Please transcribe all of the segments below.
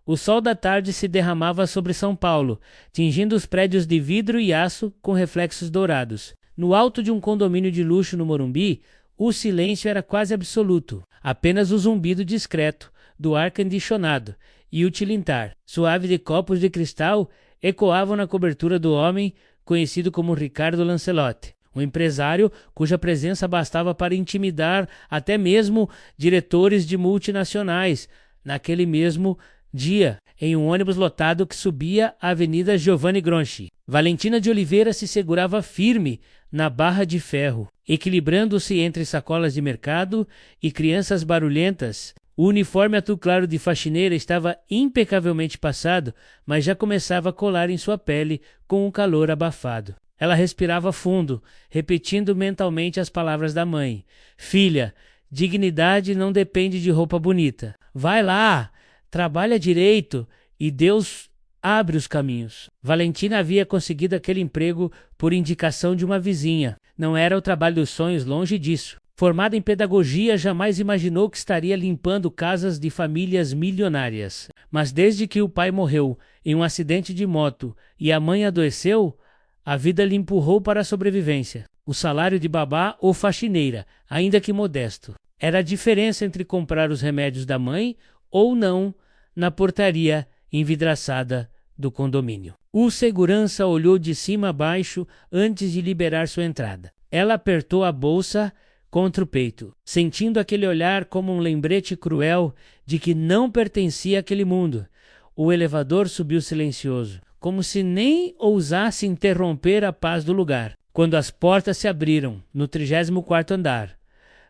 O sol da tarde se derramava sobre São Paulo, tingindo os prédios de vidro e aço com reflexos dourados. No alto de um condomínio de luxo no Morumbi, o silêncio era quase absoluto. Apenas o zumbido discreto do ar condicionado e o tilintar suave de copos de cristal ecoavam na cobertura do homem conhecido como Ricardo Lancelotti, um empresário cuja presença bastava para intimidar até mesmo diretores de multinacionais. Naquele mesmo dia, em um ônibus lotado que subia a Avenida Giovanni Gronchi, Valentina de Oliveira se segurava firme na barra de ferro, equilibrando-se entre sacolas de mercado e crianças barulhentas. O uniforme azul claro de faxineira estava impecavelmente passado, mas já começava a colar em sua pele com um calor abafado. Ela respirava fundo, repetindo mentalmente as palavras da mãe. Filha, dignidade não depende de roupa bonita. Vai lá, trabalha direito e Deus abre os caminhos. Valentina havia conseguido aquele emprego por indicação de uma vizinha. Não era o trabalho dos sonhos, longe disso. Formada em pedagogia, jamais imaginou que estaria limpando casas de famílias milionárias. Mas desde que o pai morreu em um acidente de moto e a mãe adoeceu, a vida lhe empurrou para a sobrevivência. O salário de babá ou faxineira, ainda que modesto, era a diferença entre comprar os remédios da mãe ou não na portaria envidraçada do condomínio. O segurança olhou de cima a baixo antes de liberar sua entrada. Ela apertou a bolsa contra o peito, sentindo aquele olhar como um lembrete cruel de que não pertencia àquele mundo. O elevador subiu silencioso, como se nem ousasse interromper a paz do lugar. Quando as portas se abriram, no 34º andar,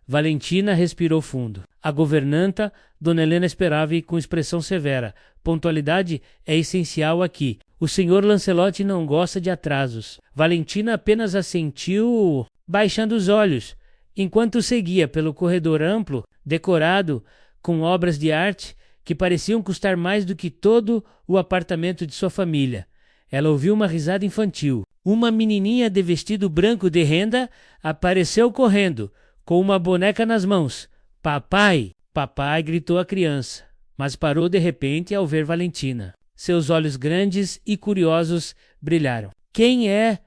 Valentina respirou fundo. A governanta, Dona Helena, esperava e com expressão severa. Pontualidade é essencial aqui. O senhor Lancelotti não gosta de atrasos. Valentina apenas assentiu, baixando os olhos, enquanto seguia pelo corredor amplo, decorado com obras de arte que pareciam custar mais do que todo o apartamento de sua família. Ela ouviu uma risada infantil. Uma menininha de vestido branco de renda apareceu correndo, com uma boneca nas mãos. Papai! Papai! Gritou a criança, mas parou de repente ao ver Valentina. Seus olhos grandes e curiosos brilharam. Quem é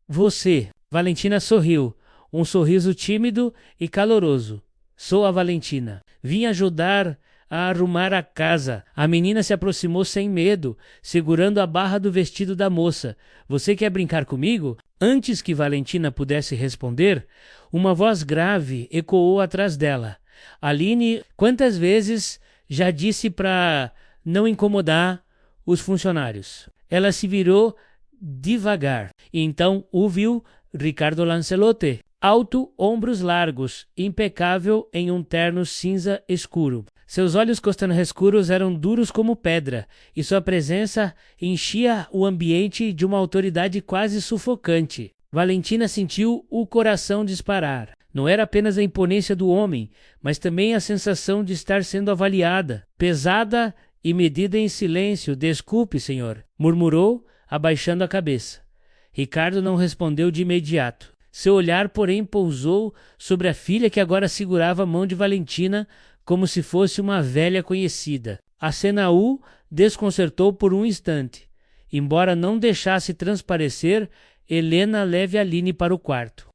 você? Valentina sorriu, um sorriso tímido e caloroso. Sou a Valentina. Vim ajudar a arrumar a casa. A menina se aproximou sem medo, segurando a barra do vestido da moça. Você quer brincar comigo? Antes que Valentina pudesse responder, uma voz grave ecoou atrás dela. Aline, quantas vezes já disse para não incomodar os funcionários? Ela se virou devagar e então o viu Ricardo Lancelotti, alto, ombros largos, impecável em um terno cinza escuro. Seus olhos castanho-escuros eram duros como pedra, e sua presença enchia o ambiente de uma autoridade quase sufocante. Valentina sentiu o coração disparar. Não era apenas a imponência do homem, mas também a sensação de estar sendo avaliada, pesada e medida em silêncio. Desculpe, senhor, murmurou, abaixando a cabeça. Ricardo não respondeu de imediato. Seu olhar, porém, pousou sobre a filha que agora segurava a mão de Valentina como se fosse uma velha conhecida. A cena o desconcertou por um instante. Embora não deixasse transparecer, Helena leve Aline para o quarto.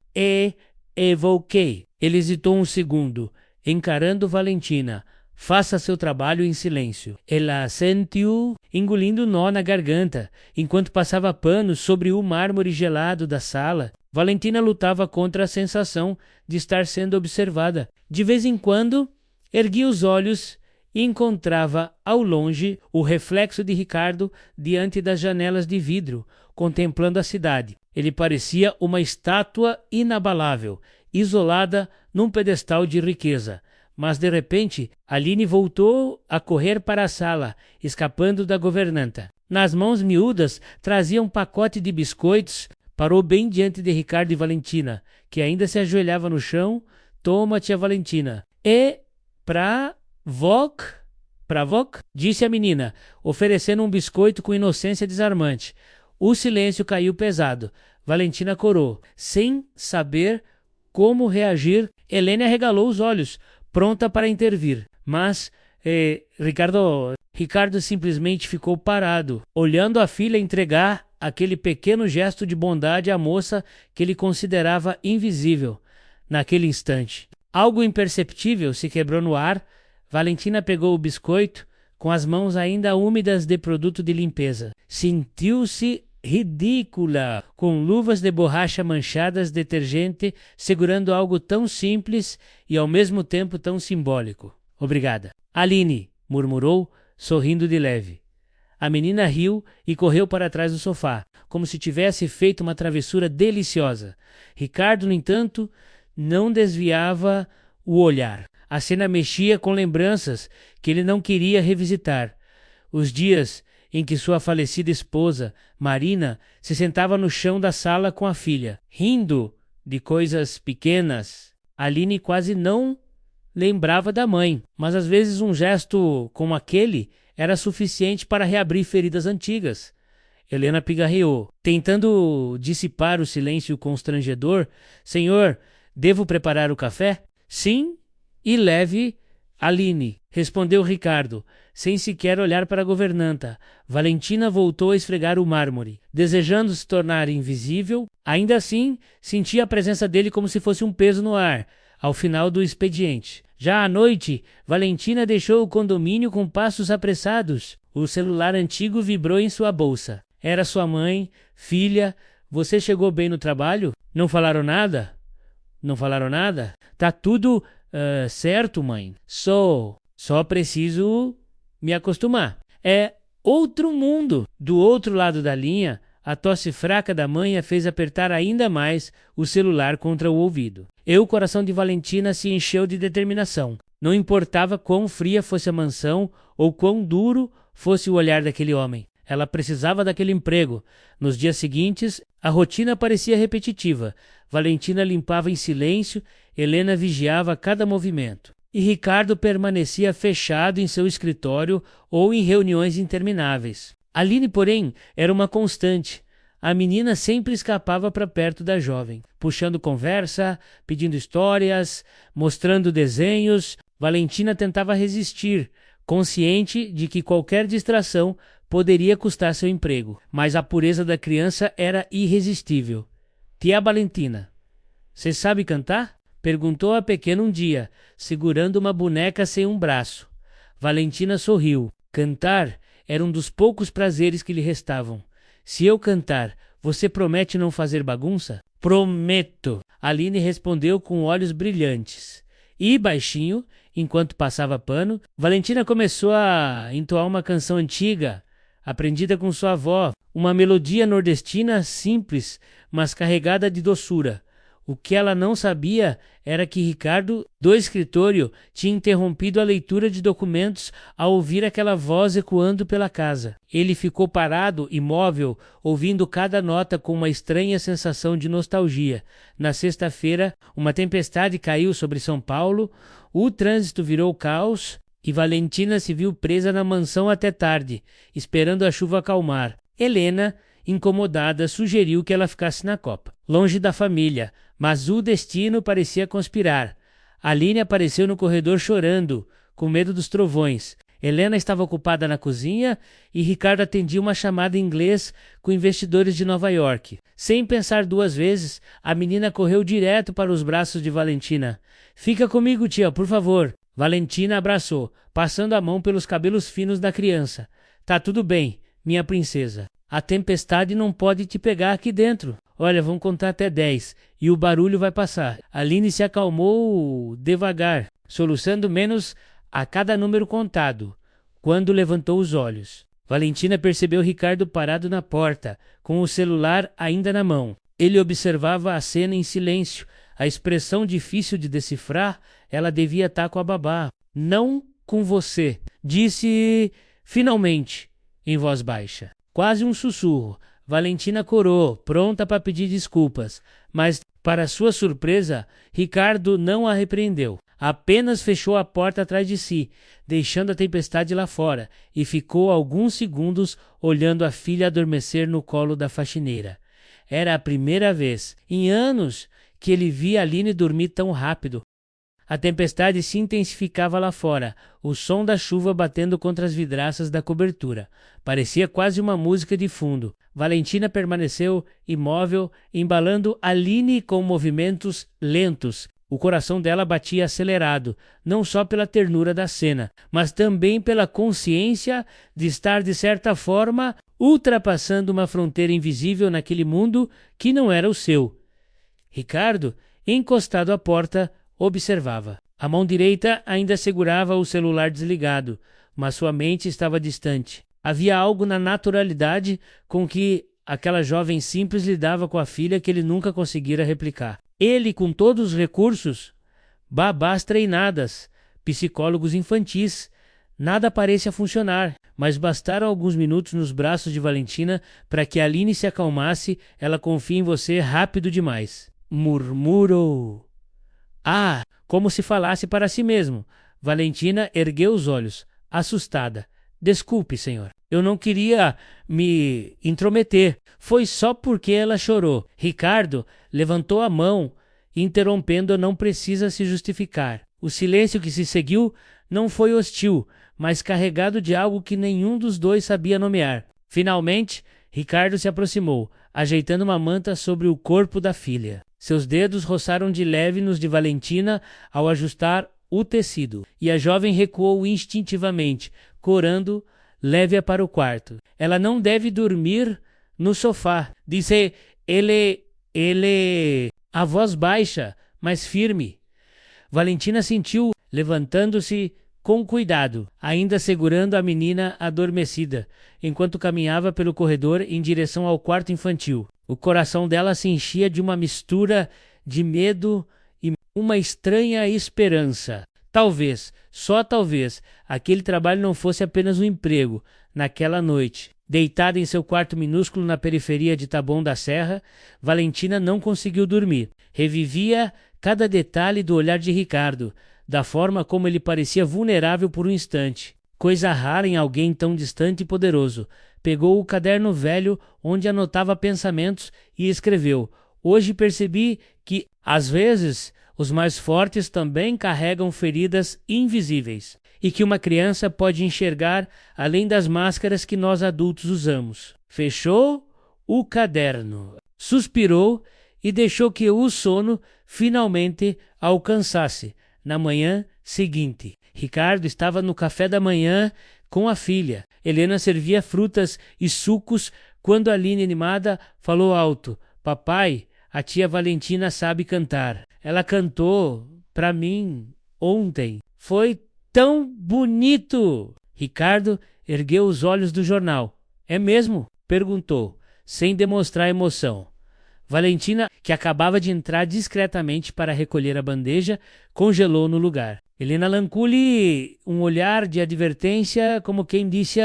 Evoquei. Ele hesitou um segundo, encarando Valentina. Faça seu trabalho em silêncio. Ela sentiu, engolindo nó na garganta, enquanto passava panos sobre o mármore gelado da sala. Valentina lutava contra a sensação de estar sendo observada. De vez em quando, erguia os olhos e encontrava ao longe o reflexo de Ricardo diante das janelas de vidro, contemplando a cidade. Ele parecia uma estátua inabalável, isolada num pedestal de riqueza. Mas, de repente, Aline voltou a correr para a sala, escapando da governanta. Nas mãos miúdas, trazia um pacote de biscoitos. Parou bem diante de Ricardo e Valentina, que ainda se ajoelhava no chão. Toma, tia Valentina. E pra Voc? Disse a menina, oferecendo um biscoito com inocência desarmante. O silêncio caiu pesado. Valentina corou, sem saber como reagir. Helena arregalou os olhos, pronta para intervir. Mas, Ricardo, Ricardo simplesmente ficou parado, olhando a filha entregar aquele pequeno gesto de bondade à moça que ele considerava invisível. Naquele instante, algo imperceptível se quebrou no ar. Valentina pegou o biscoito com as mãos ainda úmidas de produto de limpeza. Sentiu-se ridícula, com luvas de borracha manchadas de detergente, segurando algo tão simples e ao mesmo tempo tão simbólico. Obrigada. Aline, murmurou, sorrindo de leve. A menina riu e correu para trás do sofá, como se tivesse feito uma travessura deliciosa. Ricardo, no entanto, não desviava o olhar. A cena mexia com lembranças que ele não queria revisitar. Os dias em que sua falecida esposa, Marina, se sentava no chão da sala com a filha, rindo de coisas pequenas. Aline quase não lembrava da mãe, mas às vezes um gesto como aquele era suficiente para reabrir feridas antigas. Helena pigarreou, tentando dissipar o silêncio constrangedor. Senhor, devo preparar o café? Sim, e leve, Aline, respondeu Ricardo, sem sequer olhar para a governanta. Valentina voltou a esfregar o mármore, desejando se tornar invisível. Ainda assim, sentia a presença dele como se fosse um peso no ar, ao final do expediente. Já à noite, Valentina deixou o condomínio com passos apressados. O celular antigo vibrou em sua bolsa. Era sua mãe. Filha, você chegou bem no trabalho? Não falaram nada? Não falaram nada? Tá tudo certo, mãe. Só preciso me acostumar. É outro mundo. Do outro lado da linha, a tosse fraca da mãe a fez apertar ainda mais o celular contra o ouvido. O coração de Valentina se encheu de determinação. Não importava quão fria fosse a mansão ou quão duro fosse o olhar daquele homem. Ela precisava daquele emprego. Nos dias seguintes, a rotina parecia repetitiva. Valentina limpava em silêncio, Helena vigiava cada movimento. E Ricardo permanecia fechado em seu escritório ou em reuniões intermináveis. Aline, porém, era uma constante. A menina sempre escapava para perto da jovem, puxando conversa, pedindo histórias, mostrando desenhos. Valentina tentava resistir, consciente de que qualquer distração poderia custar seu emprego, mas a pureza da criança era irresistível. Tia Valentina, você sabe cantar? Perguntou a pequena um dia, segurando uma boneca sem um braço. Valentina sorriu. Cantar era um dos poucos prazeres que lhe restavam. Se eu cantar, você promete não fazer bagunça? Prometo, Aline respondeu com olhos brilhantes. E baixinho, enquanto passava pano, Valentina começou a entoar uma canção antiga, aprendida com sua avó, uma melodia nordestina simples, mas carregada de doçura. O que ela não sabia era que Ricardo, do escritório, tinha interrompido a leitura de documentos ao ouvir aquela voz ecoando pela casa. Ele ficou parado, imóvel, ouvindo cada nota com uma estranha sensação de nostalgia. Na sexta-feira, uma tempestade caiu sobre São Paulo, o trânsito virou caos e Valentina se viu presa na mansão até tarde, esperando a chuva acalmar. Helena, incomodada, sugeriu que ela ficasse na copa, longe da família, mas o destino parecia conspirar. Aline apareceu no corredor chorando, com medo dos trovões. Helena estava ocupada na cozinha e Ricardo atendia uma chamada em inglês com investidores de Nova York. Sem pensar duas vezes, a menina correu direto para os braços de Valentina. Fica comigo, tia, por favor. Valentina abraçou, passando a mão pelos cabelos finos da criança. Tá tudo bem, minha princesa. A tempestade não pode te pegar aqui dentro. Olha, vamos contar até 10 e o barulho vai passar. Aline se acalmou devagar, soluçando menos a cada número contado, quando levantou os olhos. Valentina percebeu Ricardo parado na porta, com o celular ainda na mão. Ele observava a cena em silêncio. A expressão difícil de decifrar, ela devia estar com a babá. Não com você, disse finalmente, em voz baixa. Quase um sussurro. Valentina corou, pronta para pedir desculpas, mas, para sua surpresa, Ricardo não a repreendeu. Apenas fechou a porta atrás de si, deixando a tempestade lá fora, e ficou alguns segundos olhando a filha adormecer no colo da faxineira. Era a primeira vez, em anos, que ele via Aline dormir tão rápido. A tempestade se intensificava lá fora, o som da chuva batendo contra as vidraças da cobertura. Parecia quase uma música de fundo. Valentina permaneceu imóvel, embalando Aline com movimentos lentos. O coração dela batia acelerado, não só pela ternura da cena, mas também pela consciência de estar, de certa forma, ultrapassando uma fronteira invisível naquele mundo que não era o seu. Ricardo, encostado à porta, observava. A mão direita ainda segurava o celular desligado, mas sua mente estava distante. Havia algo na naturalidade com que aquela jovem simples lidava com a filha que ele nunca conseguira replicar. Ele, com todos os recursos, babás treinadas, psicólogos infantis, nada parecia funcionar, mas bastaram alguns minutos nos braços de Valentina para que Aline se acalmasse. Ela confia em você rápido demais. Murmurou. Ah, como se falasse para si mesmo. Valentina ergueu os olhos, assustada. Desculpe, senhor. Eu não queria me intrometer. Foi só porque ela chorou. Ricardo levantou a mão, interrompendo-a. Não precisa se justificar. O silêncio que se seguiu não foi hostil, mas carregado de algo que nenhum dos dois sabia nomear. Finalmente, Ricardo se aproximou, ajeitando uma manta sobre o corpo da filha. Seus dedos roçaram de leve nos de Valentina ao ajustar o tecido, e a jovem recuou instintivamente, corando, leve-a para o quarto. Ela não deve dormir no sofá, disse ele, a voz baixa, mas firme. Valentina sentiu, levantando-se com cuidado, ainda segurando a menina adormecida, enquanto caminhava pelo corredor em direção ao quarto infantil. O coração dela se enchia de uma mistura de medo e uma estranha esperança. Talvez, só talvez, aquele trabalho não fosse apenas um emprego. Naquela noite, deitada em seu quarto minúsculo na periferia de Taboão da Serra, Valentina não conseguiu dormir. Revivia cada detalhe do olhar de Ricardo, da forma como ele parecia vulnerável por um instante. Coisa rara em alguém tão distante e poderoso. Pegou o caderno velho onde anotava pensamentos e escreveu: Hoje percebi que, às vezes, os mais fortes também carregam feridas invisíveis, e que uma criança pode enxergar além das máscaras que nós adultos usamos. Fechou o caderno, suspirou e deixou que o sono finalmente a alcançasse. Na manhã seguinte, Ricardo estava no café da manhã com a filha. Helena servia frutas e sucos quando Aline, animada, falou alto: Papai, a tia Valentina sabe cantar. Ela cantou para mim ontem. Foi tão bonito! Ricardo ergueu os olhos do jornal. É mesmo? Perguntou, sem demonstrar emoção. Valentina, que acabava de entrar discretamente para recolher a bandeja, congelou no lugar. Helena lancou-lhe um olhar de advertência, como quem disse: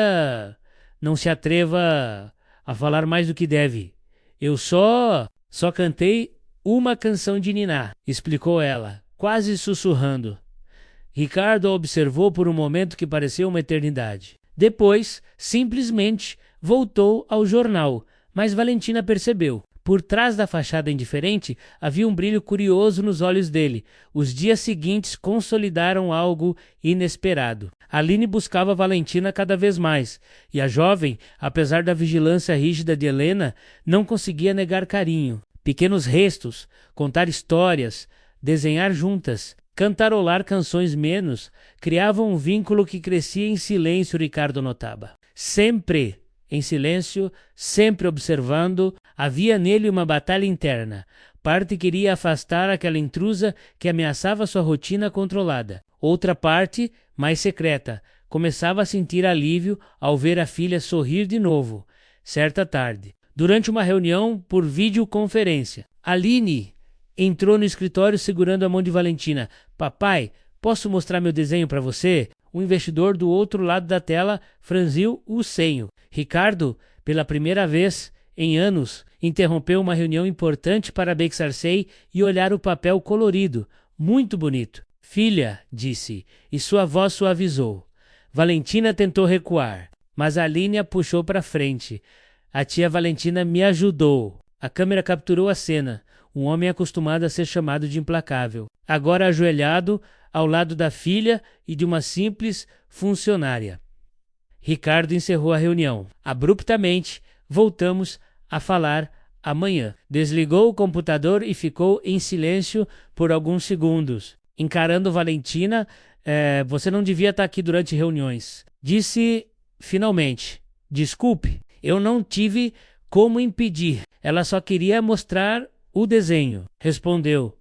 não se atreva a falar mais do que deve. Eu só cantei uma canção de niná, explicou ela, quase sussurrando. Ricardo a observou por um momento que pareceu uma eternidade. Depois, simplesmente, voltou ao jornal, mas Valentina percebeu. Por trás da fachada indiferente, havia um brilho curioso nos olhos dele. Os dias seguintes consolidaram algo inesperado. Aline buscava Valentina cada vez mais, e a jovem, apesar da vigilância rígida de Helena, não conseguia negar carinho. Pequenos restos, contar histórias, desenhar juntas, cantarolar canções menos, criavam um vínculo que crescia em silêncio, Ricardo notava. Sempre em silêncio, sempre observando, havia nele uma batalha interna. Parte queria afastar aquela intrusa que ameaçava sua rotina controlada. Outra parte, mais secreta, começava a sentir alívio ao ver a filha sorrir de novo. Certa tarde, durante uma reunião por videoconferência, Aline entrou no escritório segurando a mão de Valentina. Papai, posso mostrar meu desenho para você? O investidor do outro lado da tela franziu o senho. Ricardo, pela primeira vez em anos, interrompeu uma reunião importante para Bexarcei e olhar o papel colorido. Muito bonito. Filha, disse, e sua voz suavizou. Valentina tentou recuar, mas Aline a puxou para frente. A tia Valentina me ajudou. A câmera capturou a cena. um homem acostumado a ser chamado de implacável, agora ajoelhado ao lado da filha e de uma simples funcionária. Ricardo encerrou a reunião. Abruptamente, voltamos a falar amanhã. Desligou o computador e ficou em silêncio por alguns segundos, encarando Valentina. Você não devia estar aqui durante reuniões. Disse finalmente: desculpe, eu não tive como impedir. Ela só queria mostrar o desenho. Respondeu,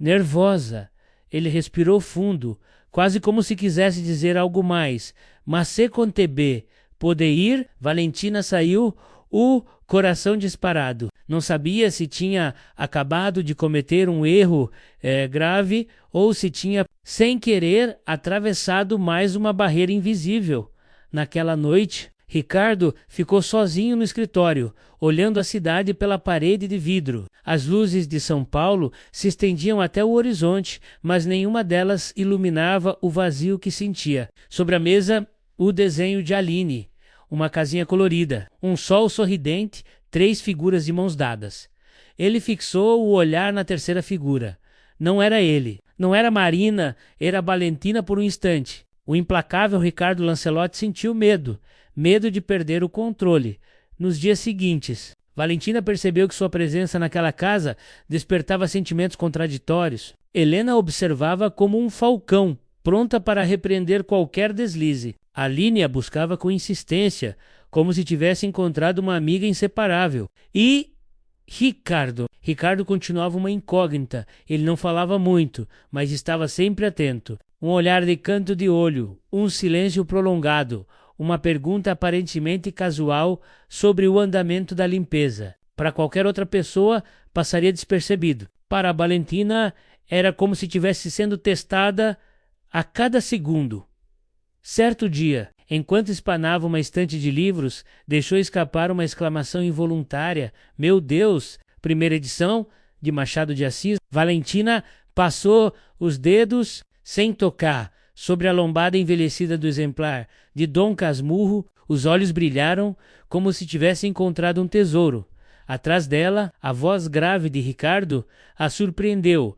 nervosa. Ele respirou fundo, quase como se quisesse dizer algo mais. Mas se contebe, poder ir? Valentina saiu, o coração disparado. Não sabia se tinha acabado de cometer um erro grave ou se tinha, sem querer, atravessado mais uma barreira invisível. Naquela noite, Ricardo ficou sozinho no escritório, olhando a cidade pela parede de vidro. As luzes de São Paulo se estendiam até o horizonte, mas nenhuma delas iluminava o vazio que sentia. Sobre a mesa, o desenho de Aline, uma casinha colorida, um sol sorridente, 3 figuras de mãos dadas. Ele fixou o olhar na terceira figura. Não era ele, não era Marina, era Valentina por um instante. O implacável Ricardo Lancelotti sentiu medo de perder o controle. Nos dias seguintes, Valentina percebeu que sua presença naquela casa despertava sentimentos contraditórios. Helena observava como um falcão, pronta para repreender qualquer deslize. Aline a buscava com insistência, como se tivesse encontrado uma amiga inseparável. E Ricardo continuava uma incógnita. Ele não falava muito, mas estava sempre atento. Um olhar de canto de olho, um silêncio prolongado, uma pergunta aparentemente casual sobre o andamento da limpeza. Para qualquer outra pessoa, passaria despercebido. Para a Valentina, era como se estivesse sendo testada a cada segundo. Certo dia, enquanto espanava uma estante de livros, deixou escapar uma exclamação involuntária. Meu Deus! Primeira edição de Machado de Assis. Valentina passou os dedos, sem tocar, sobre a lombada envelhecida do exemplar. De Dom Casmurro, os olhos brilharam como se tivesse encontrado um tesouro. Atrás dela, a voz grave de Ricardo a surpreendeu.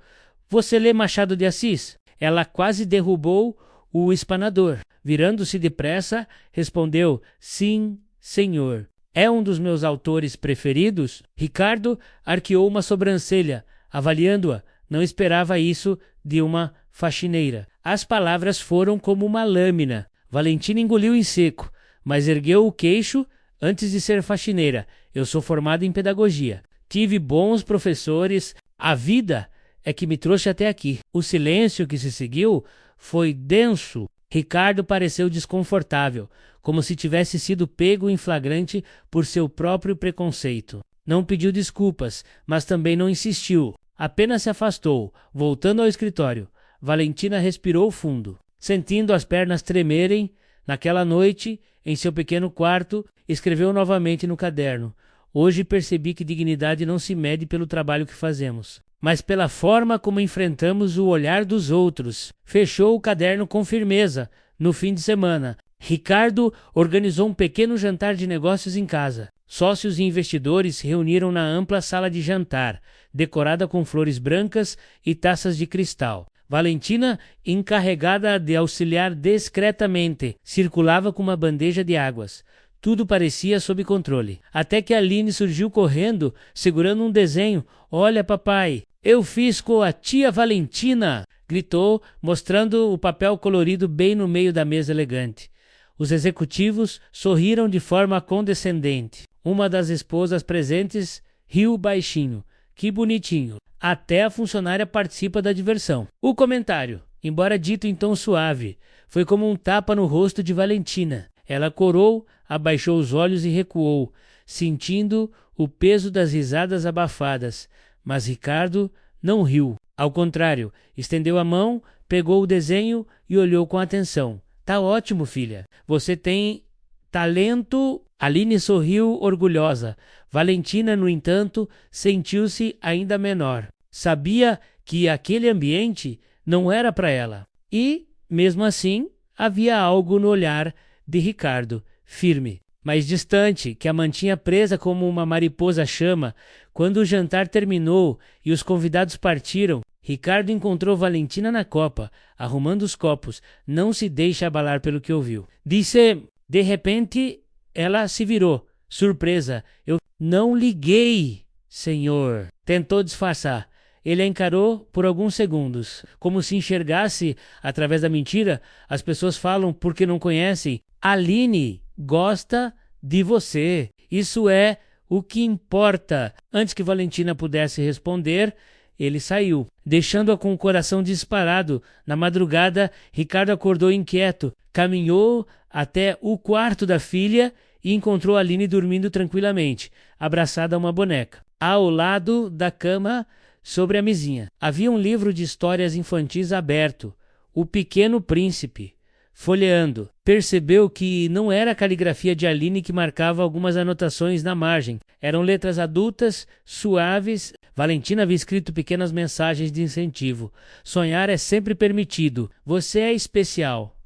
Você lê Machado de Assis? Ela quase derrubou o espanador. Virando-se depressa, respondeu, sim, senhor. É um dos meus autores preferidos? Ricardo arqueou uma sobrancelha, avaliando-a. Não esperava isso de uma faxineira. As palavras foram como uma lâmina. Valentina engoliu em seco, mas ergueu o queixo antes de ser faxineira. Eu sou formada em pedagogia. Tive bons professores. A vida é que me trouxe até aqui. O silêncio que se seguiu foi denso. Ricardo pareceu desconfortável, como se tivesse sido pego em flagrante por seu próprio preconceito. Não pediu desculpas, mas também não insistiu. Apenas se afastou, voltando ao escritório. Valentina respirou fundo. Sentindo as pernas tremerem, naquela noite, em seu pequeno quarto, escreveu novamente no caderno. Hoje percebi que dignidade não se mede pelo trabalho que fazemos, mas pela forma como enfrentamos o olhar dos outros. Fechou o caderno com firmeza. No fim de semana, Ricardo organizou um pequeno jantar de negócios em casa. Sócios e investidores se reuniram na ampla sala de jantar, decorada com flores brancas e taças de cristal. Valentina, encarregada de auxiliar discretamente, circulava com uma bandeja de águas. Tudo parecia sob controle. Até que Aline surgiu correndo, segurando um desenho. Olha, papai, eu fiz com a tia Valentina! Gritou, mostrando o papel colorido bem no meio da mesa elegante. Os executivos sorriram de forma condescendente. Uma das esposas presentes riu baixinho. Que bonitinho. Até a funcionária participa da diversão. O comentário, embora dito em tom suave, foi como um tapa no rosto de Valentina. Ela corou, abaixou os olhos e recuou, sentindo o peso das risadas abafadas. Mas Ricardo não riu. Ao contrário, estendeu a mão, pegou o desenho e olhou com atenção. Tá ótimo, filha. Você tem talento. Aline sorriu orgulhosa. Valentina, no entanto, sentiu-se ainda menor. Sabia que aquele ambiente não era para ela. E, mesmo assim, havia algo no olhar de Ricardo, firme, mais distante, que a mantinha presa como uma mariposa chama. Quando o jantar terminou e os convidados partiram, Ricardo encontrou Valentina na copa, arrumando os copos. Não se deixe abalar pelo que ouviu. Disse, de repente, ela se virou, surpresa. Eu não liguei, senhor. Tentou disfarçar. Ele a encarou por alguns segundos, como se enxergasse através da mentira. As pessoas falam porque não conhecem. Aline gosta de você. Isso é o que importa. Antes que Valentina pudesse responder, ele saiu, deixando-a com o coração disparado. Na madrugada, Ricardo acordou inquieto, caminhou até o quarto da filha e encontrou Aline dormindo tranquilamente, abraçada a uma boneca. Ao lado da cama, sobre a mesinha, havia um livro de histórias infantis aberto, O Pequeno Príncipe. Folheando, percebeu que não era a caligrafia de Aline que marcava algumas anotações na margem. Eram letras adultas, suaves. Valentina havia escrito pequenas mensagens de incentivo. Sonhar é sempre permitido. Você é especial.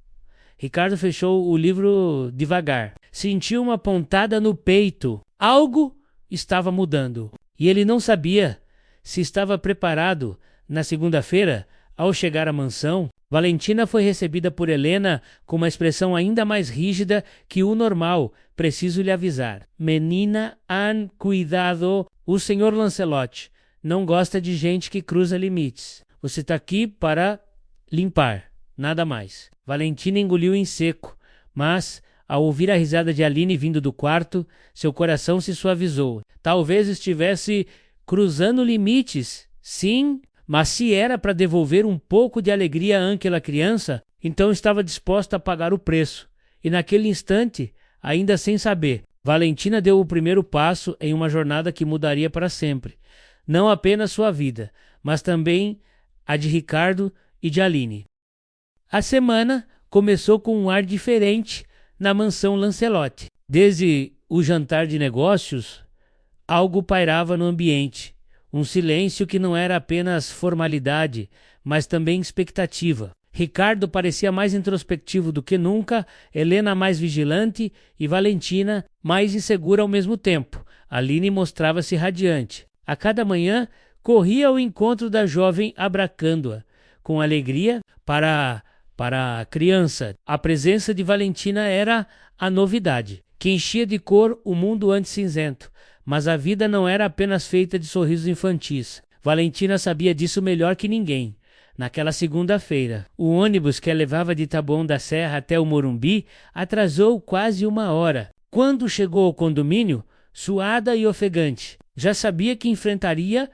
Ricardo fechou o livro devagar. Sentiu uma pontada no peito. Algo estava mudando. E ele não sabia se estava preparado. Na segunda-feira, ao chegar à mansão, Valentina foi recebida por Helena com uma expressão ainda mais rígida que o normal. Preciso lhe avisar. Menina, cuidado. O senhor Lancelot não gosta de gente que cruza limites. Você está aqui para limpar, nada mais. Valentina engoliu em seco, mas, ao ouvir a risada de Aline vindo do quarto, seu coração se suavizou. Talvez estivesse cruzando limites, sim, mas se era para devolver um pouco de alegria àquela criança, então estava disposta a pagar o preço. E naquele instante, ainda sem saber, Valentina deu o primeiro passo em uma jornada que mudaria para sempre. Não apenas sua vida, mas também a de Ricardo e de Aline. A semana começou com um ar diferente na mansão Lancelot. Desde o jantar de negócios, algo pairava no ambiente. Um silêncio que não era apenas formalidade, mas também expectativa. Ricardo parecia mais introspectivo do que nunca, Helena mais vigilante e Valentina mais insegura ao mesmo tempo. Aline mostrava-se radiante. A cada manhã, corria ao encontro da jovem abracando-a. Com alegria para a criança, a presença de Valentina era a novidade, que enchia de cor o mundo antes cinzento. Mas a vida não era apenas feita de sorrisos infantis. Valentina sabia disso melhor que ninguém. Naquela segunda-feira, o ônibus que a levava de Taboão da Serra até o Morumbi atrasou quase 1 hora. Quando chegou ao condomínio, suada e ofegante, já sabia que enfrentaria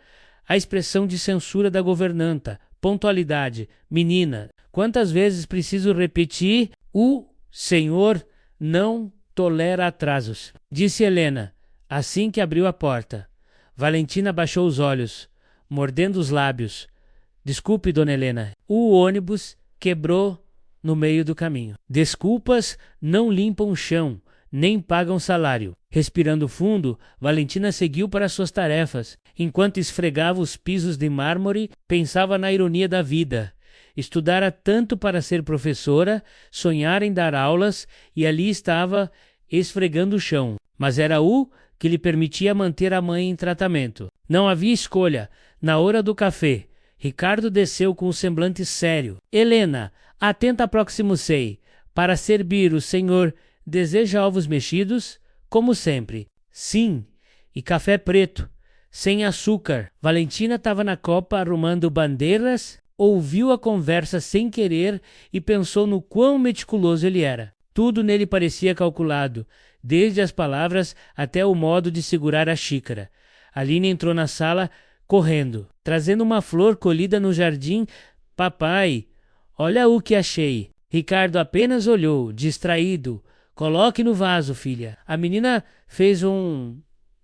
a expressão de censura da governanta. Pontualidade. Menina, quantas vezes preciso repetir? O senhor não tolera atrasos, disse Helena, assim que abriu a porta. Valentina baixou os olhos, mordendo os lábios. Desculpe, dona Helena. O ônibus quebrou no meio do caminho. Desculpas não limpam o chão, nem pagam salário. Respirando fundo, Valentina seguiu para suas tarefas. Enquanto esfregava os pisos de mármore, pensava na ironia da vida. Estudara tanto para ser professora, sonhara em dar aulas, e ali estava esfregando o chão. Mas era o que lhe permitia manter a mãe em tratamento. Não havia escolha. Na hora do café, Ricardo desceu com um semblante sério. Helena, atenta a próximo sei. Para servir o senhor, deseja ovos mexidos? Como sempre. Sim, e café preto, sem açúcar. Valentina estava na copa arrumando bandeiras, ouviu a conversa sem querer e pensou no quão meticuloso ele era. Tudo nele parecia calculado, desde as palavras até o modo de segurar a xícara. Aline entrou na sala correndo, trazendo uma flor colhida no jardim. Papai, olha o que achei. Ricardo apenas olhou, distraído. Coloque no vaso, filha. A menina fez um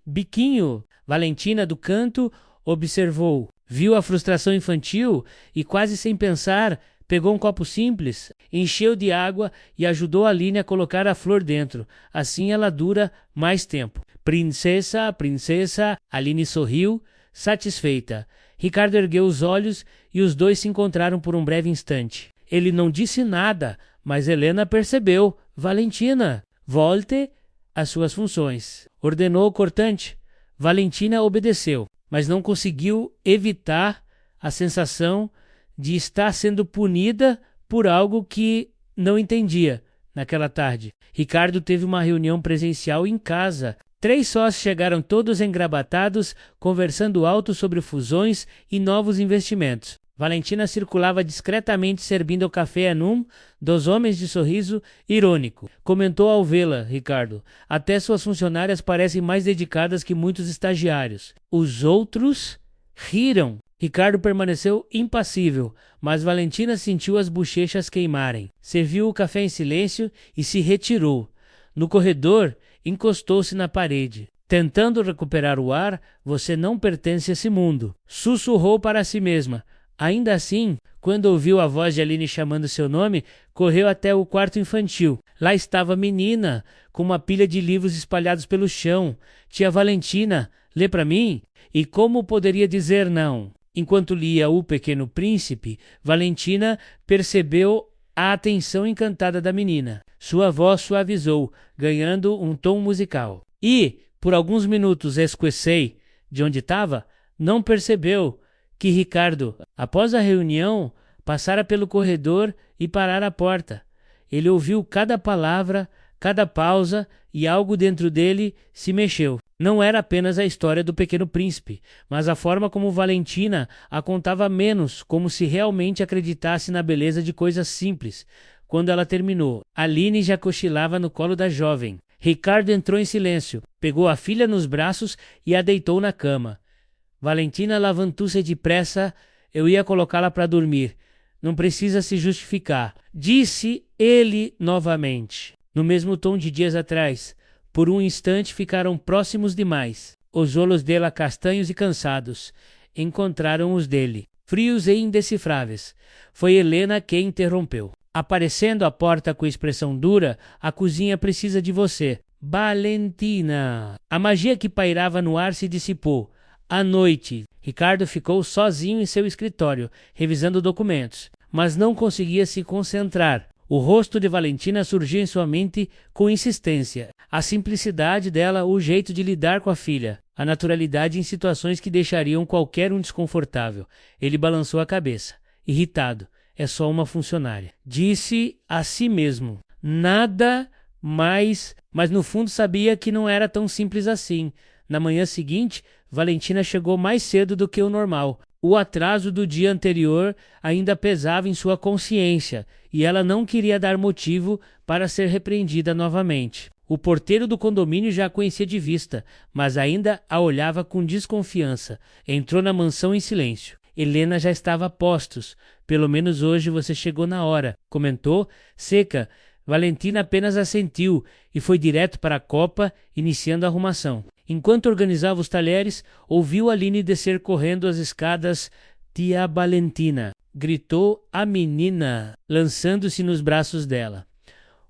biquinho. Valentina, do canto, observou. Viu a frustração infantil e, quase sem pensar, pegou um copo simples, encheu de água e ajudou Aline a colocar a flor dentro. Assim ela dura mais tempo. Princesa, princesa, Aline sorriu, satisfeita. Ricardo ergueu os olhos e os dois se encontraram por um breve instante. Ele não disse nada, mas Helena percebeu. Valentina, volte as suas funções. Ordenou o cortante. Valentina obedeceu, mas não conseguiu evitar a sensação de estar sendo punida por algo que não entendia naquela tarde. Ricardo teve uma reunião presencial em casa. 3 sócios chegaram todos engravatados, conversando alto sobre fusões e novos investimentos. Valentina circulava discretamente servindo o café a um dos homens de sorriso irônico. Comentou ao vê-la, Ricardo. Até suas funcionárias parecem mais dedicadas que muitos estagiários. Os outros riram. Ricardo permaneceu impassível, mas Valentina sentiu as bochechas queimarem. Serviu o café em silêncio e se retirou. No corredor, encostou-se na parede. Tentando recuperar o ar, você não pertence a esse mundo. Sussurrou para si mesma. Ainda assim, quando ouviu a voz de Aline chamando seu nome, correu até o quarto infantil. Lá estava a menina, com uma pilha de livros espalhados pelo chão. Tia Valentina, lê para mim? E como poderia dizer não? Enquanto lia O Pequeno Príncipe, Valentina percebeu a atenção encantada da menina. Sua voz suavizou, ganhando um tom musical. E, por alguns minutos esquecei de onde estava, não percebeu que Ricardo, após a reunião, passara pelo corredor e parara à porta. Ele ouviu cada palavra, cada pausa e algo dentro dele se mexeu. Não era apenas a história do Pequeno Príncipe, mas a forma como Valentina a contava menos, como se realmente acreditasse na beleza de coisas simples. Quando ela terminou, Aline já cochilava no colo da jovem. Ricardo entrou em silêncio, pegou a filha nos braços e a deitou na cama. Valentina levantou-se depressa. Eu ia colocá-la para dormir. Não precisa se justificar, disse ele novamente, no mesmo tom de dias atrás. Por um instante ficaram próximos demais. Os olhos dela, castanhos e cansados, encontraram os dele, frios e indecifráveis. Foi Helena quem interrompeu. Aparecendo à porta com expressão dura, a cozinha precisa de você. Valentina! A magia que pairava no ar se dissipou. À noite, Ricardo ficou sozinho em seu escritório, revisando documentos, mas não conseguia se concentrar. O rosto de Valentina surgia em sua mente com insistência. A simplicidade dela, o jeito de lidar com a filha, a naturalidade em situações que deixariam qualquer um desconfortável. Ele balançou a cabeça, irritado. É só uma funcionária. Disse a si mesmo. Nada mais, mas no fundo sabia que não era tão simples assim. Na manhã seguinte, Valentina chegou mais cedo do que o normal. O atraso do dia anterior ainda pesava em sua consciência e ela não queria dar motivo para ser repreendida novamente. O porteiro do condomínio já a conhecia de vista, mas ainda a olhava com desconfiança. Entrou na mansão em silêncio. Helena já estava a postos. Pelo menos hoje você chegou na hora, comentou, seca. Valentina apenas assentiu e foi direto para a copa, iniciando a arrumação. Enquanto organizava os talheres, ouviu Aline descer correndo as escadas. Tia Valentina, gritou a menina, lançando-se nos braços dela.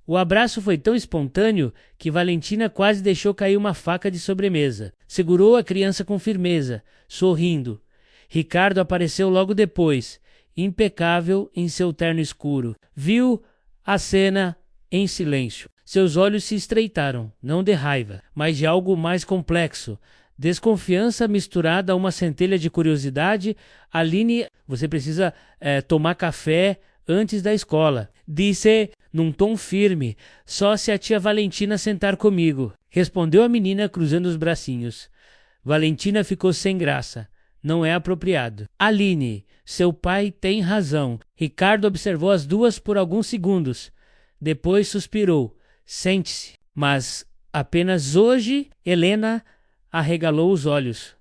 O abraço foi tão espontâneo que Valentina quase deixou cair uma faca de sobremesa. Segurou a criança com firmeza, sorrindo. Ricardo apareceu logo depois, impecável em seu terno escuro. Viu a cena em silêncio. Seus olhos se estreitaram, não de raiva, mas de algo mais complexo. Desconfiança misturada a uma centelha de curiosidade. Aline, você precisa tomar café antes da escola, disse num tom firme. Só se a tia Valentina sentar comigo, respondeu a menina cruzando os bracinhos. Valentina ficou sem graça. Não é apropriado. Aline, seu pai tem razão. Ricardo observou as duas por alguns segundos. Depois suspirou. Sente-se. Mas apenas hoje Helena arregalou os olhos.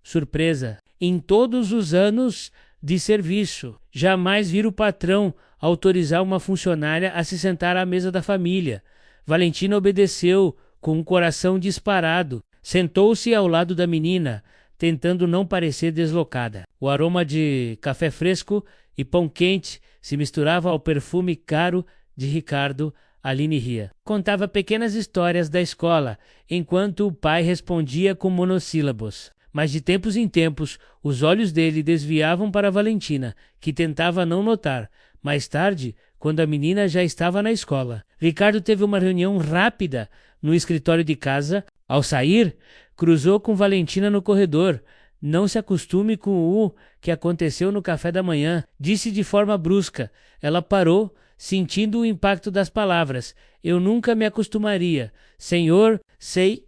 Surpresa. Em todos os anos de serviço, jamais vira o patrão autorizar uma funcionária a se sentar à mesa da família. Valentina obedeceu com o coração disparado. Sentou-se ao lado da menina, tentando não parecer deslocada. O aroma de café fresco e pão quente se misturava ao perfume caro de Ricardo. Aline ria. Contava pequenas histórias da escola, enquanto o pai respondia com monossílabos. Mas de tempos em tempos, os olhos dele desviavam para Valentina, que tentava não notar. Mais tarde, quando a menina já estava na escola. Ricardo teve uma reunião rápida no escritório de casa. Ao sair, cruzou com Valentina no corredor. Não se acostume com o que aconteceu no café da manhã, disse de forma brusca. Ela parou, sentindo o impacto das palavras. Eu nunca me acostumaria. Senhor, sei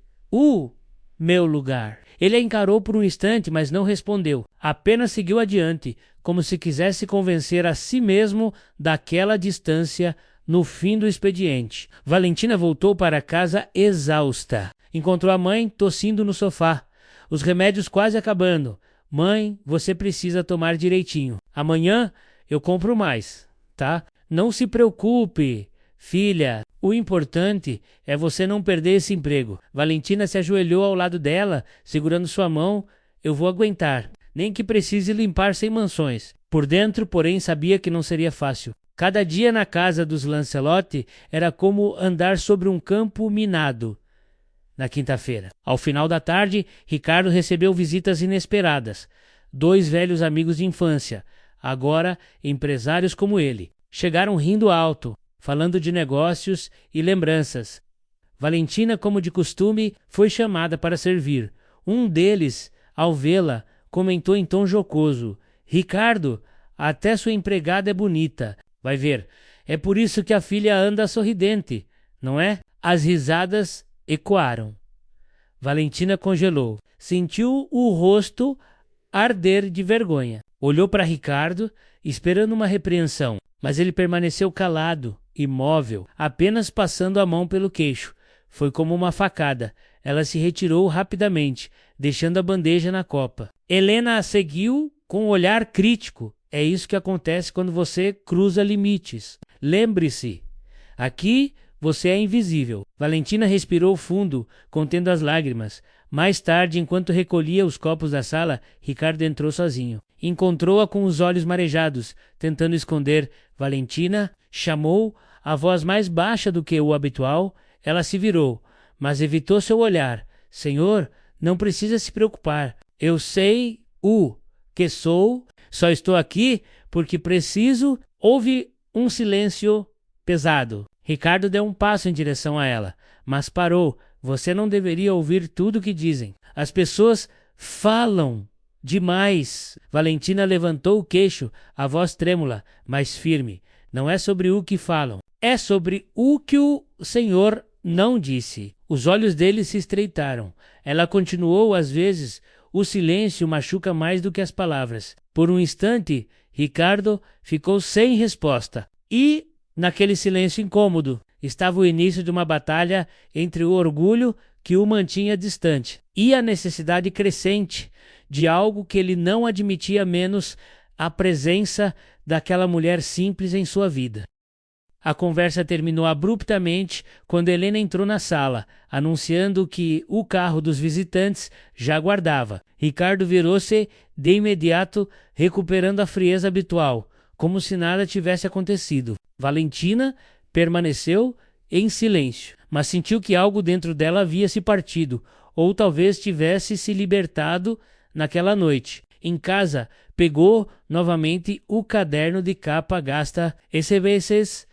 meu lugar. Ele a encarou por um instante, mas não respondeu. Apenas seguiu adiante, como se quisesse convencer a si mesmo daquela distância no fim do expediente. Valentina voltou para casa exausta. Encontrou a mãe tossindo no sofá. Os remédios quase acabando. Mãe, você precisa tomar direitinho. Amanhã eu compro mais, tá? Não se preocupe, filha. O importante é você não perder esse emprego. Valentina se ajoelhou ao lado dela, segurando sua mão. Eu vou aguentar, nem que precise limpar sem mansões. Por dentro, porém, sabia que não seria fácil. Cada dia na casa dos Lancelotti era como andar sobre um campo minado. Na quinta-feira, ao final da tarde, Ricardo recebeu visitas inesperadas. 2 velhos amigos de infância, agora empresários como ele. Chegaram rindo alto, falando de negócios e lembranças. Valentina, como de costume, foi chamada para servir. Um deles, ao vê-la, comentou em tom jocoso: Ricardo, até sua empregada é bonita. Vai ver, é por isso que a filha anda sorridente, não é? As risadas ecoaram. Valentina congelou. Sentiu o rosto arder de vergonha. Olhou para Ricardo, esperando uma repreensão, mas ele permaneceu calado, imóvel, apenas passando a mão pelo queixo. Foi como uma facada. Ela se retirou rapidamente, deixando a bandeja na copa. Helena a seguiu com um olhar crítico. É isso que acontece quando você cruza limites. Lembre-se, aqui você é invisível. Valentina respirou fundo, contendo as lágrimas. Mais tarde, enquanto recolhia os copos da sala, Ricardo entrou sozinho. Encontrou-a com os olhos marejados, tentando esconder. Valentina chamou, a voz mais baixa do que o habitual. Ela se virou, mas evitou seu olhar. Senhor, não precisa se preocupar. Eu sei o que sou. Só estou aqui porque preciso. Houve um silêncio pesado. Ricardo deu um passo em direção a ela, mas parou. Você não deveria ouvir tudo o que dizem. As pessoas falam demais. Valentina levantou o queixo, a voz trêmula, mas firme. Não é sobre o que falam. É sobre o que o Senhor não disse. Os olhos dele se estreitaram. Ela continuou, às vezes, o silêncio machuca mais do que as palavras. Por um instante, Ricardo ficou sem resposta. E, naquele silêncio incômodo, estava o início de uma batalha entre o orgulho que o mantinha distante e a necessidade crescente de algo que ele não admitia, menos a presença daquela mulher simples em sua vida. A conversa terminou abruptamente quando Helena entrou na sala, anunciando que o carro dos visitantes já aguardava. Ricardo virou-se de imediato, recuperando a frieza habitual, como se nada tivesse acontecido. Valentina permaneceu em silêncio, mas sentiu que algo dentro dela havia se partido, ou talvez tivesse se libertado naquela noite. Em casa, pegou novamente o caderno de capa gasta. Esse vezes,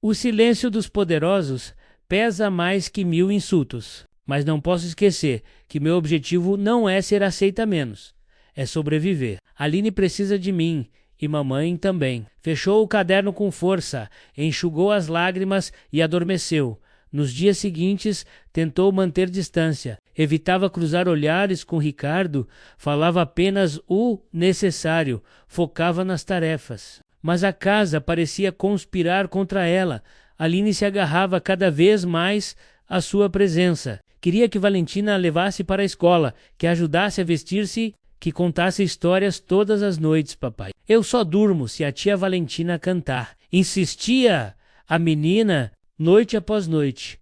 o silêncio dos poderosos pesa mais que 1000 insultos. Mas não posso esquecer que meu objetivo não é ser aceita menos, é sobreviver. Aline precisa de mim. E mamãe também. Fechou o caderno com força, enxugou as lágrimas e adormeceu. Nos dias seguintes, tentou manter distância. Evitava cruzar olhares com Ricardo, falava apenas o necessário, focava nas tarefas. Mas a casa parecia conspirar contra ela. Aline se agarrava cada vez mais à sua presença. Queria que Valentina a levasse para a escola, que a ajudasse a vestir-se, que contasse histórias todas as noites, papai. Eu só durmo se a tia Valentina cantar. Insistia a menina noite após noite.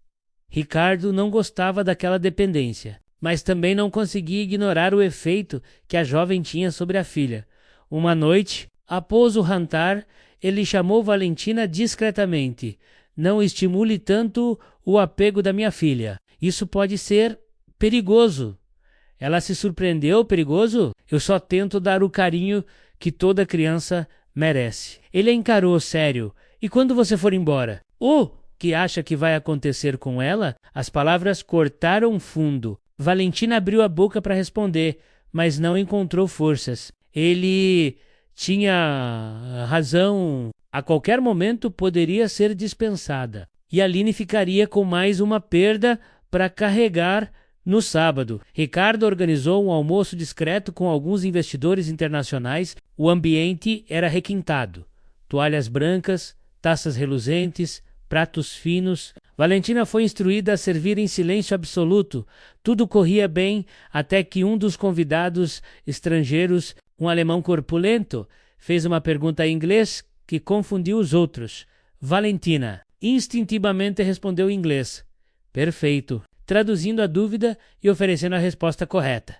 Ricardo não gostava daquela dependência, mas também não conseguia ignorar o efeito que a jovem tinha sobre a filha. Uma noite, após o jantar, ele chamou Valentina discretamente. Não estimule tanto o apego da minha filha. Isso pode ser perigoso. Ela se surpreendeu. Perigoso? Eu só tento dar o carinho que toda criança Merece. Ele a encarou sério. E quando você for embora? O que acha que vai acontecer com ela? As palavras cortaram fundo. Valentina abriu a boca para responder, mas não encontrou forças. Ele tinha razão. A qualquer momento poderia ser dispensada. E Aline ficaria com mais uma perda para carregar no sábado. Ricardo organizou um almoço discreto com alguns investidores internacionais. O ambiente era requintado. Toalhas brancas, taças reluzentes, pratos finos. Valentina foi instruída a servir em silêncio absoluto. Tudo corria bem até que um dos convidados estrangeiros, um alemão corpulento, fez uma pergunta em inglês que confundiu os outros. Valentina instintivamente respondeu em inglês. Perfeito, traduzindo a dúvida e oferecendo a resposta correta.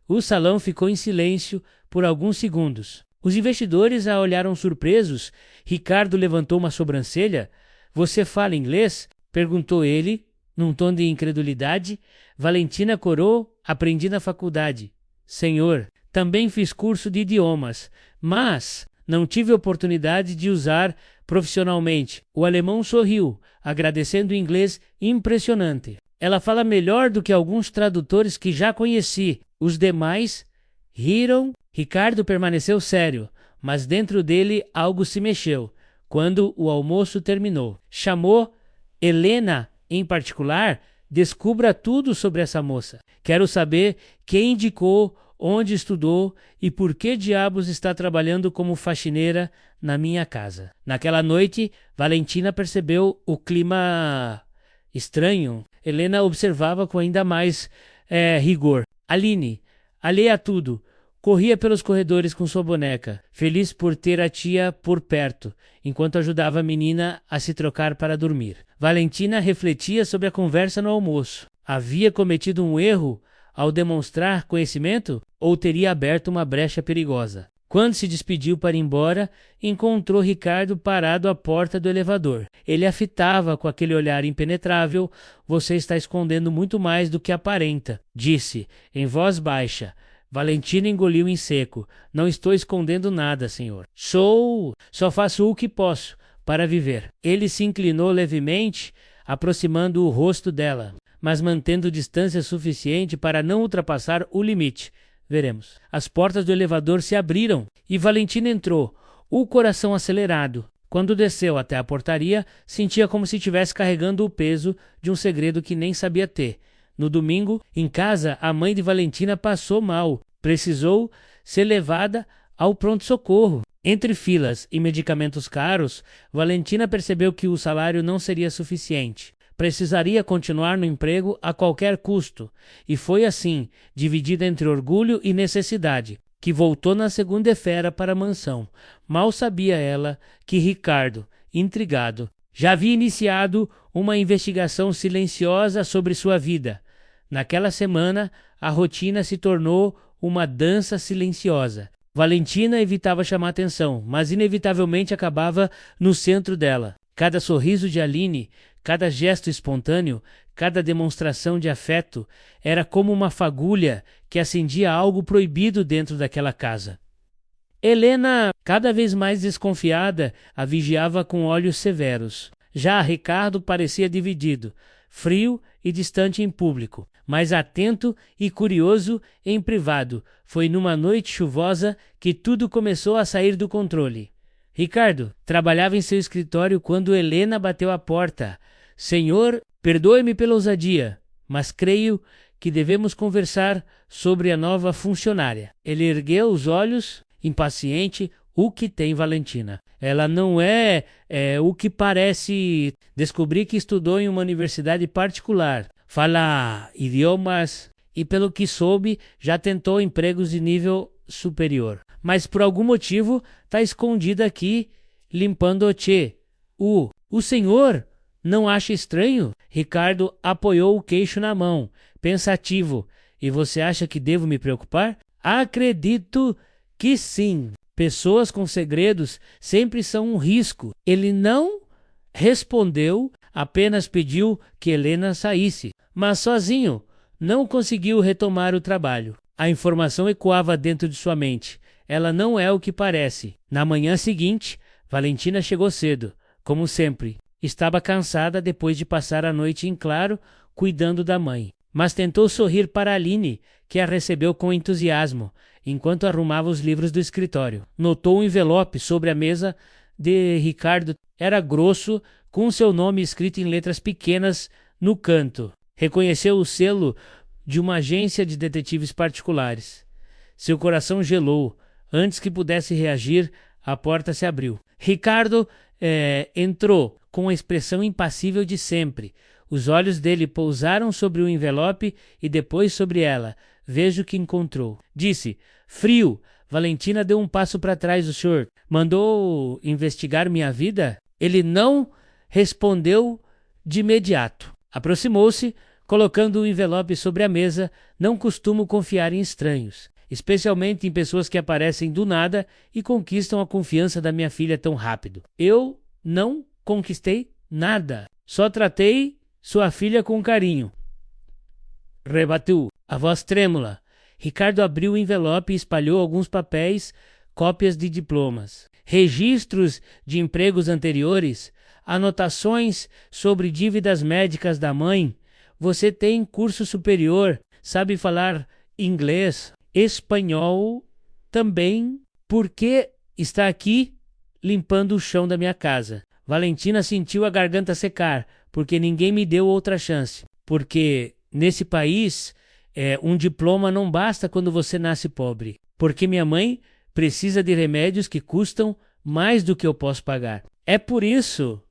O salão ficou em silêncio por alguns segundos. Os investidores a olharam surpresos. Ricardo levantou uma sobrancelha. Você fala inglês? Perguntou ele, num tom de incredulidade. Valentina corou. Aprendi na faculdade. Senhor, também fiz curso de idiomas, mas não tive oportunidade de usar profissionalmente. O alemão sorriu, agradecendo o inglês impressionante. Ela fala melhor do que alguns tradutores que já conheci. Os demais riram. Ricardo permaneceu sério, mas dentro dele algo se mexeu. Quando o almoço terminou, chamou Helena em particular. Descubra tudo sobre essa moça. Quero saber quem indicou, onde estudou e por que diabos está trabalhando como faxineira na minha casa. Naquela noite, Valentina percebeu o clima estranho. Helena observava com ainda mais rigor. Aline, alheia a tudo, corria pelos corredores com sua boneca, feliz por ter a tia por perto, enquanto ajudava a menina a se trocar para dormir. Valentina refletia sobre a conversa no almoço. Havia cometido um erro ao demonstrar conhecimento ou teria aberto uma brecha perigosa? Quando se despediu para ir embora, encontrou Ricardo parado à porta do elevador. Ele a fitava com aquele olhar impenetrável. Você está escondendo muito mais do que aparenta, disse, em voz baixa. Valentina engoliu em seco. Não estou escondendo nada, senhor. Só faço o que posso para viver. Ele se inclinou levemente, aproximando o rosto dela, mas mantendo distância suficiente para não ultrapassar o limite. Veremos. As portas do elevador se abriram e Valentina entrou, o coração acelerado. Quando desceu até a portaria, sentia como se estivesse carregando o peso de um segredo que nem sabia ter. No domingo, em casa, a mãe de Valentina passou mal. Precisou ser levada ao pronto-socorro. Entre filas e medicamentos caros, Valentina percebeu que o salário não seria suficiente. Precisaria continuar no emprego a qualquer custo, e foi assim, dividida entre orgulho e necessidade, que voltou na segunda-feira para a mansão. Mal sabia ela que Ricardo, intrigado, já havia iniciado uma investigação silenciosa sobre sua vida. Naquela semana, a rotina se tornou uma dança silenciosa. Valentina evitava chamar atenção, mas inevitavelmente acabava no centro dela. Cada sorriso de Aline, cada gesto espontâneo, cada demonstração de afeto era como uma fagulha que acendia algo proibido dentro daquela casa. Helena, cada vez mais desconfiada, a vigiava com olhos severos. Já Ricardo parecia dividido, frio e distante em público, mas atento e curioso em privado. Foi numa noite chuvosa que tudo começou a sair do controle. Ricardo trabalhava em seu escritório quando Helena bateu à porta. Senhor, perdoe-me pela ousadia, mas creio que devemos conversar sobre a nova funcionária. Ele ergueu os olhos, impaciente. O que tem, Valentina? Ela não é o que parece. Descobri que estudou em uma universidade particular. Fala idiomas e, pelo que soube, já tentou empregos de nível superior. Mas por algum motivo está escondida aqui, limpando o tchê. O senhor não acha estranho? Ricardo apoiou o queixo na mão, pensativo. E você acha que devo me preocupar? Acredito que sim. Pessoas com segredos sempre são um risco. Ele não respondeu, apenas pediu que Helena saísse. Mas sozinho, não conseguiu retomar o trabalho. A informação ecoava dentro de sua mente. ela não é o que parece. Na manhã seguinte, Valentina chegou cedo, como sempre. Estava cansada depois de passar a noite em claro, cuidando da mãe. Mas tentou sorrir para Aline, que a recebeu com entusiasmo, enquanto arrumava os livros do escritório. Notou um envelope sobre a mesa de Ricardo. Era grosso, com seu nome escrito em letras pequenas no canto. Reconheceu o selo de uma agência de detetives particulares. Seu coração gelou. Antes que pudesse reagir, a porta se abriu. Ricardo entrou com a expressão impassível de sempre. Os olhos dele pousaram sobre o envelope e depois sobre ela. Veja o que encontrou. Disse: frio. Valentina deu um passo para trás. O senhor mandou investigar minha vida? Ele não respondeu de imediato. Aproximou-se, colocando o envelope sobre a mesa. Não costumo confiar em estranhos, especialmente em pessoas que aparecem do nada e conquistam a confiança da minha filha tão rápido. Eu não conquistei nada. Só tratei sua filha com carinho. Rebateu, a voz trêmula. Ricardo abriu o envelope e espalhou alguns papéis, cópias de diplomas, registros de empregos anteriores, anotações sobre dívidas médicas da mãe. Você tem curso superior, sabe falar inglês, espanhol também. Por que está aqui limpando o chão da minha casa? Valentina sentiu a garganta secar, porque ninguém me deu outra chance. Porque nesse país, um diploma não basta quando você nasce pobre. Porque minha mãe precisa de remédios que custam mais do que eu posso pagar. É por isso,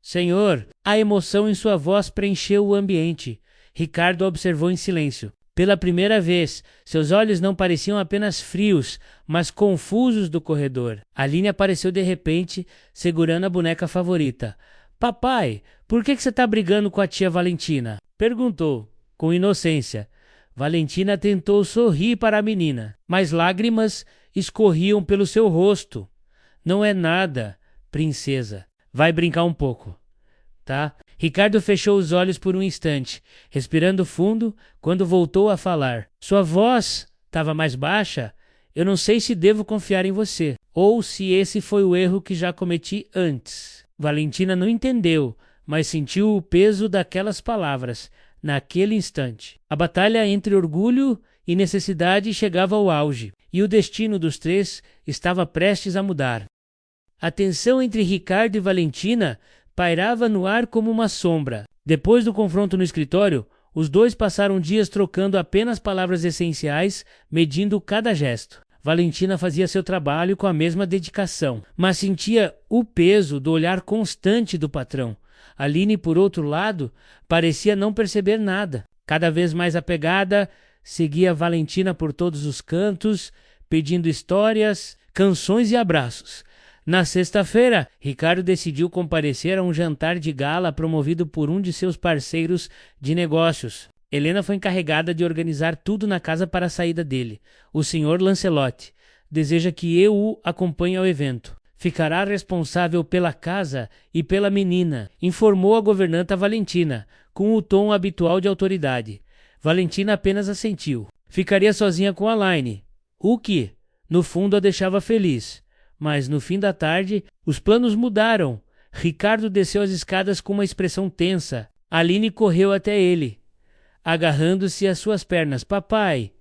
senhor. A emoção em sua voz preencheu o ambiente. Ricardo observou em silêncio. Pela primeira vez, seus olhos não pareciam apenas frios, mas confusos do corredor. Aline apareceu de repente, segurando a boneca favorita. Papai, por que você está brigando com a tia Valentina? Perguntou, com inocência. Valentina tentou sorrir para a menina, mas lágrimas escorriam pelo seu rosto. Não é nada, princesa. Vai brincar um pouco, tá? Ricardo fechou os olhos por um instante, respirando fundo, quando voltou a falar. Sua voz estava mais baixa. Eu não sei se devo confiar em você, ou se esse foi o erro que já cometi antes. Valentina não entendeu, mas sentiu o peso daquelas palavras, naquele instante. A batalha entre orgulho e necessidade chegava ao auge, e o destino dos três estava prestes a mudar. A tensão entre Ricardo e Valentina pairava no ar como uma sombra. Depois do confronto no escritório, os dois passaram dias trocando apenas palavras essenciais, medindo cada gesto. Valentina fazia seu trabalho com a mesma dedicação, mas sentia o peso do olhar constante do patrão. Aline, por outro lado, parecia não perceber nada. Cada vez mais apegada, seguia Valentina por todos os cantos, pedindo histórias, canções e abraços. Na sexta-feira, Ricardo decidiu comparecer a um jantar de gala promovido por um de seus parceiros de negócios. Helena foi encarregada de organizar tudo na casa para a saída dele. O Sr. Lancelotti deseja que eu o acompanhe ao evento. Ficará responsável pela casa e pela menina, informou a governanta Valentina, com o tom habitual de autoridade. Valentina apenas assentiu. Ficaria sozinha com Aline, o que, no fundo, a deixava feliz. Mas no fim da tarde, os planos mudaram. Ricardo desceu as escadas com uma expressão tensa. Aline correu até ele, agarrando-se às suas pernas. Papai,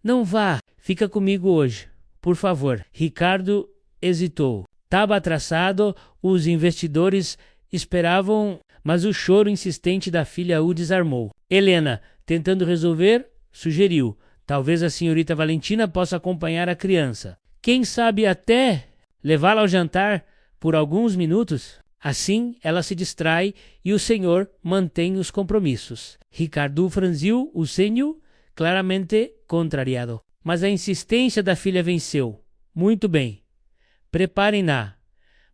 não vá, fica comigo hoje, por favor. Ricardo hesitou. Estava atrasado, os investidores esperavam, mas o choro insistente da filha o desarmou. Helena, tentando resolver, sugeriu. Talvez a senhorita Valentina possa acompanhar a criança. Quem sabe até levá-la ao jantar por alguns minutos? Assim, ela se distrai e o senhor mantém os compromissos. Ricardo franziu o senho, claramente contrariado. Mas a insistência da filha venceu. Muito bem. Preparem-na.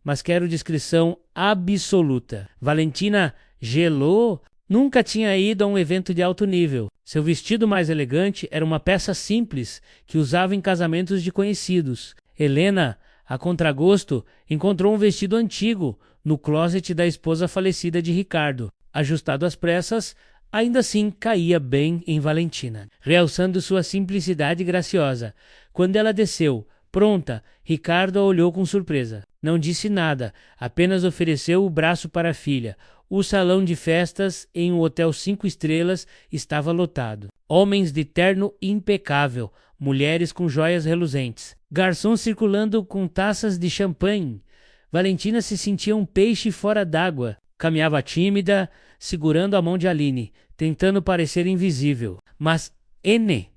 Mas quero discrição absoluta. Valentina gelou. Nunca tinha ido a um evento de alto nível. Seu vestido mais elegante era uma peça simples que usava em casamentos de conhecidos. Helena, a contragosto, encontrou um vestido antigo no closet da esposa falecida de Ricardo. Ajustado às pressas, ainda assim caía bem em Valentina, realçando sua simplicidade graciosa. Quando ela desceu, Pronta, Ricardo a olhou com surpresa. Não disse nada, apenas ofereceu o braço para a filha. O salão de festas em um hotel 5 estrelas estava lotado. Homens de terno impecável, mulheres com joias reluzentes, garçons circulando com taças de champanhe. Valentina se sentia um peixe fora d'água. Caminhava tímida, segurando a mão de Aline, tentando parecer invisível. Mas N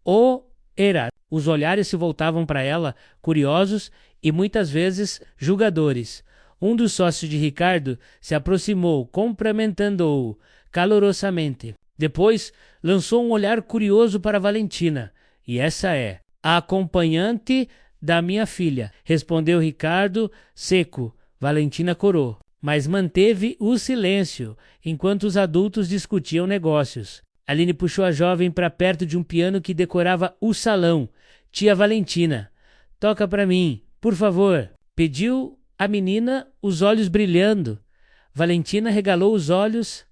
o era. Os olhares se voltavam para ela, curiosos e muitas vezes julgadores. Um dos sócios de Ricardo se aproximou, cumprimentando-o calorosamente. Depois, lançou um olhar curioso para Valentina. E essa é a acompanhante da minha filha, respondeu Ricardo, seco. Valentina corou, mas manteve o silêncio, enquanto os adultos discutiam negócios. Aline puxou a jovem para perto de um piano que decorava o salão. Tia Valentina, toca para mim, por favor, pediu a menina, os olhos brilhando. Valentina regalou os olhos.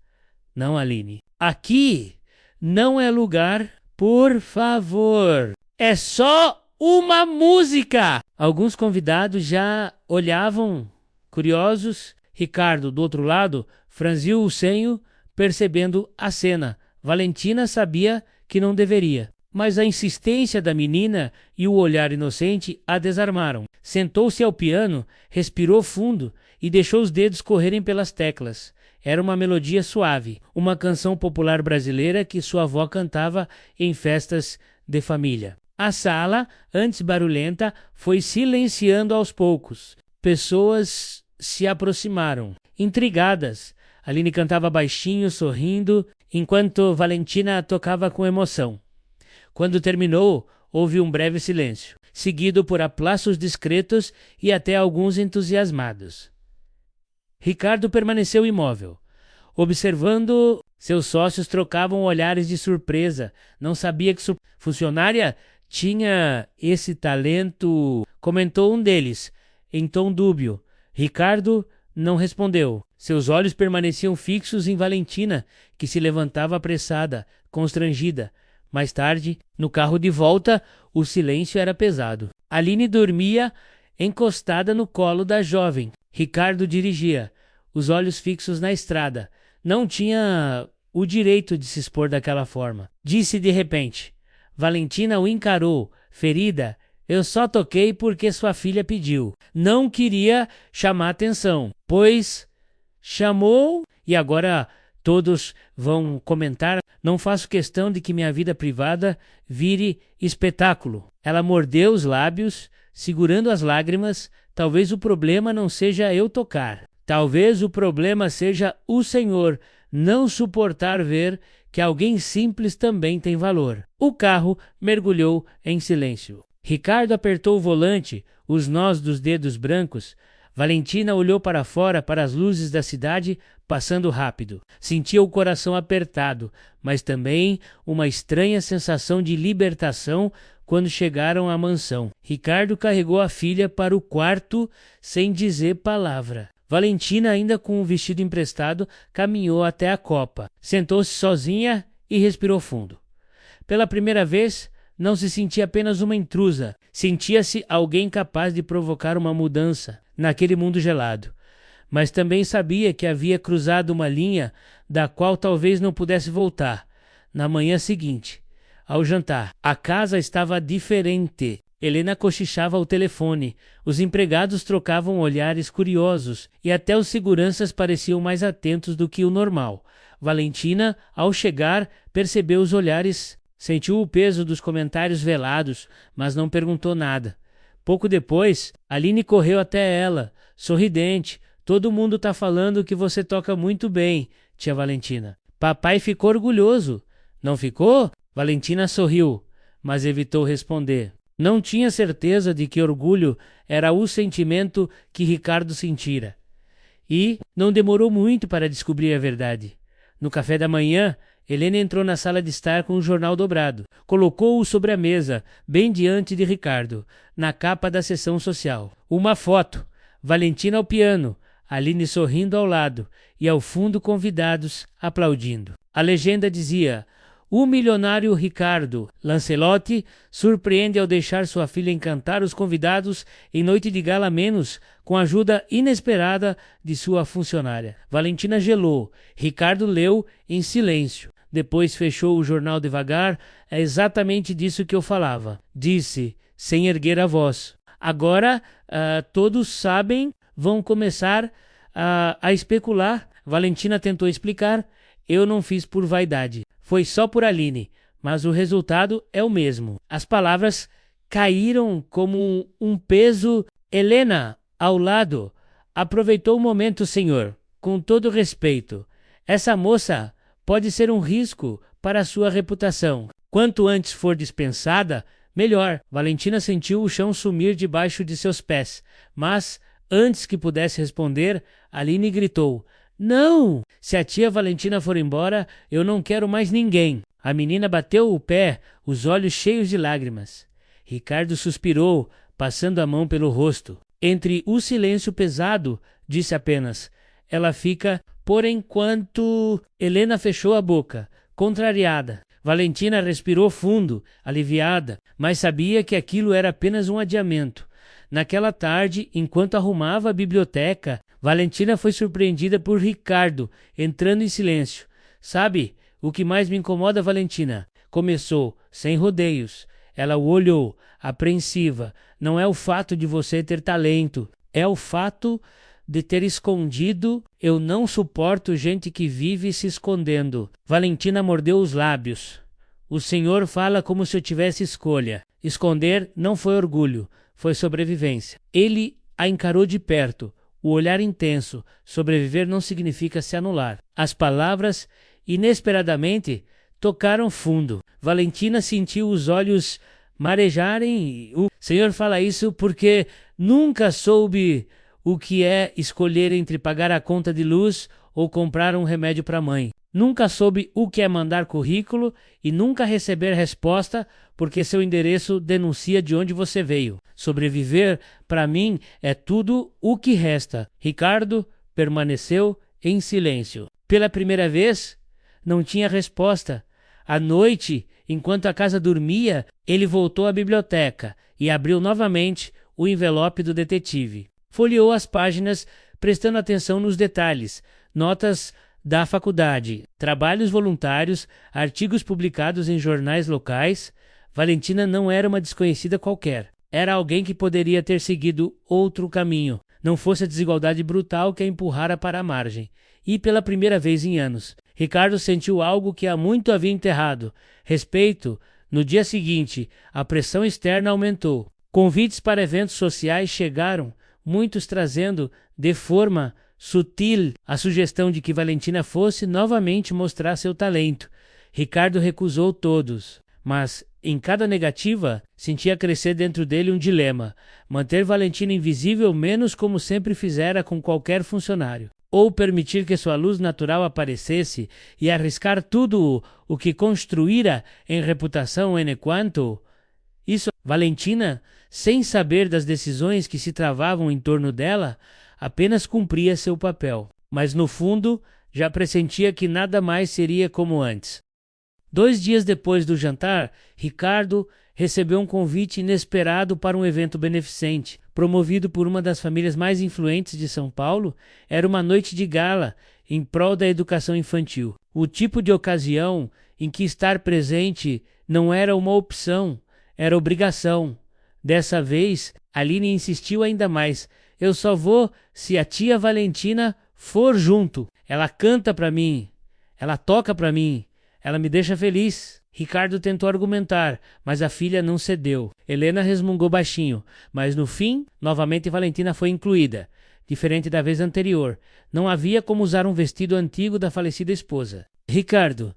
Não, Aline, aqui não é lugar, por favor. É só uma música. Alguns convidados já olhavam curiosos. Ricardo, do outro lado, franziu o senho, percebendo a cena. Valentina sabia que não deveria, mas a insistência da menina e o olhar inocente a desarmaram. Sentou-se ao piano, respirou fundo e deixou os dedos correrem pelas teclas. Era uma melodia suave, uma canção popular brasileira que sua avó cantava em festas de família. A sala, antes barulhenta, foi silenciando aos poucos. Pessoas se aproximaram, intrigadas. Aline cantava baixinho, sorrindo, enquanto Valentina tocava com emoção. Quando terminou, houve um breve silêncio, seguido por aplausos discretos e até alguns entusiasmados. Ricardo permaneceu imóvel, observando. Seus sócios trocavam olhares de surpresa. Não sabia que sua funcionária tinha esse talento, comentou um deles, em tom dúbio. Ricardo não respondeu. Seus olhos permaneciam fixos em Valentina, que se levantava apressada, constrangida. Mais tarde, no carro de volta, o silêncio era pesado. Aline dormia encostada no colo da jovem. Ricardo dirigia, os olhos fixos na estrada. Não tinha o direito de se expor daquela forma. Disse de repente. Valentina o encarou, ferida. Eu só toquei porque sua filha pediu. Não queria chamar atenção, pois chamou e agora todos vão comentar. Não faço questão de que minha vida privada vire espetáculo. Ela mordeu os lábios, segurando as lágrimas. Talvez o problema não seja eu tocar. Talvez o problema seja o Senhor não suportar ver que alguém simples também tem valor. O carro mergulhou em silêncio. Ricardo apertou o volante, os nós dos dedos brancos. Valentina olhou para fora, para as luzes da cidade passando rápido. Sentia o coração apertado, mas também uma estranha sensação de libertação quando chegaram à mansão. Ricardo carregou a filha para o quarto sem dizer palavra. Valentina, ainda com o vestido emprestado, caminhou até a copa. Sentou-se sozinha e respirou fundo. Pela primeira vez, não se sentia apenas uma intrusa. Sentia-se alguém capaz de provocar uma mudança naquele mundo gelado. Mas também sabia que havia cruzado uma linha da qual talvez não pudesse voltar. Na manhã seguinte, ao jantar, a casa estava diferente. Helena cochichava ao telefone. Os empregados trocavam olhares curiosos e até os seguranças pareciam mais atentos do que o normal. Valentina, ao chegar, percebeu os olhares. Sentiu o peso dos comentários velados, mas não perguntou nada. Pouco depois, Aline correu até ela, sorridente. Todo mundo tá falando que você toca muito bem, tia Valentina. Papai ficou orgulhoso. Não ficou? Valentina sorriu, mas evitou responder. Não tinha certeza de que orgulho era o sentimento que Ricardo sentira. E não demorou muito para descobrir a verdade. No café da manhã, Helena entrou na sala de estar com o jornal dobrado. Colocou-o sobre a mesa, bem diante de Ricardo, na capa da seção social. Uma foto. Valentina ao piano, Aline sorrindo ao lado e ao fundo convidados aplaudindo. A legenda dizia: O milionário Ricardo Lancelotti surpreende ao deixar sua filha encantar os convidados em noite de gala menos com a ajuda inesperada de sua funcionária. Valentina gelou. Ricardo leu em silêncio. Depois fechou o jornal devagar. É exatamente disso que eu falava, disse, sem erguer a voz. Agora todos sabem, vão começar a especular. Valentina tentou explicar. Eu não fiz por vaidade. Foi só por Aline, mas o resultado é o mesmo. As palavras caíram como um peso. Helena, ao lado. Aproveitou o momento, senhor. Com todo respeito. Essa moça pode ser um risco para a sua reputação. Quanto antes for dispensada, melhor. Valentina sentiu o chão sumir debaixo de seus pés, mas, antes que pudesse responder, Aline gritou: não! Se a tia Valentina for embora, eu não quero mais ninguém. A menina bateu o pé, os olhos cheios de lágrimas. Ricardo suspirou, passando a mão pelo rosto. Entre o silêncio pesado, disse apenas: ela fica por enquanto. Helena fechou a boca, contrariada. Valentina respirou fundo, aliviada, mas sabia que aquilo era apenas um adiamento. Naquela tarde, enquanto arrumava a biblioteca, Valentina foi surpreendida por Ricardo, entrando em silêncio. Sabe, o que mais me incomoda, Valentina? Começou, sem rodeios. Ela o olhou, apreensiva. Não é o fato de você ter talento, é o fato de ter escondido. Eu não suporto gente que vive se escondendo. Valentina mordeu os lábios. O senhor fala como se eu tivesse escolha. Esconder não foi orgulho, foi sobrevivência. Ele a encarou de perto, o olhar intenso. Sobreviver não significa se anular. As palavras, inesperadamente, tocaram fundo. Valentina sentiu os olhos marejarem. O senhor fala isso porque nunca soube o que é escolher entre pagar a conta de luz ou comprar um remédio para a mãe. Nunca soube o que é mandar currículo e nunca receber resposta porque seu endereço denuncia de onde você veio. Sobreviver, para mim, é tudo o que resta. Ricardo permaneceu em silêncio. Pela primeira vez, não tinha resposta. À noite, enquanto a casa dormia, ele voltou à biblioteca e abriu novamente o envelope do detetive. Folheou as páginas, prestando atenção nos detalhes, notas da faculdade, trabalhos voluntários, artigos publicados em jornais locais. Valentina não era uma desconhecida qualquer. Era alguém que poderia ter seguido outro caminho, não fosse a desigualdade brutal que a empurrara para a margem. E pela primeira vez em anos, Ricardo sentiu algo que há muito havia enterrado: respeito. No dia seguinte, a pressão externa aumentou. Convites para eventos sociais chegaram, muitos trazendo, de forma sutil, a sugestão de que Valentina fosse novamente mostrar seu talento. Ricardo recusou todos, mas, em cada negativa, sentia crescer dentro dele um dilema: manter Valentina invisível menos como sempre fizera com qualquer funcionário, ou permitir que sua luz natural aparecesse e arriscar tudo o que construíra em reputação enquanto isso. Valentina, sem saber das decisões que se travavam em torno dela, apenas cumpria seu papel, mas no fundo já pressentia que nada mais seria como antes. 2 dias depois do jantar, Ricardo recebeu um convite inesperado para um evento beneficente, promovido por uma das famílias mais influentes de São Paulo. Era uma noite de gala em prol da educação infantil. O tipo de ocasião em que estar presente não era uma opção, era obrigação. Dessa vez, Aline insistiu ainda mais: eu só vou se a tia Valentina for junto. Ela canta para mim, ela toca para mim, ela me deixa feliz. Ricardo tentou argumentar, mas a filha não cedeu. Helena resmungou baixinho, mas no fim, novamente Valentina foi incluída. Diferente da vez anterior, não havia como usar um vestido antigo da falecida esposa. Ricardo,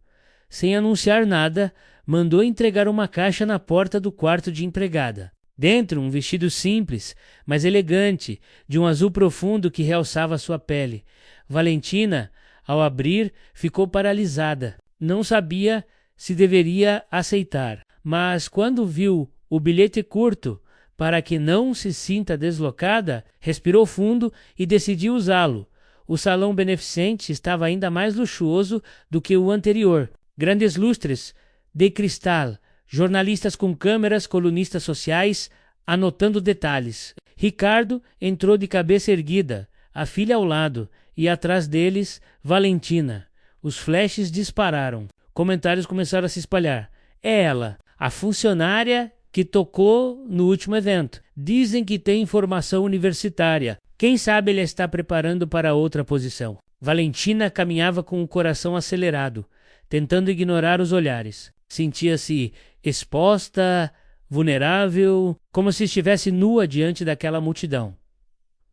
sem anunciar nada, mandou entregar uma caixa na porta do quarto de empregada. Dentro, um vestido simples, mas elegante, de um azul profundo que realçava sua pele. Valentina, ao abrir, ficou paralisada. Não sabia se deveria aceitar, mas quando viu o bilhete curto, para que não se sinta deslocada, respirou fundo e decidiu usá-lo. O salão beneficente estava ainda mais luxuoso do que o anterior. Grandes lustres de cristal, jornalistas com câmeras, colunistas sociais, anotando detalhes. Ricardo entrou de cabeça erguida, a filha ao lado, e atrás deles, Valentina. Os flashes dispararam. Comentários começaram a se espalhar. É ela, a funcionária que tocou no último evento. Dizem que tem formação universitária. Quem sabe ele está preparando para outra posição. Valentina caminhava com o coração acelerado, tentando ignorar os olhares. Sentia-se exposta, vulnerável, como se estivesse nua diante daquela multidão.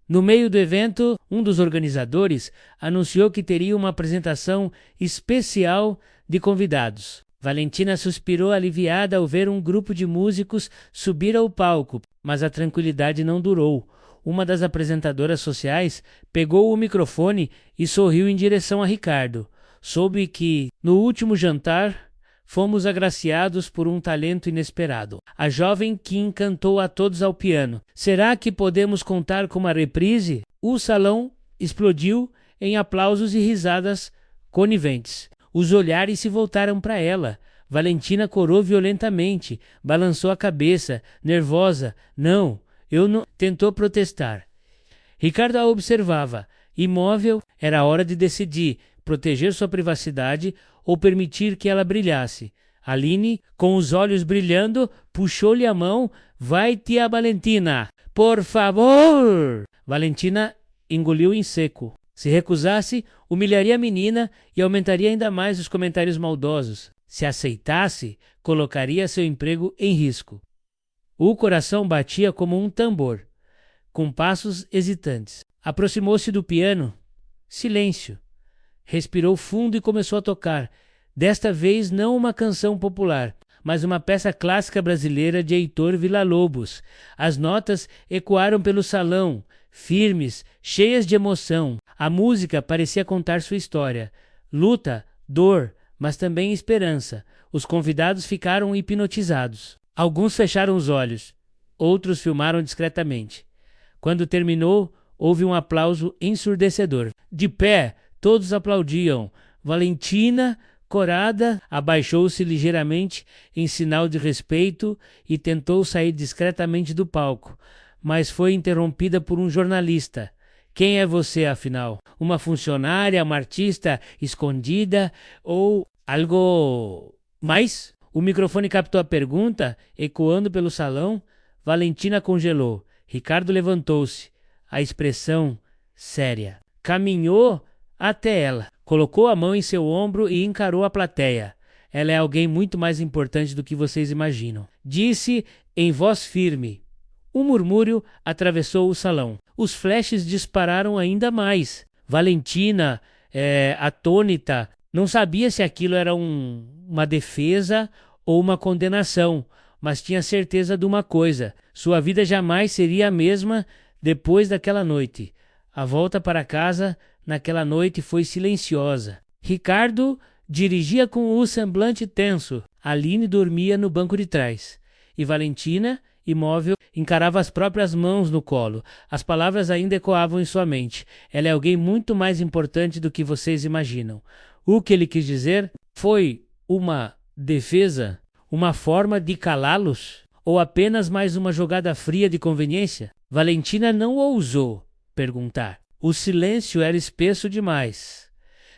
No meio do evento, um dos organizadores anunciou que teria uma apresentação especial de convidados. Valentina suspirou aliviada ao ver um grupo de músicos subir ao palco, mas a tranquilidade não durou. Uma das apresentadoras sociais pegou o microfone e sorriu em direção a Ricardo. Soube que, no último jantar, fomos agraciados por um talento inesperado. A jovem Kim cantou a todos ao piano. Será que podemos contar com uma reprise? O salão explodiu em aplausos e risadas coniventes. Os olhares se voltaram para ela. Valentina corou violentamente, balançou a cabeça, nervosa. Não, eu não... Tentou protestar. Ricardo a observava. Imóvel, era hora de decidir, proteger sua privacidade ou permitir que ela brilhasse. Aline, com os olhos brilhando, puxou-lhe a mão. Vai, tia Valentina, por favor! Valentina engoliu em seco. Se recusasse, humilharia a menina e aumentaria ainda mais os comentários maldosos. Se aceitasse, colocaria seu emprego em risco. O coração batia como um tambor, com passos hesitantes. Aproximou-se do piano. Silêncio. Respirou fundo e começou a tocar. Desta vez não uma canção popular, mas uma peça clássica brasileira de Heitor Villa-Lobos. As notas ecoaram pelo salão, firmes, cheias de emoção. A música parecia contar sua história. Luta, dor, mas também esperança. Os convidados ficaram hipnotizados. Alguns fecharam os olhos, outros filmaram discretamente. Quando terminou, houve um aplauso ensurdecedor. De pé, todos aplaudiam. Valentina, corada, abaixou-se ligeiramente em sinal de respeito e tentou sair discretamente do palco, mas foi interrompida por um jornalista. Quem é você, afinal? Uma funcionária, uma artista escondida ou algo mais? O microfone captou a pergunta, ecoando pelo salão. Valentina congelou. Ricardo levantou-se, a expressão séria. Caminhou até ela, colocou a mão em seu ombro e encarou a plateia. Ela é alguém muito mais importante do que vocês imaginam. Disse em voz firme. Um murmúrio atravessou o salão. Os flashes dispararam ainda mais. Valentina, atônita, não sabia se aquilo era uma defesa ou uma condenação, mas tinha certeza de uma coisa: sua vida jamais seria a mesma depois daquela noite. A volta para casa naquela noite foi silenciosa. Ricardo dirigia com o semblante tenso. Aline dormia no banco de trás. E Valentina, imóvel, encarava as próprias mãos no colo. As palavras ainda ecoavam em sua mente. Ela é alguém muito mais importante do que vocês imaginam. O que ele quis dizer foi uma defesa, uma forma de calá-los, ou apenas mais uma jogada fria de conveniência? Valentina não ousou perguntar. O silêncio era espesso demais.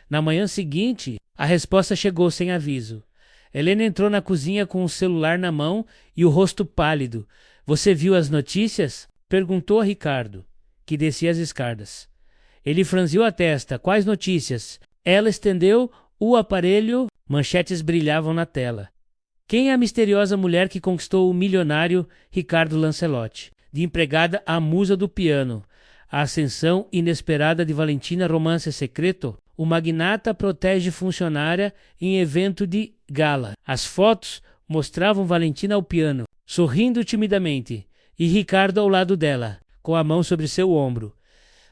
Na manhã seguinte, a resposta chegou sem aviso. Helena entrou na cozinha com o celular na mão e o rosto pálido. Você viu as notícias? Perguntou a Ricardo, que descia as escadas. Ele franziu a testa. Quais notícias? Ela estendeu o aparelho. Manchetes brilhavam na tela. Quem é a misteriosa mulher que conquistou o milionário Ricardo Lancelotti? De empregada à musa do piano. A ascensão inesperada de Valentina, romance secreto? O magnata protege funcionária em evento de gala. As fotos mostravam Valentina ao piano, sorrindo timidamente, e Ricardo ao lado dela, com a mão sobre seu ombro.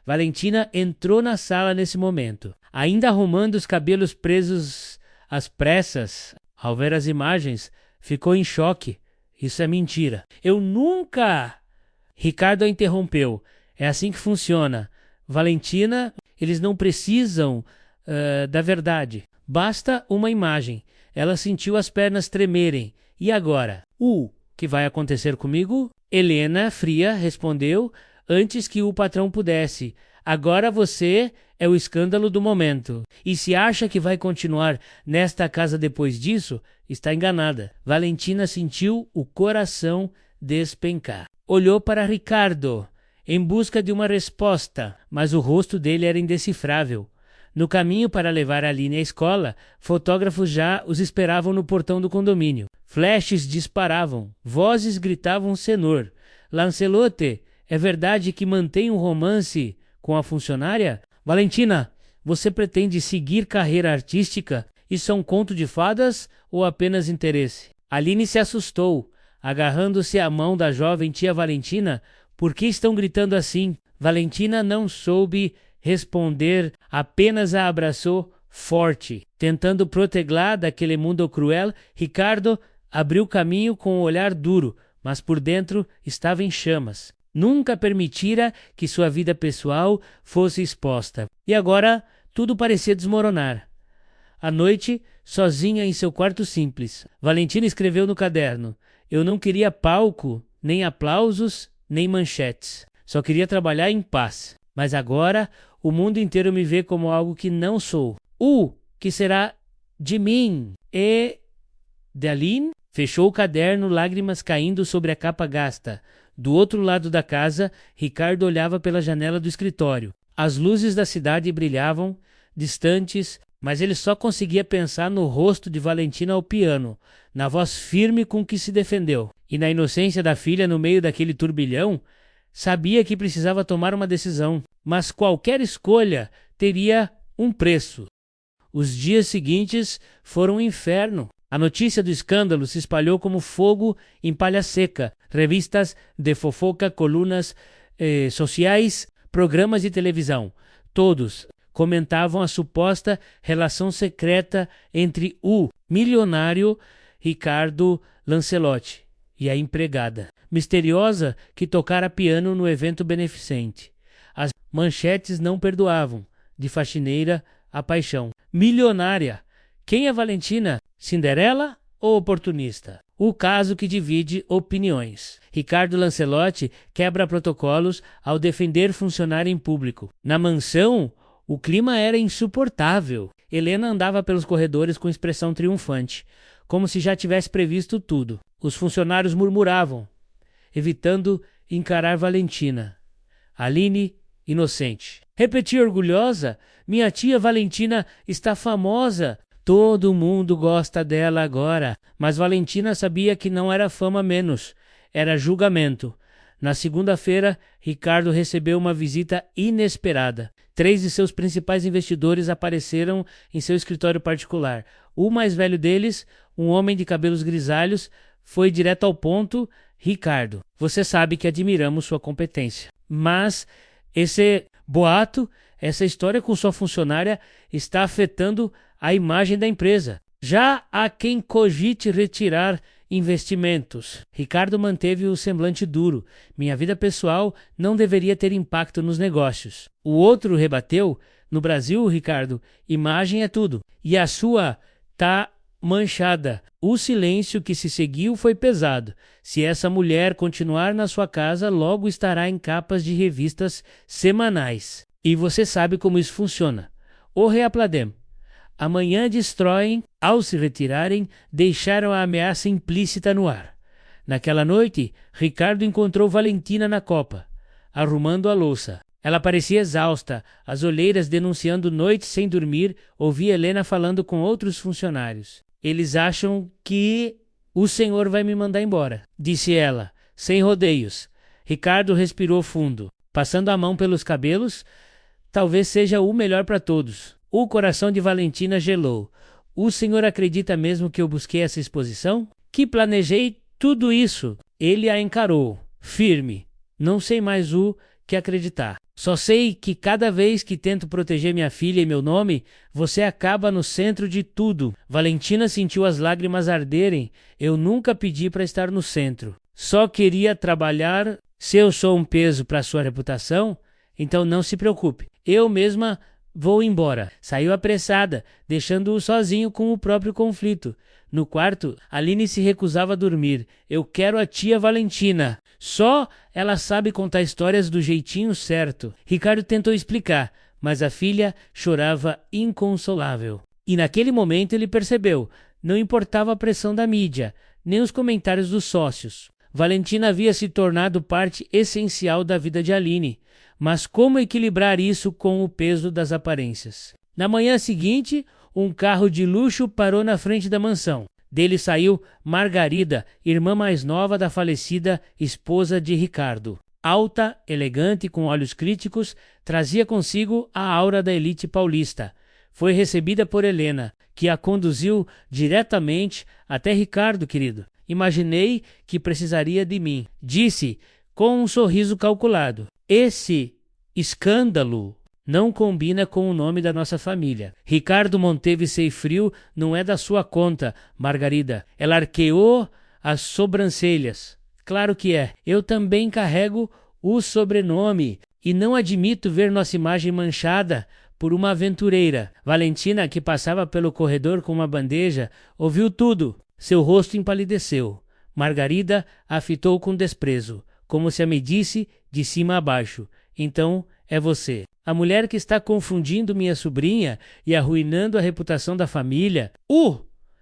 Valentina entrou na sala nesse momento, ainda arrumando os cabelos presos às pressas. Ao ver as imagens, ficou em choque. Isso é mentira. Eu nunca... Ricardo a interrompeu. É assim que funciona. Valentina, eles não precisam da verdade. Basta uma imagem. Ela sentiu as pernas tremerem. E agora? Que vai acontecer comigo? Helena, fria, respondeu antes que o patrão pudesse. Agora você é o escândalo do momento. E se acha que vai continuar nesta casa depois disso, está enganada. Valentina sentiu o coração despencar. Olhou para Ricardo em busca de uma resposta, mas o rosto dele era indecifrável. No caminho para levar Aline à escola, fotógrafos já os esperavam no portão do condomínio. Flashes disparavam, vozes gritavam senhor. Lancelotti, é verdade que mantém um romance com a funcionária? Valentina, você pretende seguir carreira artística? Isso é um conto de fadas ou apenas interesse? Aline se assustou, agarrando-se à mão da jovem tia Valentina. Por que estão gritando assim? Valentina não soube responder, apenas a abraçou forte. Tentando protegê-la daquele mundo cruel, Ricardo abriu caminho com um olhar duro, mas por dentro estava em chamas. Nunca permitira que sua vida pessoal fosse exposta. E agora tudo parecia desmoronar. À noite, sozinha em seu quarto simples, Valentina escreveu no caderno: eu não queria palco, nem aplausos, nem manchetes. Só queria trabalhar em paz. Mas agora o mundo inteiro me vê como algo que não sou. Que será de mim? E de Aline? Fechou o caderno, lágrimas caindo sobre a capa gasta. Do outro lado da casa, Ricardo olhava pela janela do escritório. As luzes da cidade brilhavam, distantes, mas ele só conseguia pensar no rosto de Valentina ao piano, na voz firme com que se defendeu. E na inocência da filha no meio daquele turbilhão, sabia que precisava tomar uma decisão, mas qualquer escolha teria um preço. Os dias seguintes foram um inferno. A notícia do escândalo se espalhou como fogo em palha seca. Revistas de fofoca, colunas sociais, programas de televisão. Todos comentavam a suposta relação secreta entre o milionário Ricardo Lancelotti e a empregada misteriosa que tocara piano no evento beneficente. As manchetes não perdoavam, de faxineira a paixão. Milionária. Quem é Valentina? Cinderela ou oportunista? O caso que divide opiniões. Ricardo Lancelotti quebra protocolos ao defender funcionário em público. Na mansão, o clima era insuportável. Helena andava pelos corredores com expressão triunfante, como se já tivesse previsto tudo. Os funcionários murmuravam, evitando encarar Valentina. Aline, inocente. Repetia orgulhosa: minha tia Valentina está famosa. Todo mundo gosta dela agora. Mas Valentina sabia que não era fama menos, era julgamento. Na segunda-feira, Ricardo recebeu uma visita inesperada. 3 de seus principais investidores apareceram em seu escritório particular. O mais velho deles, um homem de cabelos grisalhos, foi direto ao ponto: Ricardo, você sabe que admiramos sua competência, mas esse boato, essa história com sua funcionária está afetando a imagem da empresa. Já há quem cogite retirar investimentos. Ricardo manteve o semblante duro. Minha vida pessoal não deveria ter impacto nos negócios. O outro rebateu: no Brasil, Ricardo, imagem é tudo. E a sua tá manchada. O silêncio que se seguiu foi pesado. Se essa mulher continuar na sua casa, logo estará em capas de revistas semanais. E você sabe como isso funciona. O reapladem. Amanhã destroem, ao se retirarem, deixaram a ameaça implícita no ar. Naquela noite, Ricardo encontrou Valentina na copa, arrumando a louça. Ela parecia exausta, as olheiras denunciando noites sem dormir. Ouvia Helena falando com outros funcionários. Eles acham que o senhor vai me mandar embora, disse ela, sem rodeios. Ricardo respirou fundo, passando a mão pelos cabelos. Talvez seja o melhor para todos. O coração de Valentina gelou. O senhor acredita mesmo que eu busquei essa exposição? Que planejei tudo isso? Ele a encarou, firme. Não sei mais o que acreditar. Só sei que cada vez que tento proteger minha filha e meu nome, você acaba no centro de tudo. Valentina sentiu as lágrimas arderem. Eu nunca pedi para estar no centro. Só queria trabalhar. Se eu sou um peso para sua reputação, então não se preocupe. Eu mesma Vou embora. Saiu apressada, deixando-o sozinho com o próprio conflito. No quarto, Aline se recusava a dormir. Eu quero a tia Valentina. Só ela sabe contar histórias do jeitinho certo. Ricardo tentou explicar, mas a filha chorava inconsolável. E naquele momento ele percebeu, não importava a pressão da mídia, nem os comentários dos sócios. Valentina havia se tornado parte essencial da vida de Aline. Mas como equilibrar isso com o peso das aparências? Na manhã seguinte, um carro de luxo parou na frente da mansão. Dele saiu Margarida, irmã mais nova da falecida esposa de Ricardo. Alta, elegante, com olhos críticos, trazia consigo a aura da elite paulista. Foi recebida por Helena, que a conduziu diretamente até Ricardo, querido. Imaginei que precisaria de mim, disse com um sorriso calculado. Esse escândalo não combina com o nome da nossa família. Ricardo manteve-se frio, não é da sua conta, Margarida. Ela arqueou as sobrancelhas. Claro que é. Eu também carrego o sobrenome e não admito ver nossa imagem manchada por uma aventureira. Valentina, que passava pelo corredor com uma bandeja, ouviu tudo. Seu rosto empalideceu. Margarida a fitou com desprezo, como se a medisse de cima a baixo. Então, é você. A mulher que está confundindo minha sobrinha e arruinando a reputação da família.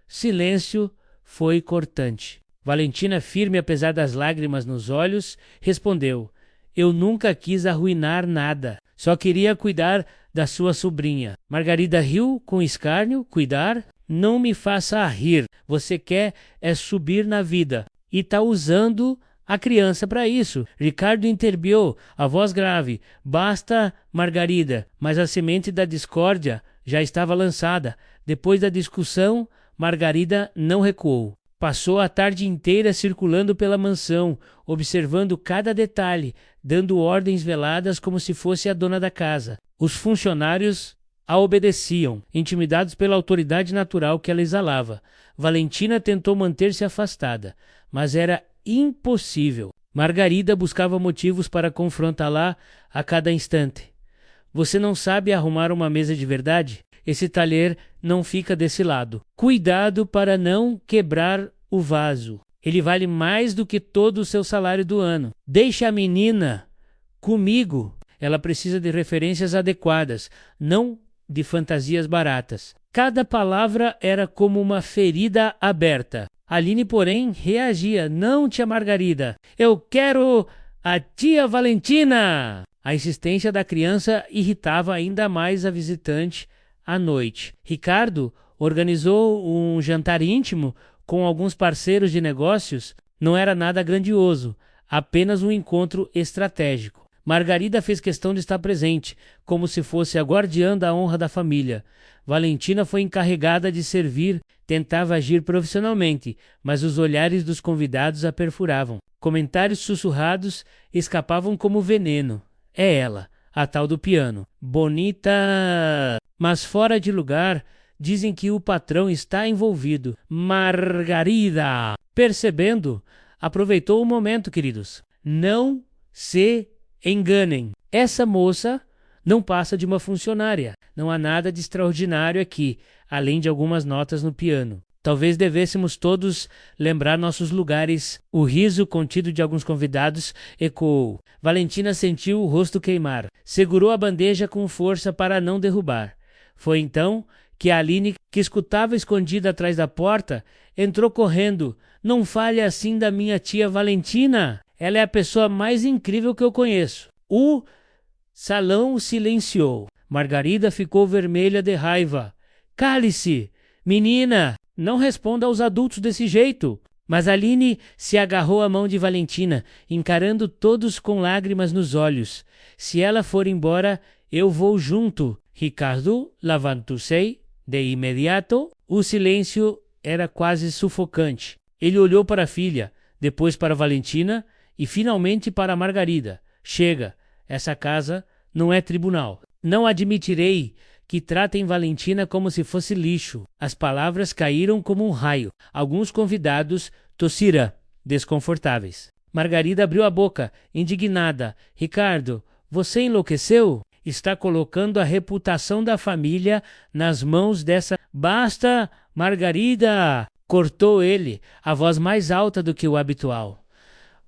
Silêncio foi cortante. Valentina, firme apesar das lágrimas nos olhos, respondeu. Eu nunca quis arruinar nada. Só queria cuidar da sua sobrinha. Margarida riu com escárnio. Cuidar? Não me faça rir. Você quer é subir na vida. E tá usando a criança para isso. Ricardo interbiou, a voz grave. Basta, Margarida. Mas a semente da discórdia já estava lançada. Depois da discussão, Margarida não recuou. Passou a tarde inteira circulando pela mansão, observando cada detalhe, dando ordens veladas como se fosse a dona da casa. Os funcionários a obedeciam, intimidados pela autoridade natural que ela exalava. Valentina tentou manter-se afastada, mas era impossível. Margarida buscava motivos para confrontá-la a cada instante. Você não sabe arrumar uma mesa de verdade? Esse talher não fica desse lado. Cuidado para não quebrar o vaso. Ele vale mais do que todo o seu salário do ano. Deixe a menina comigo. Ela precisa de referências adequadas, não de fantasias baratas. Cada palavra era como uma ferida aberta. Aline, porém, reagia. Não, tia Margarida. Eu quero a tia Valentina. A insistência da criança irritava ainda mais a visitante à noite. Ricardo organizou um jantar íntimo com alguns parceiros de negócios. Não era nada grandioso, apenas um encontro estratégico. Margarida fez questão de estar presente, como se fosse a guardiã da honra da família. Valentina foi encarregada de servir, tentava agir profissionalmente, mas os olhares dos convidados a perfuravam. Comentários sussurrados escapavam como veneno. É ela, a tal do piano. Bonita, mas fora de lugar. Dizem que o patrão está envolvido. Margarida, percebendo, aproveitou o momento, queridos. Não se enganem. Essa moça não passa de uma funcionária. Não há nada de extraordinário aqui, além de algumas notas no piano. Talvez devêssemos todos lembrar nossos lugares. O riso contido de alguns convidados ecoou. Valentina sentiu o rosto queimar. Segurou a bandeja com força para não derrubar. Foi então que a Aline, que escutava escondida atrás da porta, entrou correndo. Não fale assim da minha tia Valentina. Ela é a pessoa mais incrível que eu conheço. O salão silenciou. Margarida ficou vermelha de raiva. Cale-se! Menina, não responda aos adultos desse jeito. Mas Aline se agarrou à mão de Valentina, encarando todos com lágrimas nos olhos. Se ela for embora, eu vou junto. Ricardo levantou-se de imediato. O silêncio era quase sufocante. Ele olhou para a filha, depois para Valentina e finalmente para Margarida. Chega, essa casa não é tribunal. Não admitirei que tratem Valentina como se fosse lixo. As palavras caíram como um raio. Alguns convidados tossiram, desconfortáveis. Margarida abriu a boca, indignada. Ricardo, você enlouqueceu? está colocando a reputação da família nas mãos dessa... Basta, Margarida! Cortou ele, a voz mais alta do que o habitual.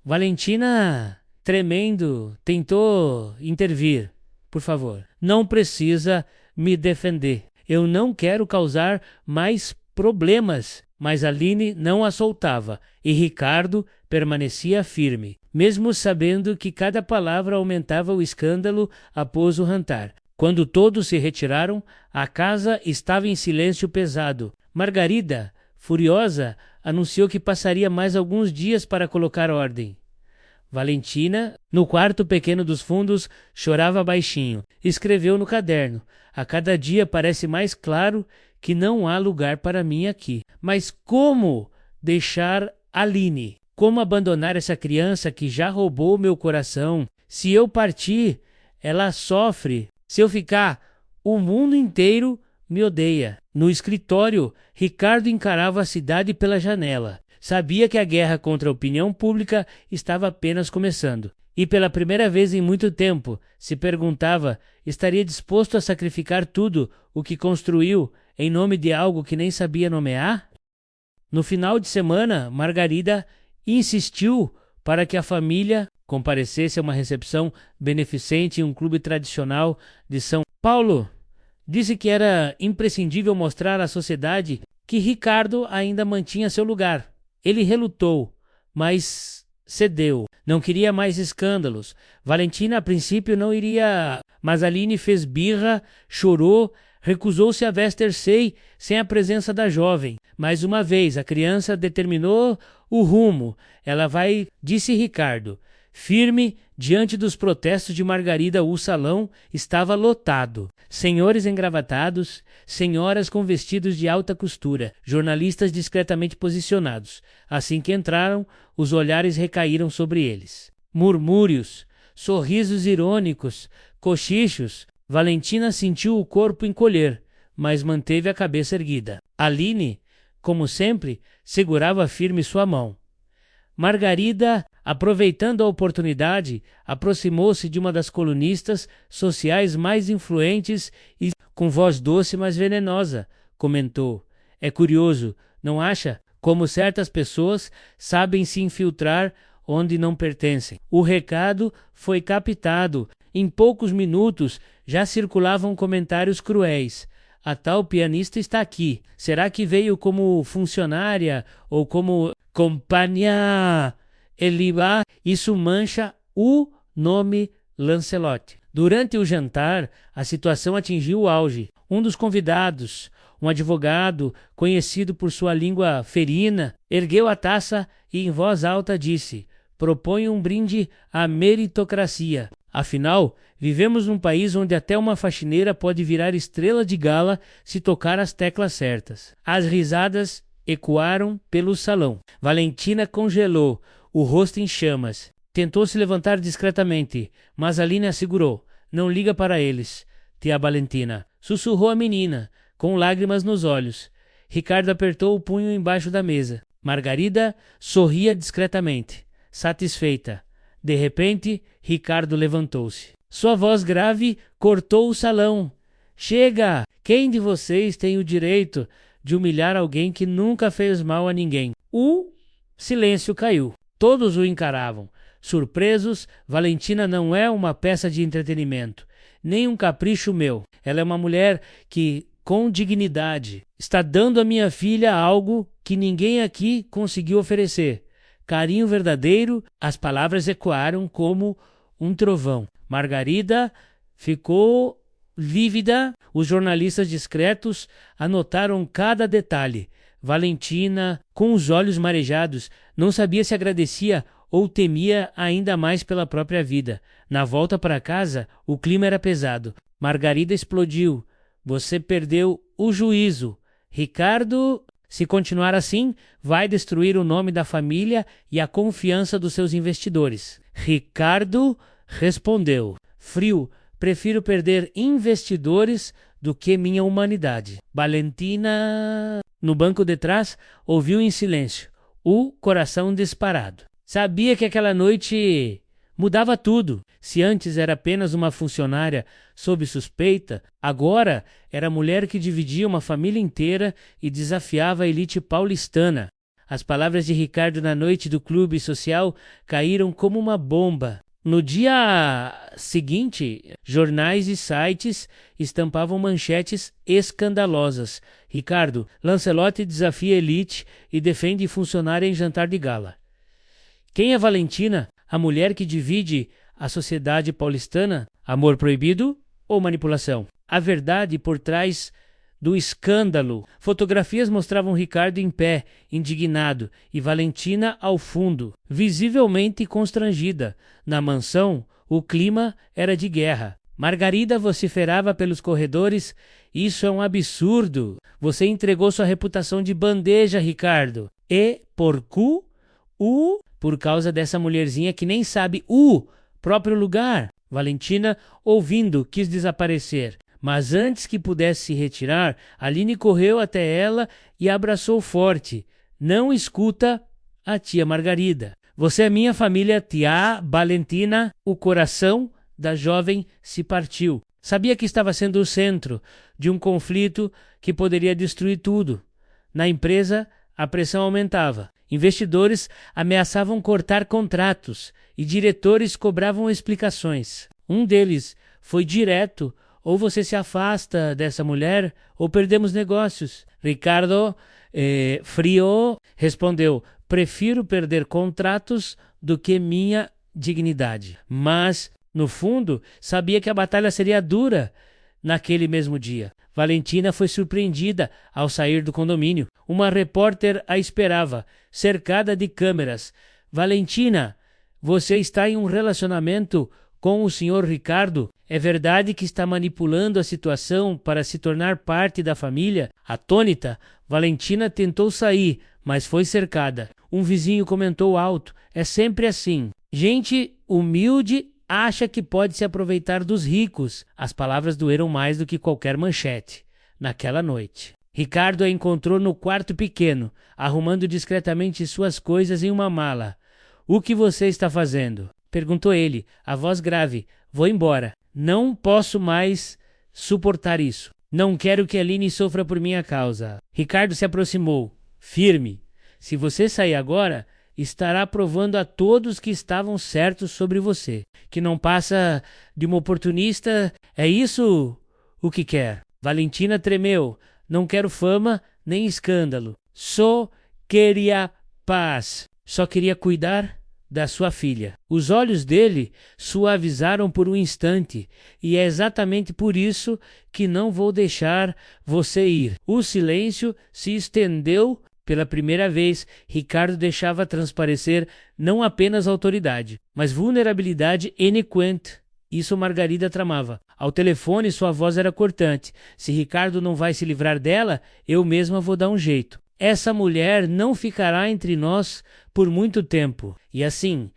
Valentina, tremendo, tentou intervir. Por favor, não precisa me defender. Eu não quero causar mais problemas. Mas Aline não a soltava, e Ricardo permanecia firme, mesmo sabendo que cada palavra aumentava o escândalo após o jantar. Quando todos se retiraram, a casa estava em silêncio pesado. Margarida, furiosa, anunciou que passaria mais alguns dias para colocar ordem. Valentina, no quarto pequeno dos fundos, chorava baixinho. Escreveu no caderno: a cada dia parece mais claro que não há lugar para mim aqui. Mas como deixar Aline? Como abandonar essa criança que já roubou meu coração? Se eu partir, ela sofre. Se eu ficar, o mundo inteiro me odeia. No escritório, Ricardo encarava a cidade pela janela. Sabia que a guerra contra a opinião pública estava apenas começando. E pela primeira vez em muito tempo, se perguntava: estaria disposto a sacrificar tudo o que construiu em nome de algo que nem sabia nomear? No final de semana, Margarida insistiu para que a família comparecesse a uma recepção beneficente em um clube tradicional de São Paulo. Disse que era imprescindível mostrar à sociedade que Ricardo ainda mantinha seu lugar. Ele relutou, mas cedeu. Não queria mais escândalos. Valentina, a princípio, não iria, mas Aline fez birra, chorou, recusou-se a Westercey sem a presença da jovem. Mais uma vez, a criança determinou o rumo. Ela vai, disse Ricardo. Firme, diante dos protestos de Margarida, o salão estava lotado. Senhores engravatados, senhoras com vestidos de alta costura, jornalistas discretamente posicionados. Assim que entraram, os olhares recaíram sobre eles. Murmúrios, sorrisos irônicos, cochichos. Valentina sentiu o corpo encolher, mas manteve a cabeça erguida. Aline, como sempre, segurava firme sua mão. Margarida, aproveitando a oportunidade, aproximou-se de uma das colunistas sociais mais influentes e, com voz doce mas venenosa, comentou: é curioso, não acha? Como certas pessoas sabem se infiltrar onde não pertencem. O recado foi captado. Em poucos minutos já circulavam comentários cruéis. A tal pianista está aqui. Será que veio como funcionária ou como companhia Eliba? Isso mancha o nome Lancelot. Durante o jantar, a situação atingiu o auge. Um dos convidados, um advogado conhecido por sua língua ferina, ergueu a taça e em voz alta disse: proponho um brinde à meritocracia. Afinal, vivemos num país onde até uma faxineira pode virar estrela de gala se tocar as teclas certas. As risadas ecoaram pelo salão. Valentina congelou, o rosto em chamas. Tentou se levantar discretamente, mas Aline a segurou. Não liga para eles, tia Valentina, sussurrou a menina, com lágrimas nos olhos. Ricardo apertou o punho embaixo da mesa. Margarida sorria discretamente, satisfeita. De repente, Ricardo levantou-se. Sua voz grave cortou o salão. Chega! Quem de vocês tem o direito de humilhar alguém que nunca fez mal a ninguém? O silêncio caiu. Todos o encaravam. Surpresos, Valentina não é uma peça de entretenimento, nem um capricho meu. Ela é uma mulher que, com dignidade, está dando à minha filha algo que ninguém aqui conseguiu oferecer. Carinho verdadeiro. As palavras ecoaram como um trovão. Margarida ficou lívida. Os jornalistas discretos anotaram cada detalhe. Valentina, com os olhos marejados, não sabia se agradecia ou temia ainda mais pela própria vida. Na volta para casa, o clima era pesado. Margarida explodiu. Você perdeu o juízo. Ricardo, se continuar assim, vai destruir o nome da família e a confiança dos seus investidores. Ricardo respondeu: frio, prefiro perder investidores do que minha humanidade. Valentina, no banco de trás, ouviu em silêncio, o coração disparado. Sabia que aquela noite Mudava tudo. Se antes era apenas uma funcionária sob suspeita, agora era a mulher que dividia uma família inteira e desafiava a elite paulistana. As palavras de Ricardo na noite do clube social caíram como uma bomba. No dia seguinte, jornais e sites estampavam manchetes escandalosas. Ricardo, Lancelotti desafia elite e defende funcionária em jantar de gala. Quem é Valentina, a mulher que divide a sociedade paulistana? Amor proibido ou manipulação? A verdade por trás do escândalo. Fotografias mostravam Ricardo em pé, indignado, e Valentina ao fundo, visivelmente constrangida. Na mansão, o clima era de guerra. Margarida vociferava pelos corredores: "Isso é um absurdo! Você entregou sua reputação de bandeja, Ricardo. E por causa dessa mulherzinha que nem sabe o próprio lugar." Valentina, ouvindo, quis desaparecer. Mas antes que pudesse se retirar, Aline correu até ela e abraçou forte. "Não escuta a tia Margarida. Você é minha família, tia Valentina." O coração da jovem se partiu. Sabia que estava sendo o centro de um conflito que poderia destruir tudo. Na empresa, a pressão aumentava. Investidores ameaçavam cortar contratos e diretores cobravam explicações. Um deles foi direto: "Ou você se afasta dessa mulher, ou perdemos negócios." Ricardo, frio, respondeu: "Prefiro perder contratos do que minha dignidade." Mas, no fundo, sabia que a batalha seria dura naquele mesmo dia. Valentina foi surpreendida ao sair do condomínio. Uma repórter a esperava, cercada de câmeras. "Valentina, você está em um relacionamento com o Sr. Ricardo? É verdade que está manipulando a situação para se tornar parte da família?" Atônita, Valentina tentou sair, mas foi cercada. Um vizinho comentou alto: "É sempre assim. Gente humilde acha que pode se aproveitar dos ricos." As palavras doeram mais do que qualquer manchete naquela noite. Ricardo a encontrou no quarto pequeno, arrumando discretamente suas coisas em uma mala. "O que você está fazendo?" perguntou ele, a voz grave. "Vou embora. Não posso mais suportar isso. Não quero que Aline sofra por minha causa." Ricardo se aproximou, firme. "Se você sair agora, estará provando a todos que estavam certos sobre você, que não passa de uma oportunista. É isso o que quer?" Valentina tremeu. "Não quero fama nem escândalo. Só queria paz. Só queria cuidar da sua filha." Os olhos dele suavizaram por um instante. "E é exatamente por isso que não vou deixar você ir." O silêncio se estendeu. Pela primeira vez, Ricardo deixava transparecer não apenas autoridade, mas vulnerabilidade eloquente. Isso Margarida tramava. Ao telefone, sua voz era cortante: "Se Ricardo não vai se livrar dela, eu mesma vou dar um jeito. Essa mulher não ficará entre nós por muito tempo." E assim,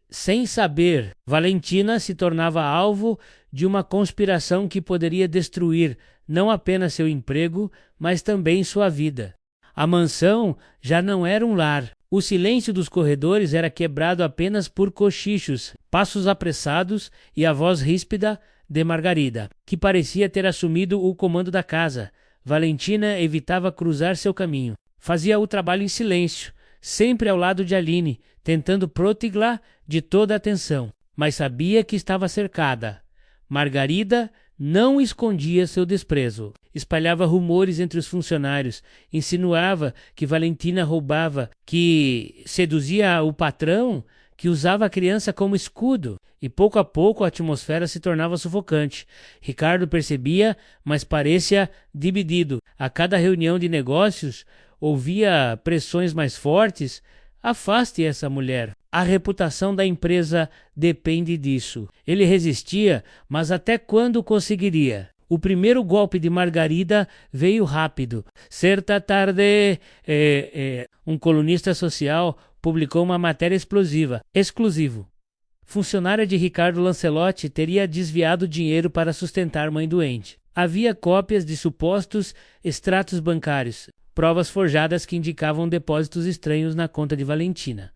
sem saber, Valentina se tornava alvo de uma conspiração que poderia destruir não apenas seu emprego, mas também sua vida. A mansão já não era um lar. O silêncio dos corredores era quebrado apenas por cochichos, passos apressados e a voz ríspida de Margarida, que parecia ter assumido o comando da casa. Valentina evitava cruzar seu caminho. Fazia o trabalho em silêncio, sempre ao lado de Aline, tentando protegê-la de toda a atenção. Mas sabia que estava cercada. Margarida não escondia seu desprezo. Espalhava rumores entre os funcionários, insinuava que Valentina roubava, que seduzia o patrão, que usava a criança como escudo. E pouco a pouco a atmosfera se tornava sufocante. Ricardo percebia, mas parecia dividido. A cada reunião de negócios, ouvia pressões mais fortes: "Afaste essa mulher. A reputação da empresa depende disso." Ele resistia, mas até quando conseguiria? O primeiro golpe de Margarida veio rápido. Certa tarde, um colunista social publicou uma matéria exclusivo. Funcionária de Ricardo Lancelotti teria desviado dinheiro para sustentar mãe doente. Havia cópias de supostos extratos bancários, provas forjadas que indicavam depósitos estranhos na conta de Valentina.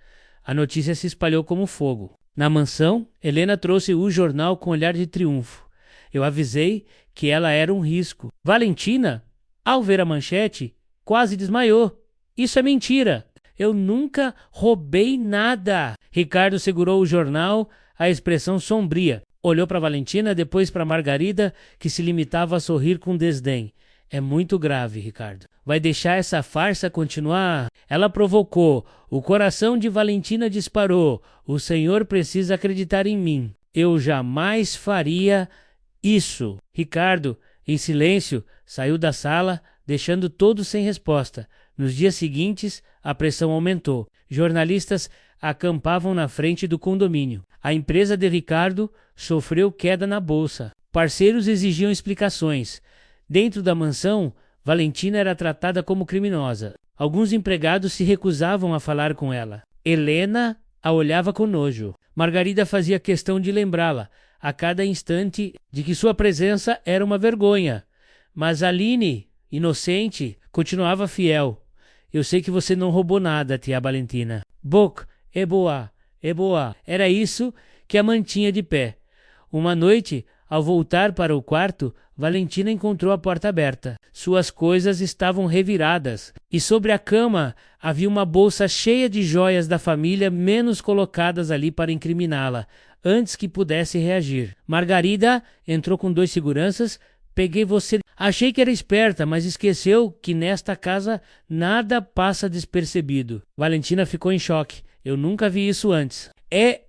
A notícia se espalhou como fogo. Na mansão, Helena trouxe o jornal com olhar de triunfo. Eu avisei que ela era um risco. Valentina, ao ver a manchete, quase desmaiou. Isso é mentira. Eu nunca roubei nada. Ricardo segurou o jornal, a expressão sombria. Olhou para Valentina, depois para Margarida, que se limitava a sorrir com desdém. É muito grave, Ricardo. Vai deixar essa farsa continuar? Ela provocou. O coração de Valentina disparou. O senhor precisa acreditar em mim. Eu jamais faria isso. Ricardo, em silêncio, saiu da sala, deixando todos sem resposta. Nos dias seguintes, a pressão aumentou. Jornalistas acampavam na frente do condomínio. A empresa de Ricardo sofreu queda na bolsa. Parceiros exigiam explicações. Dentro da mansão, Valentina era tratada como criminosa. Alguns empregados se recusavam a falar com ela. Helena a olhava com nojo. Margarida fazia questão de lembrá-la, a cada instante, de que sua presença era uma vergonha. Mas Aline, inocente, continuava fiel. Eu sei que você não roubou nada, tia Valentina. Boc, é boa, é boa. Era isso que a mantinha de pé. Uma noite, ao voltar para o quarto, Valentina encontrou a porta aberta. Suas coisas estavam reviradas, e sobre a cama havia uma bolsa cheia de joias da família menos colocadas ali para incriminá-la, antes que pudesse reagir. Margarida entrou com 2 seguranças. Peguei você. Achei que era esperta, mas esqueceu que nesta casa nada passa despercebido. Valentina ficou em choque. Eu nunca vi isso antes. É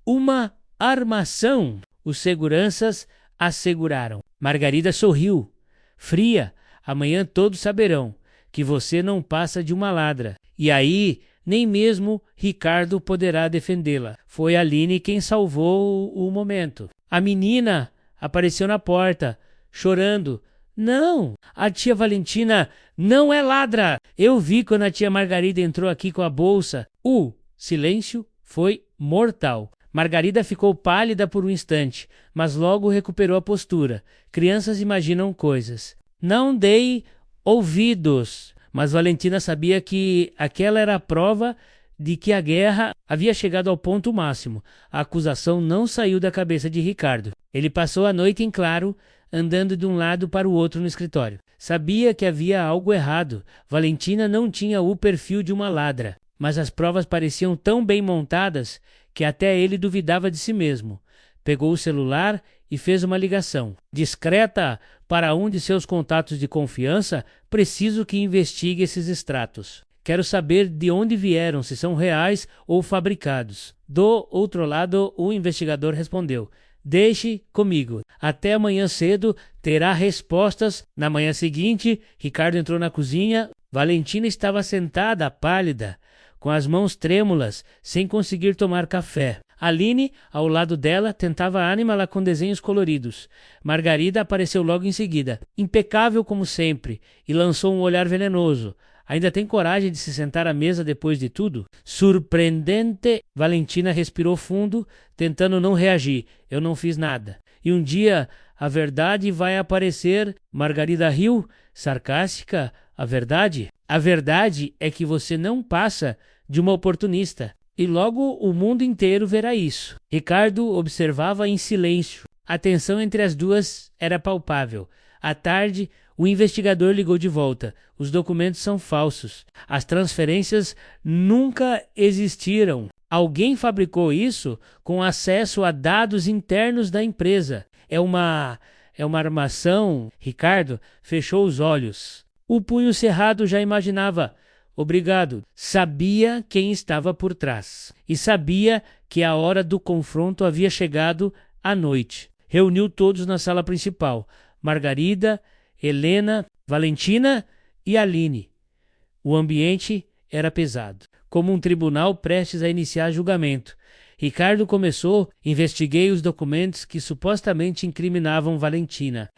uma armação, os seguranças asseguraram. Margarida sorriu. Fria, amanhã todos saberão que você não passa de uma ladra. E aí, nem mesmo Ricardo poderá defendê-la. Foi Aline quem salvou o momento. A menina apareceu na porta, chorando. Não, a tia Valentina não é ladra. Eu vi quando a tia Margarida entrou aqui com a bolsa. O silêncio foi mortal. Margarida ficou pálida por um instante, mas logo recuperou a postura. Crianças imaginam coisas. Não dei ouvidos, mas Valentina sabia que aquela era a prova de que a guerra havia chegado ao ponto máximo. A acusação não saiu da cabeça de Ricardo. Ele passou a noite em claro, andando de um lado para o outro no escritório. Sabia que havia algo errado. Valentina não tinha o perfil de uma ladra, mas as provas pareciam tão bem montadas que até ele duvidava de si mesmo. Pegou o celular e fez uma ligação. Discreta para um de seus contatos de confiança, preciso que investigue esses extratos. Quero saber de onde vieram, se são reais ou fabricados. Do outro lado, o investigador respondeu. Deixe comigo. Até amanhã cedo terá respostas. Na manhã seguinte, Ricardo entrou na cozinha. Valentina estava sentada, pálida, com as mãos trêmulas, sem conseguir tomar café. Aline, ao lado dela, tentava animá-la com desenhos coloridos. Margarida apareceu logo em seguida, impecável como sempre, e lançou um olhar venenoso. Ainda tem coragem de se sentar à mesa depois de tudo? Surpreendente. Valentina respirou fundo, tentando não reagir. Eu não fiz nada. E um dia a verdade vai aparecer. Margarida riu, sarcástica. A verdade? A verdade é que você não passa de uma oportunista. E logo o mundo inteiro verá isso. Ricardo observava em silêncio. A tensão entre as duas era palpável. À tarde, o investigador ligou de volta. Os documentos são falsos. As transferências nunca existiram. Alguém fabricou isso com acesso a dados internos da empresa. É uma armação. Ricardo fechou os olhos. O punho cerrado já imaginava. Obrigado. Sabia quem estava por trás. E sabia que a hora do confronto havia chegado à noite. Reuniu todos na sala principal. Margarida, Helena, Valentina e Aline. O ambiente era pesado, como um tribunal prestes a iniciar julgamento. Ricardo começou. Investiguei os documentos que supostamente incriminavam Valentina.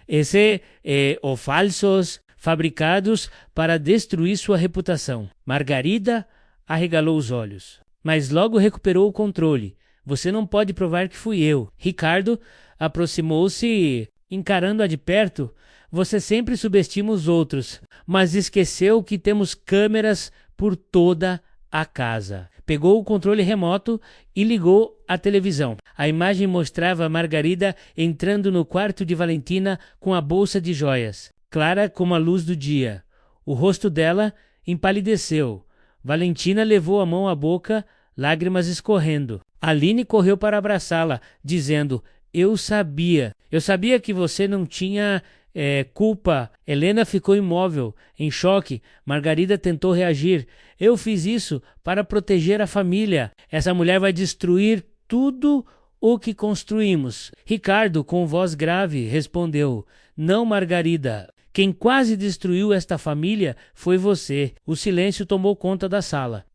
Ou falsos, fabricados para destruir sua reputação. Margarida arregalou os olhos, mas logo recuperou o controle. Você não pode provar que fui eu. Ricardo aproximou-se, encarando-a de perto. Você sempre subestima os outros, mas esqueceu que temos câmeras por toda a casa. Pegou o controle remoto e ligou a televisão. A imagem mostrava Margarida entrando no quarto de Valentina com a bolsa de joias, clara como a luz do dia. O rosto dela empalideceu. Valentina levou a mão à boca, lágrimas escorrendo. Aline correu para abraçá-la, dizendo: Eu sabia que você não tinha culpa. Helena ficou imóvel, em choque. Margarida tentou reagir. Eu fiz isso para proteger a família. Essa mulher vai destruir tudo o que construímos. Ricardo, com voz grave, respondeu: Não, Margarida. Quem quase destruiu esta família foi você. O silêncio tomou conta da sala.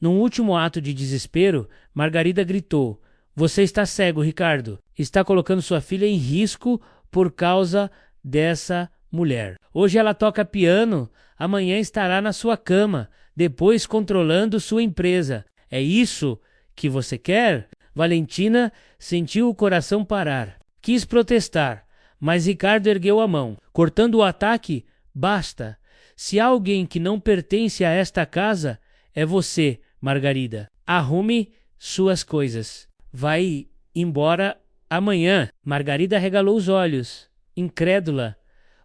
Num último ato de desespero, Margarida gritou: Você está cego, Ricardo. Está colocando sua filha em risco por causa dessa mulher. Hoje ela toca piano, amanhã estará na sua cama, depois controlando sua empresa. É isso que você quer? Valentina sentiu o coração parar. Quis protestar, mas Ricardo ergueu a mão. Cortando o ataque, basta. Se há alguém que não pertence a esta casa, é você, Margarida. Arrume suas coisas. Vai embora amanhã. Margarida regalou os olhos, incrédula.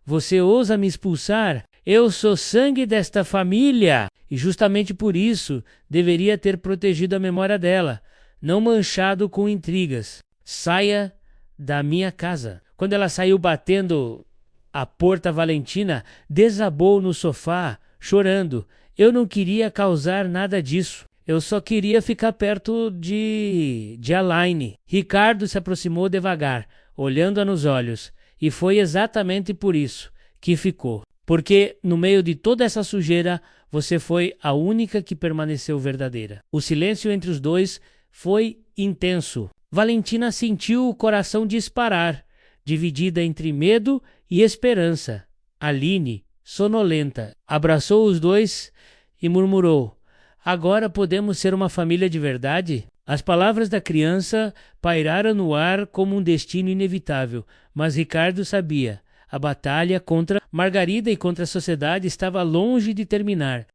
Você ousa me expulsar? Eu sou sangue desta família e justamente por isso deveria ter protegido a memória dela, não manchado com intrigas. Saia da minha casa. Quando ela saiu batendo a porta, Valentina desabou no sofá, chorando. Eu não queria causar nada disso. Eu só queria ficar perto de Aline. Ricardo se aproximou devagar, olhando-a nos olhos. E foi exatamente por isso que ficou. Porque no meio de toda essa sujeira, você foi a única que permaneceu verdadeira. O silêncio entre os dois foi intenso. Valentina sentiu o coração disparar, dividida entre medo e esperança. Aline, sonolenta, abraçou os dois e murmurou: Agora podemos ser uma família de verdade? As palavras da criança pairaram no ar como um destino inevitável, mas Ricardo sabia. A batalha contra Margarida e contra a sociedade estava longe de terminar.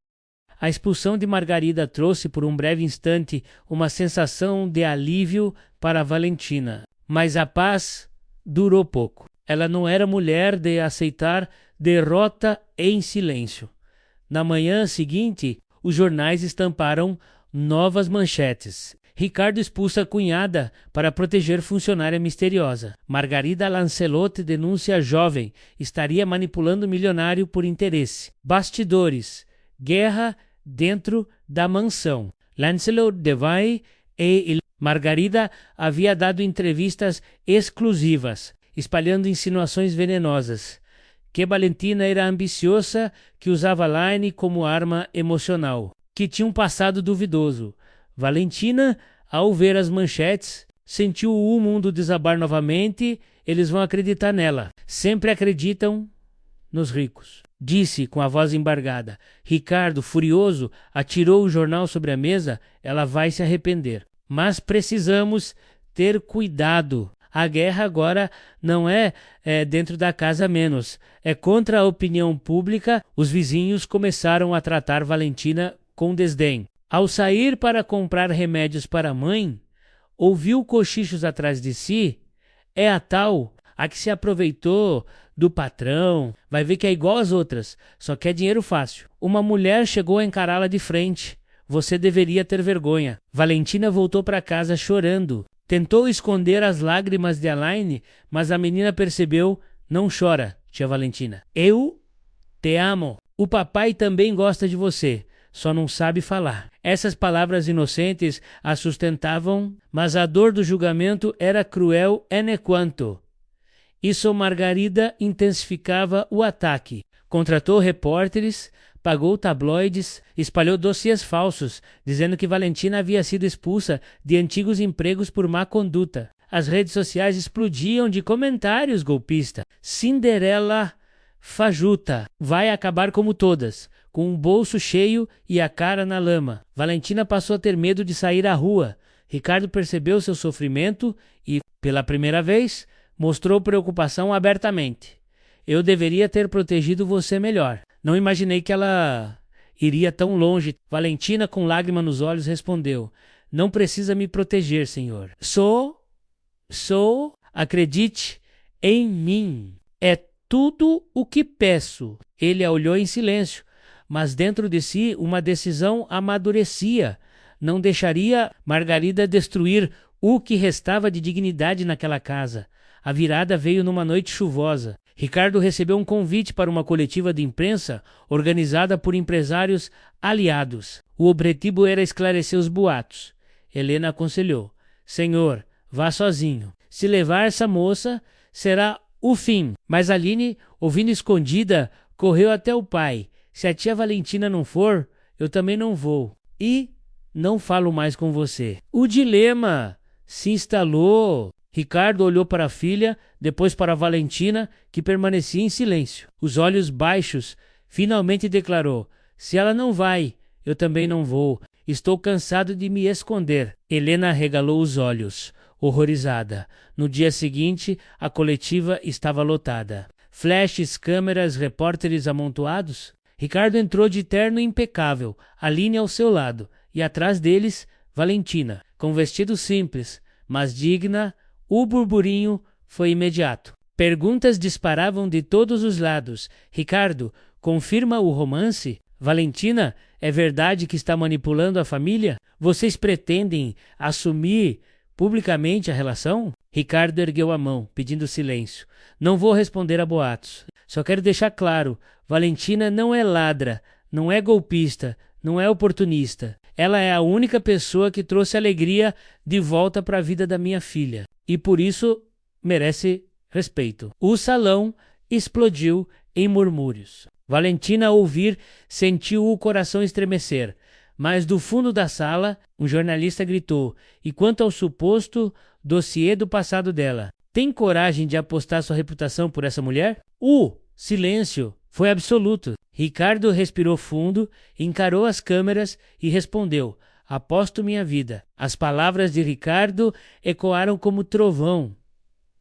A expulsão de Margarida trouxe por um breve instante uma sensação de alívio para Valentina, mas a paz durou pouco. Ela não era mulher de aceitar derrota em silêncio. Na manhã seguinte, os jornais estamparam novas manchetes. Ricardo expulsa a cunhada para proteger funcionária misteriosa. Margarida Lancelot denuncia jovem. Estaria manipulando milionário por interesse. Bastidores. Guerra dentro da mansão. Lancelot Devay e Margarida havia dado entrevistas exclusivas, espalhando insinuações venenosas. Que Valentina era ambiciosa, que usava Aline como arma emocional, que tinha um passado duvidoso. Valentina, ao ver as manchetes, sentiu o mundo desabar novamente. Eles vão acreditar nela. Sempre acreditam nos ricos. Disse com a voz embargada. Ricardo, furioso, atirou o jornal sobre a mesa. Ela vai se arrepender. Mas precisamos ter cuidado. A guerra agora não é dentro da casa menos. É contra a opinião pública. Os vizinhos começaram a tratar Valentina com desdém. Ao sair para comprar remédios para a mãe, ouviu cochichos atrás de si. É a tal, a que se aproveitou do patrão. Vai ver que é igual às outras, só quer dinheiro fácil. Uma mulher chegou a encará-la de frente. Você deveria ter vergonha. Valentina voltou para casa chorando. Tentou esconder as lágrimas de Aline, mas a menina percebeu. Não chora, tia Valentina. Eu te amo. O papai também gosta de você, só não sabe falar. Essas palavras inocentes a sustentavam, mas a dor do julgamento era cruel quanto. Isso Margarida intensificava o ataque. Contratou repórteres, pagou tabloides, espalhou dossiês falsos, dizendo que Valentina havia sido expulsa de antigos empregos por má conduta. As redes sociais explodiam de comentários golpistas. Cinderela fajuta, vai acabar como todas, com um bolso cheio e a cara na lama. Valentina passou a ter medo de sair à rua. Ricardo percebeu seu sofrimento e, pela primeira vez, mostrou preocupação abertamente. Eu deveria ter protegido você melhor. Não imaginei que ela iria tão longe. Valentina, com lágrima nos olhos, respondeu: não precisa me proteger, senhor. Acredite em mim. É tudo o que peço. Ele a olhou em silêncio, mas dentro de si uma decisão amadurecia. Não deixaria Margarida destruir o que restava de dignidade naquela casa. A virada veio numa noite chuvosa. Ricardo recebeu um convite para uma coletiva de imprensa organizada por empresários aliados. O objetivo era esclarecer os boatos. Helena aconselhou: senhor, vá sozinho. Se levar essa moça, será o fim. Mas Aline, ouvindo escondida, correu até o pai. Se a tia Valentina não for, eu também não vou. E não falo mais com você. O dilema se instalou. Ricardo olhou para a filha, depois para Valentina, que permanecia em silêncio. Os olhos baixos, finalmente declarou: se ela não vai, eu também não vou. Estou cansado de me esconder. Helena arregalou os olhos, horrorizada. No dia seguinte, a coletiva estava lotada. Flashes, câmeras, repórteres amontoados. Ricardo entrou de terno impecável, Aline ao seu lado, e atrás deles, Valentina, com vestido simples, mas digna. O burburinho foi imediato. Perguntas disparavam de todos os lados. Ricardo, confirma o romance? Valentina, é verdade que está manipulando a família? Vocês pretendem assumir publicamente a relação? Ricardo ergueu a mão, pedindo silêncio. Não vou responder a boatos. Só quero deixar claro, Valentina não é ladra, não é golpista, não é oportunista. Ela é a única pessoa que trouxe alegria de volta para a vida da minha filha. E por isso merece respeito. O salão explodiu em murmúrios. Valentina, ao ouvir, sentiu o coração estremecer. Mas do fundo da sala, um jornalista gritou: e quanto ao suposto dossiê do passado dela, tem coragem de apostar sua reputação por essa mulher? O silêncio foi absoluto. Ricardo respirou fundo, encarou as câmeras e respondeu: aposto minha vida. As palavras de Ricardo ecoaram como trovão.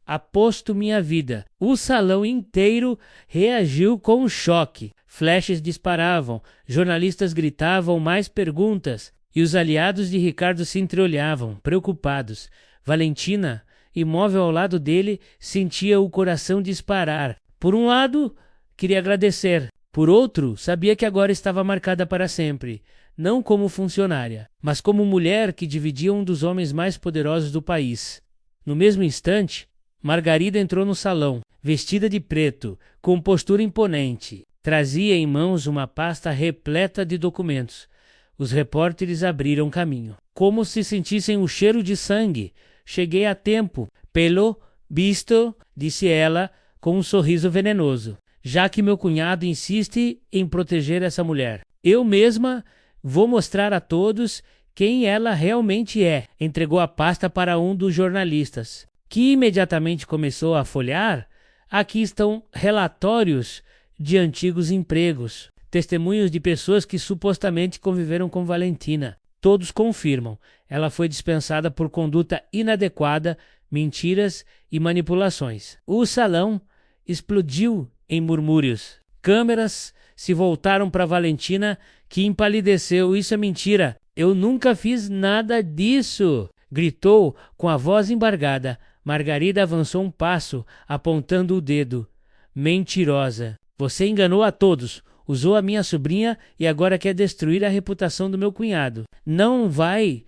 Aposto minha vida. O salão inteiro reagiu com choque. Flashes disparavam, jornalistas gritavam mais perguntas, e os aliados de Ricardo se entreolhavam, preocupados. Valentina, imóvel ao lado dele, sentia o coração disparar. Por um lado, queria agradecer. Por outro, sabia que agora estava marcada para sempre. Não como funcionária, mas como mulher que dividia um dos homens mais poderosos do país. No mesmo instante, Margarida entrou no salão, vestida de preto, com postura imponente. Trazia em mãos uma pasta repleta de documentos. Os repórteres abriram caminho, como se sentissem o cheiro de sangue. Cheguei a tempo, pelo visto, disse ela, com um sorriso venenoso, já que meu cunhado insiste em proteger essa mulher. Eu mesma vou mostrar a todos quem ela realmente é. Entregou a pasta para um dos jornalistas, que imediatamente começou a folhear. Aqui estão relatórios de antigos empregos, testemunhos de pessoas que supostamente conviveram com Valentina. Todos confirmam, ela foi dispensada por conduta inadequada, mentiras e manipulações. O salão explodiu em murmúrios. Câmeras se voltaram para Valentina, que empalideceu. Isso é mentira. Eu nunca fiz nada disso, gritou com a voz embargada. Margarida avançou um passo, apontando o dedo. Mentirosa. Você enganou a todos. Usou a minha sobrinha e agora quer destruir a reputação do meu cunhado. Não vai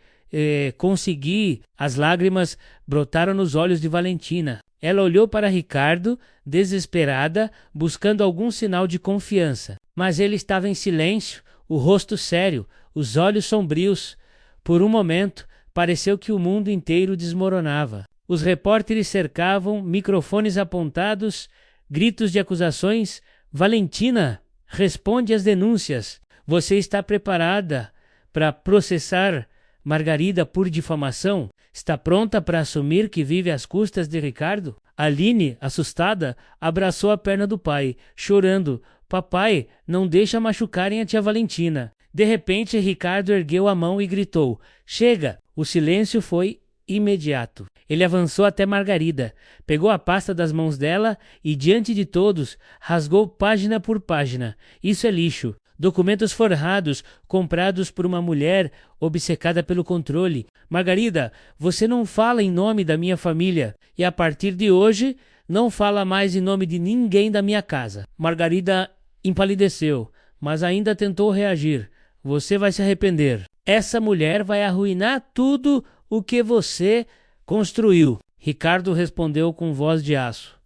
conseguir. As lágrimas brotaram nos olhos de Valentina. Ela olhou para Ricardo, desesperada, buscando algum sinal de confiança. Mas ele estava em silêncio, o rosto sério, os olhos sombrios. Por um momento, pareceu que o mundo inteiro desmoronava. Os repórteres cercavam, microfones apontados, gritos de acusações. Valentina, responde às denúncias. Você está preparada para processar Margarida por difamação? Está pronta para assumir que vive às custas de Ricardo? Aline, assustada, abraçou a perna do pai, chorando. Papai, não deixa machucarem a tia Valentina. De repente, Ricardo ergueu a mão e gritou: chega! O silêncio foi imediato. Ele avançou até Margarida, pegou a pasta das mãos dela e, diante de todos, rasgou página por página. Isso é lixo. Documentos forrados, comprados por uma mulher obcecada pelo controle. Margarida, você não fala em nome da minha família e a partir de hoje não fala mais em nome de ninguém da minha casa. Margarida empalideceu, mas ainda tentou reagir. Você vai se arrepender. Essa mulher vai arruinar tudo o que você construiu. Ricardo respondeu com voz de aço.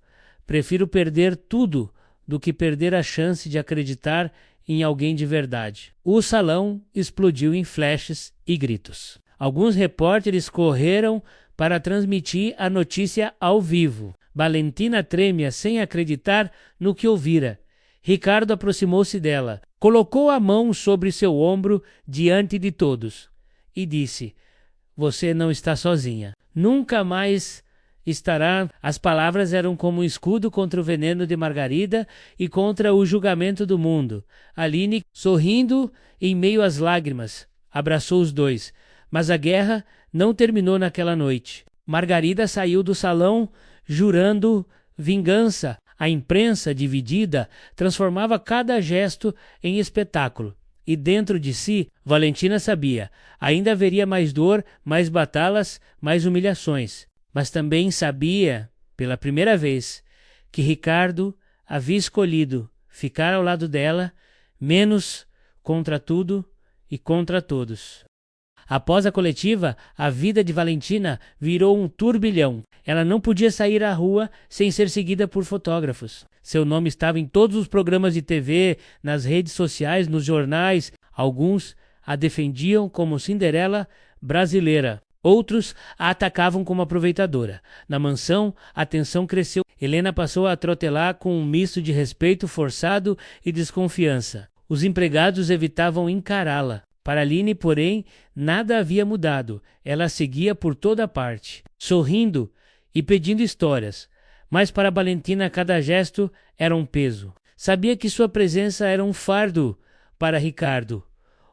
Prefiro perder tudo do que perder a chance de acreditar em alguém de verdade. O salão explodiu em flashes e gritos. Alguns repórteres correram para transmitir a notícia ao vivo. Valentina tremia sem acreditar no que ouvira. Ricardo aproximou-se dela, colocou a mão sobre seu ombro diante de todos e disse: Você não está sozinha. Nunca mais estará. As palavras eram como um escudo contra o veneno de Margarida e contra o julgamento do mundo. Aline, sorrindo em meio às lágrimas, abraçou os dois. Mas a guerra não terminou naquela noite. Margarida saiu do salão jurando vingança. A imprensa, dividida, transformava cada gesto em espetáculo. E dentro de si, Valentina sabia, ainda haveria mais dor, mais batalhas, mais humilhações. Mas também sabia, pela primeira vez, que Ricardo havia escolhido ficar ao lado dela, menos contra tudo e contra todos. Após a coletiva, a vida de Valentina virou um turbilhão. Ela não podia sair à rua sem ser seguida por fotógrafos. Seu nome estava em todos os programas de TV, nas redes sociais, nos jornais. Alguns a defendiam como Cinderela brasileira. Outros a atacavam como aproveitadora. Na mansão, a tensão cresceu. Helena passou a trotelar com um misto de respeito forçado e desconfiança. Os empregados evitavam encará-la. Para Aline, porém, nada havia mudado. Ela seguia por toda parte, sorrindo e pedindo histórias. Mas para Valentina cada gesto era um peso. Sabia que sua presença era um fardo para Ricardo.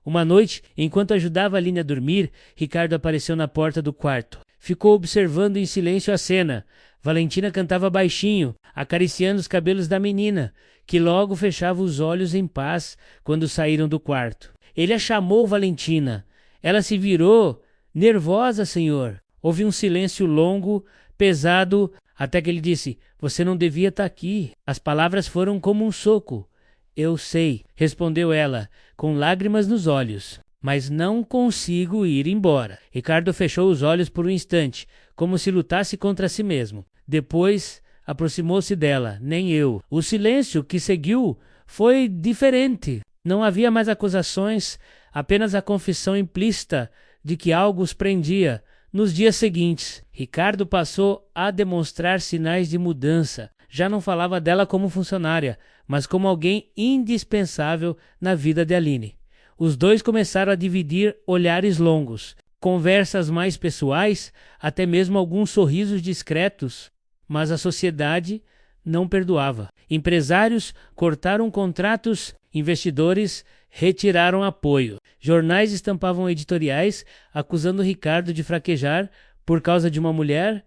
Uma noite, enquanto ajudava Aline a dormir, Ricardo apareceu na porta do quarto. Ficou observando em silêncio a cena. Valentina cantava baixinho, acariciando os cabelos da menina, que logo fechava os olhos em paz quando saíram do quarto. Ele a chamou Valentina. Ela se virou. Nervosa, senhor. Houve um silêncio longo, pesado, até que ele disse: Você não devia estar aqui. As palavras foram como um soco. Eu sei, respondeu ela, com lágrimas nos olhos. Mas não consigo ir embora. Ricardo fechou os olhos por um instante, como se lutasse contra si mesmo. Depois aproximou-se dela. Nem eu. O silêncio que seguiu foi diferente. Não havia mais acusações, apenas a confissão implícita de que algo os prendia. Nos dias seguintes, Ricardo passou a demonstrar sinais de mudança. Já não falava dela como funcionária, mas como alguém indispensável na vida de Aline. Os dois começaram a dividir olhares longos, conversas mais pessoais, até mesmo alguns sorrisos discretos, mas a sociedade não perdoava. Empresários cortaram contratos, investidores retiraram apoio. Jornais estampavam editoriais acusando Ricardo de fraquejar por causa de uma mulher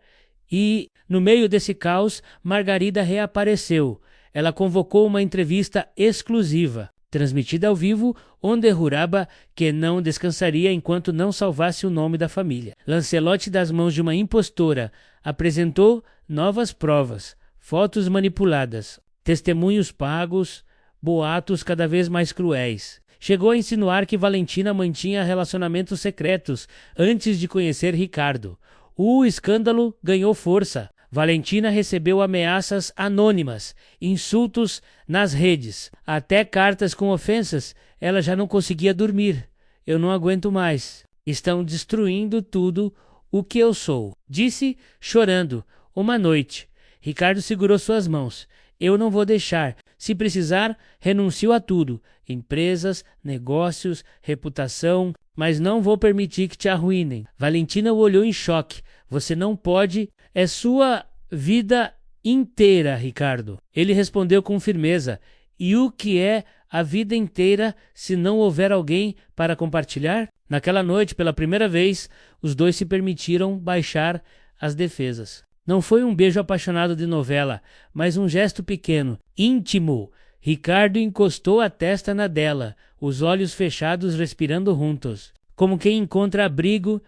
e, no meio desse caos, Margarida reapareceu. Ela convocou uma entrevista exclusiva, transmitida ao vivo, onde jurava que não descansaria enquanto não salvasse o nome da família. Lancelotti, das mãos de uma impostora, apresentou novas provas, fotos manipuladas, testemunhos pagos, boatos cada vez mais cruéis. Chegou a insinuar que Valentina mantinha relacionamentos secretos antes de conhecer Ricardo. O escândalo ganhou força. Valentina recebeu ameaças anônimas, insultos nas redes, até cartas com ofensas. Ela já não conseguia dormir. Eu não aguento mais. Estão destruindo tudo o que eu sou, disse, chorando, uma noite. Ricardo segurou suas mãos. Eu não vou deixar. Se precisar, renuncio a tudo. Empresas, negócios, reputação, mas não vou permitir que te arruinem. Valentina o olhou em choque. Você não pode. É sua vida inteira, Ricardo. Ele respondeu com firmeza. E o que é a vida inteira se não houver alguém para compartilhar? Naquela noite, pela primeira vez, os dois se permitiram baixar as defesas. Não foi um beijo apaixonado de novela, mas um gesto pequeno, íntimo. Ricardo encostou a testa na dela, os olhos fechados, respirando juntos, como quem encontra abrigo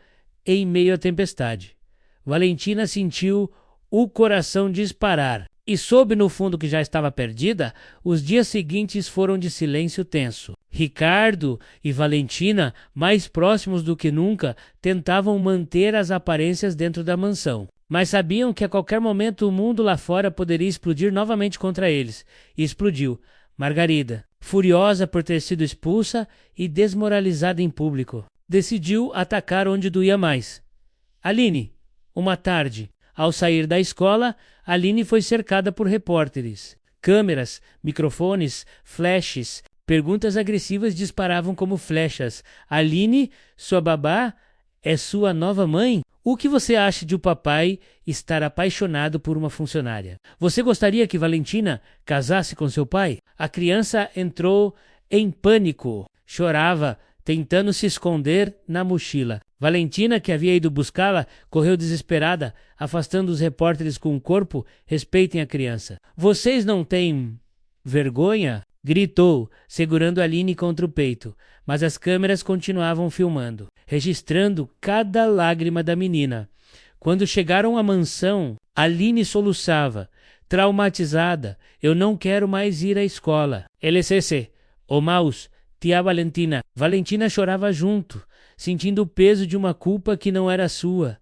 em meio à tempestade. Valentina sentiu o coração disparar e soube no fundo que já estava perdida. Os dias seguintes foram de silêncio tenso. Ricardo e Valentina, mais próximos do que nunca, tentavam manter as aparências dentro da mansão, mas sabiam que a qualquer momento o mundo lá fora poderia explodir novamente contra eles. E explodiu. Margarida, furiosa por ter sido expulsa e desmoralizada em público, decidiu atacar onde doía mais. Aline. Uma tarde, ao sair da escola, Aline foi cercada por repórteres. Câmeras, microfones, flashes, perguntas agressivas disparavam como flechas. Aline, sua babá, é sua nova mãe? O que você acha de o papai estar apaixonado por uma funcionária? Você gostaria que Valentina casasse com seu pai? A criança entrou em pânico, chorava, tentando se esconder na mochila. Valentina, que havia ido buscá-la, correu desesperada, afastando os repórteres com o corpo. Respeitem a criança. Vocês não têm vergonha? Gritou, segurando Aline contra o peito. Mas as câmeras continuavam filmando, registrando cada lágrima da menina. Quando chegaram à mansão, Aline soluçava, traumatizada. Eu não quero mais ir à escola. LCC, o Maus, tia Valentina. Valentina chorava junto, sentindo o peso de uma culpa que não era sua.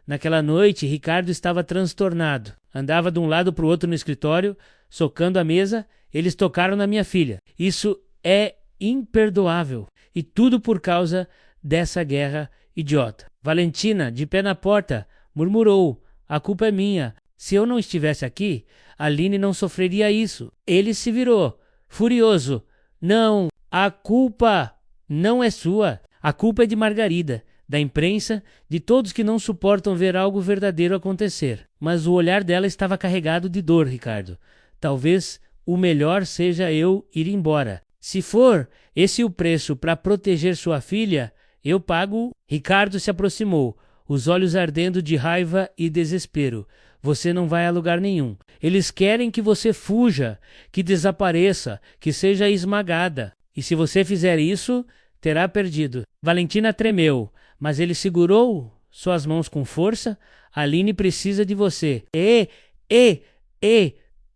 Naquela noite, Ricardo estava transtornado. Andava de um lado para o outro no escritório, socando a mesa. Eles tocaram na minha filha. Isso é imperdoável. E tudo por causa dessa guerra idiota. Valentina, de pé na porta, murmurou. A culpa é minha. Se eu não estivesse aqui, Aline não sofreria isso. Ele se virou, furioso. Não, a culpa não é sua. A culpa é de Margarida, da imprensa, de todos que não suportam ver algo verdadeiro acontecer. Mas o olhar dela estava carregado de dor, Ricardo. Talvez o melhor seja eu ir embora. Se for esse o preço para proteger sua filha, eu pago. Ricardo se aproximou, os olhos ardendo de raiva e desespero. Você não vai a lugar nenhum. Eles querem que você fuja, que desapareça, que seja esmagada. E se você fizer isso, terá perdido. Valentina tremeu, mas ele segurou suas mãos com força. Aline precisa de você.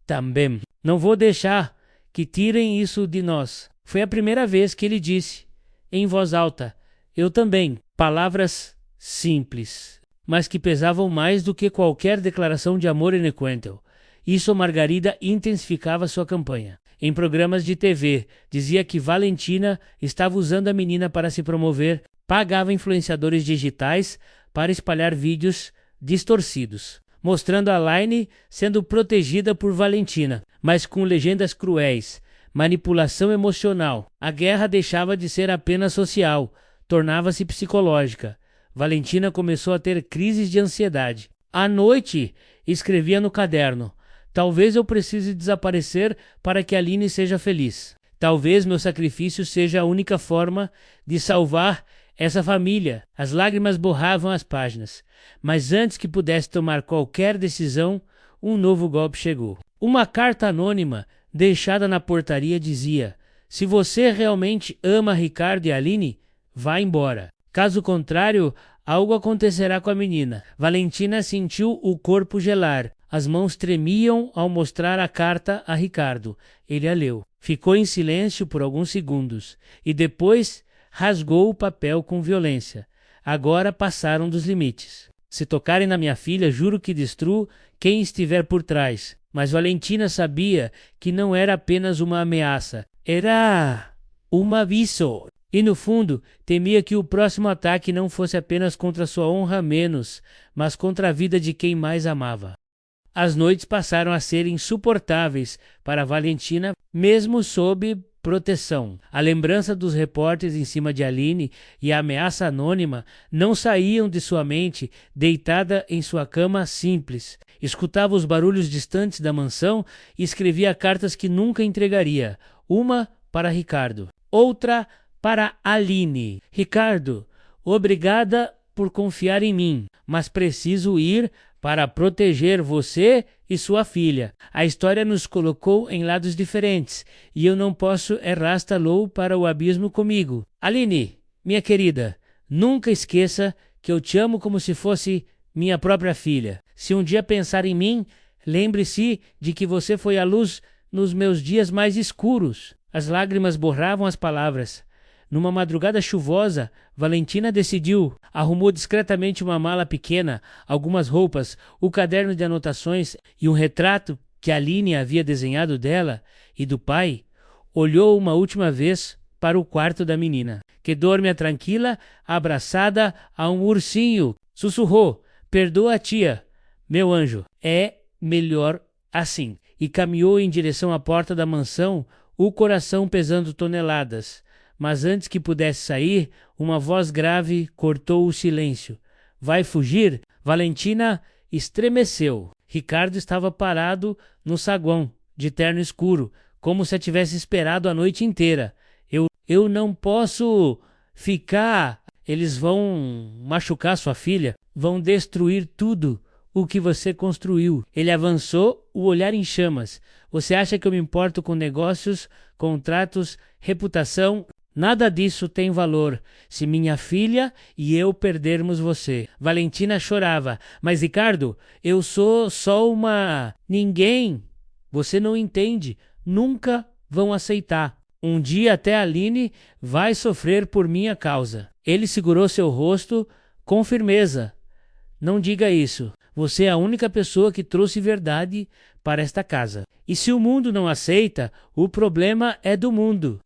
Também. Não vou deixar que tirem isso de nós. Foi a primeira vez que ele disse, em voz alta, eu também. Palavras simples, mas que pesavam mais do que qualquer declaração de amor eloquente. Isso Margarida intensificava sua campanha. Em programas de TV, dizia que Valentina estava usando a menina para se promover, pagava influenciadores digitais para espalhar vídeos distorcidos, mostrando a Aline sendo protegida por Valentina, mas com legendas cruéis, manipulação emocional. A guerra deixava de ser apenas social, tornava-se psicológica. Valentina começou a ter crises de ansiedade. À noite, escrevia no caderno, talvez eu precise desaparecer para que Aline seja feliz. Talvez meu sacrifício seja a única forma de salvar essa família. As lágrimas borravam as páginas. Mas antes que pudesse tomar qualquer decisão, um novo golpe chegou. Uma carta anônima deixada na portaria dizia: se você realmente ama Ricardo e Aline, vá embora. Caso contrário, algo acontecerá com a menina. Valentina sentiu o corpo gelar. As mãos tremiam ao mostrar a carta a Ricardo. Ele a leu. Ficou em silêncio por alguns segundos e depois rasgou o papel com violência. Agora passaram dos limites. Se tocarem na minha filha, juro que destruo quem estiver por trás. Mas Valentina sabia que não era apenas uma ameaça. Era um aviso. E no fundo, temia que o próximo ataque não fosse apenas contra sua honra menos, mas contra a vida de quem mais amava. As noites passaram a ser insuportáveis para Valentina, mesmo sob proteção. A lembrança dos repórteres em cima de Aline e a ameaça anônima não saíam de sua mente. Deitada em sua cama simples, escutava os barulhos distantes da mansão e escrevia cartas que nunca entregaria. Uma para Ricardo, outra para Aline. Ricardo, obrigada por confiar em mim, mas preciso ir para proteger você e sua filha. A história nos colocou em lados diferentes e eu não posso arrastá-lo para o abismo comigo. Aline, minha querida, nunca esqueça que eu te amo como se fosse minha própria filha. Se um dia pensar em mim, lembre-se de que você foi a luz nos meus dias mais escuros. As lágrimas borravam as palavras. Numa madrugada chuvosa, Valentina decidiu, arrumou discretamente uma mala pequena, algumas roupas, o caderno de anotações e um retrato que Aline havia desenhado dela e do pai, olhou uma última vez para o quarto da menina, que dorme tranquila, abraçada a um ursinho. Sussurrou: "Perdoa a tia, meu anjo, é melhor assim." E caminhou em direção à porta da mansão, o coração pesando toneladas. Mas antes que pudesse sair, uma voz grave cortou o silêncio. "Vai fugir?" Valentina estremeceu. Ricardo estava parado no saguão, de terno escuro, como se a tivesse esperado a noite inteira. Eu não posso ficar. Eles vão machucar sua filha, vão destruir tudo o que você construiu." Ele avançou, o olhar em chamas. "Você acha que eu me importo com negócios, contratos, reputação? Nada disso tem valor se minha filha e eu perdermos você." Valentina chorava. "Mas Ricardo, eu sou só uma... ninguém. Você não entende. Nunca vão aceitar. Um dia até a Aline vai sofrer por minha causa." Ele segurou seu rosto com firmeza. "Não diga isso. Você é a única pessoa que trouxe verdade para esta casa. E se o mundo não aceita, o problema é do mundo.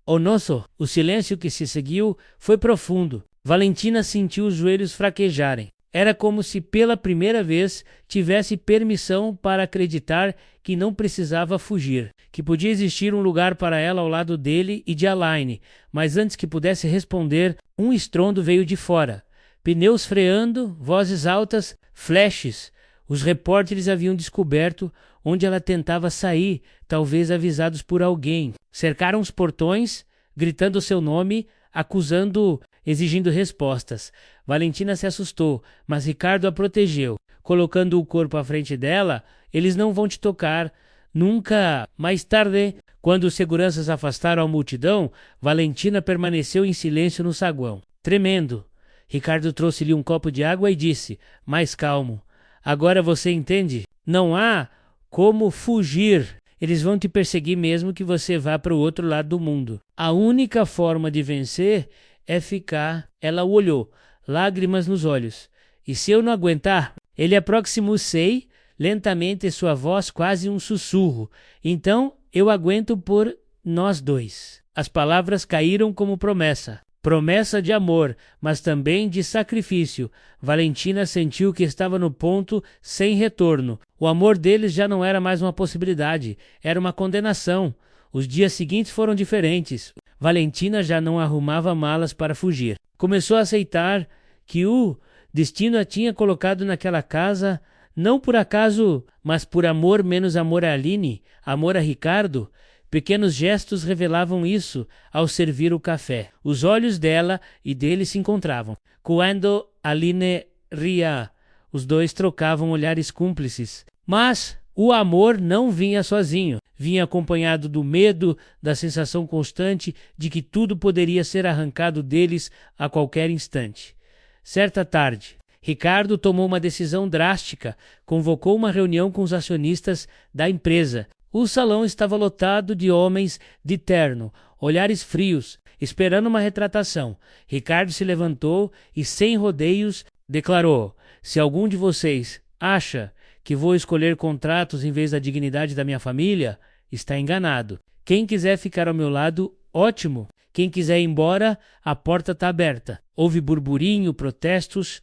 O nosso." O silêncio que se seguiu foi profundo. Valentina sentiu os joelhos fraquejarem. Era como se pela primeira vez tivesse permissão para acreditar que não precisava fugir, que podia existir um lugar para ela ao lado dele e de Aline. Mas antes que pudesse responder, um estrondo veio de fora. Pneus freando, vozes altas, flashes. Os repórteres haviam descoberto onde ela tentava sair, talvez avisados por alguém. Cercaram os portões, gritando seu nome, acusando, exigindo respostas. Valentina se assustou, mas Ricardo a protegeu. Colocando o corpo à frente dela: "Eles não vão te tocar. Nunca." Mais tarde, quando os seguranças afastaram a multidão, Valentina permaneceu em silêncio no saguão, tremendo. Ricardo trouxe-lhe um copo de água e disse, mais calmo: "Agora você entende? Não há como fugir. Eles vão te perseguir mesmo que você vá para o outro lado do mundo. A única forma de vencer é ficar." Ela o olhou, lágrimas nos olhos. "E se eu não aguentar?" Ele aproximou-se lentamente, sua voz quase um sussurro. "Então eu aguento por nós dois." As palavras caíram como promessa. Promessa de amor, mas também de sacrifício. Valentina sentiu que estava no ponto sem retorno. O amor deles já não era mais uma possibilidade, era uma condenação. Os dias seguintes foram diferentes. Valentina já não arrumava malas para fugir. Começou a aceitar que o destino a tinha colocado naquela casa, não por acaso, mas por amor, menos amor a Aline, amor a Ricardo. Pequenos gestos revelavam isso ao servir o café. Os olhos dela e dele se encontravam. Quando Aline ria, os dois trocavam olhares cúmplices. Mas o amor não vinha sozinho. Vinha acompanhado do medo, da sensação constante de que tudo poderia ser arrancado deles a qualquer instante. Certa tarde, Ricardo tomou uma decisão drástica. Convocou uma reunião com os acionistas da empresa. O salão estava lotado de homens de terno, olhares frios, esperando uma retratação. Ricardo se levantou e, sem rodeios, declarou: "Se algum de vocês acha que vou escolher contratos em vez da dignidade da minha família, está enganado. Quem quiser ficar ao meu lado, ótimo. Quem quiser ir embora, a porta está aberta." Houve burburinho, protestos,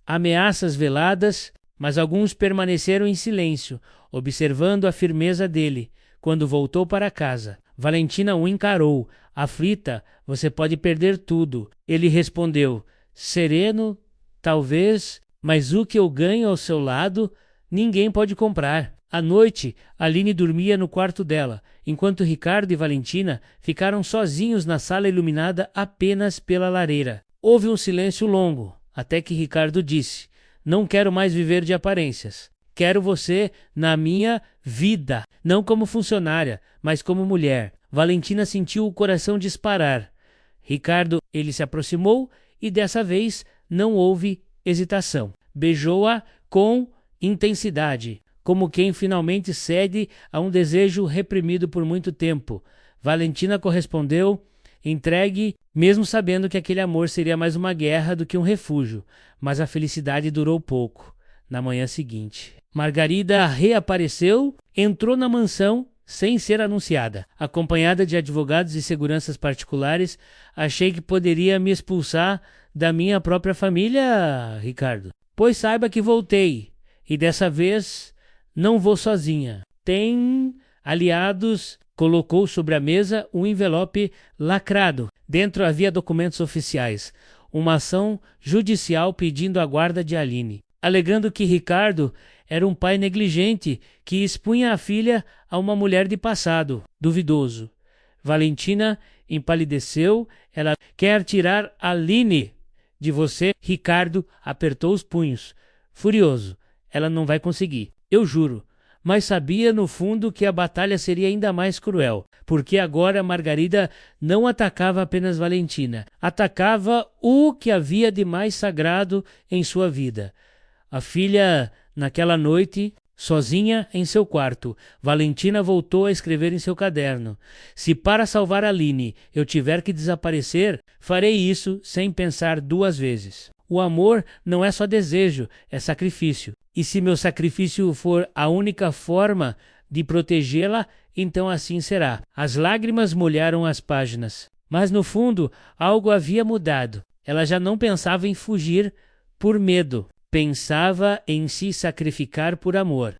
ameaças veladas, mas alguns permaneceram em silêncio, observando a firmeza dele. Quando voltou para casa, Valentina o encarou. Aflita: "Você pode perder tudo." Ele respondeu, sereno: "Talvez, mas o que eu ganho ao seu lado, ninguém pode comprar." À noite, Aline dormia no quarto dela, enquanto Ricardo e Valentina ficaram sozinhos na sala iluminada apenas pela lareira. Houve um silêncio longo, até que Ricardo disse: Não quero mais viver de aparências. Quero você na minha vida, não como funcionária, mas como mulher. Valentina sentiu o coração disparar. Ricardo, ele se aproximou e dessa vez não houve hesitação. Beijou-a com intensidade, como quem finalmente cede a um desejo reprimido por muito tempo. Valentina correspondeu, entregue, mesmo sabendo que aquele amor seria mais uma guerra do que um refúgio, mas a felicidade durou pouco. Na manhã seguinte, Margarida reapareceu, entrou na mansão sem ser anunciada. Acompanhada de advogados e seguranças particulares, achei que poderia me expulsar da minha própria família, Ricardo. Pois saiba que voltei, e dessa vez não vou sozinha. Tem aliados. Colocou sobre a mesa um envelope lacrado. Dentro havia documentos oficiais. Uma ação judicial pedindo a guarda de Aline, alegando que Ricardo era um pai negligente que expunha a filha a uma mulher de passado duvidoso. Valentina empalideceu. Ela quer tirar Aline de você. Ricardo apertou os punhos, furioso. Ela não vai conseguir, eu juro. Mas sabia no fundo que a batalha seria ainda mais cruel, porque agora Margarida não atacava apenas Valentina, atacava o que havia de mais sagrado em sua vida. A filha, naquela noite, sozinha em seu quarto, Valentina voltou a escrever em seu caderno: se para salvar Aline eu tiver que desaparecer, farei isso sem pensar duas vezes. O amor não é só desejo, é sacrifício. E se meu sacrifício for a única forma de protegê-la, então assim será. As lágrimas molharam as páginas. Mas no fundo, algo havia mudado. Ela já não pensava em fugir por medo. Pensava em se sacrificar por amor.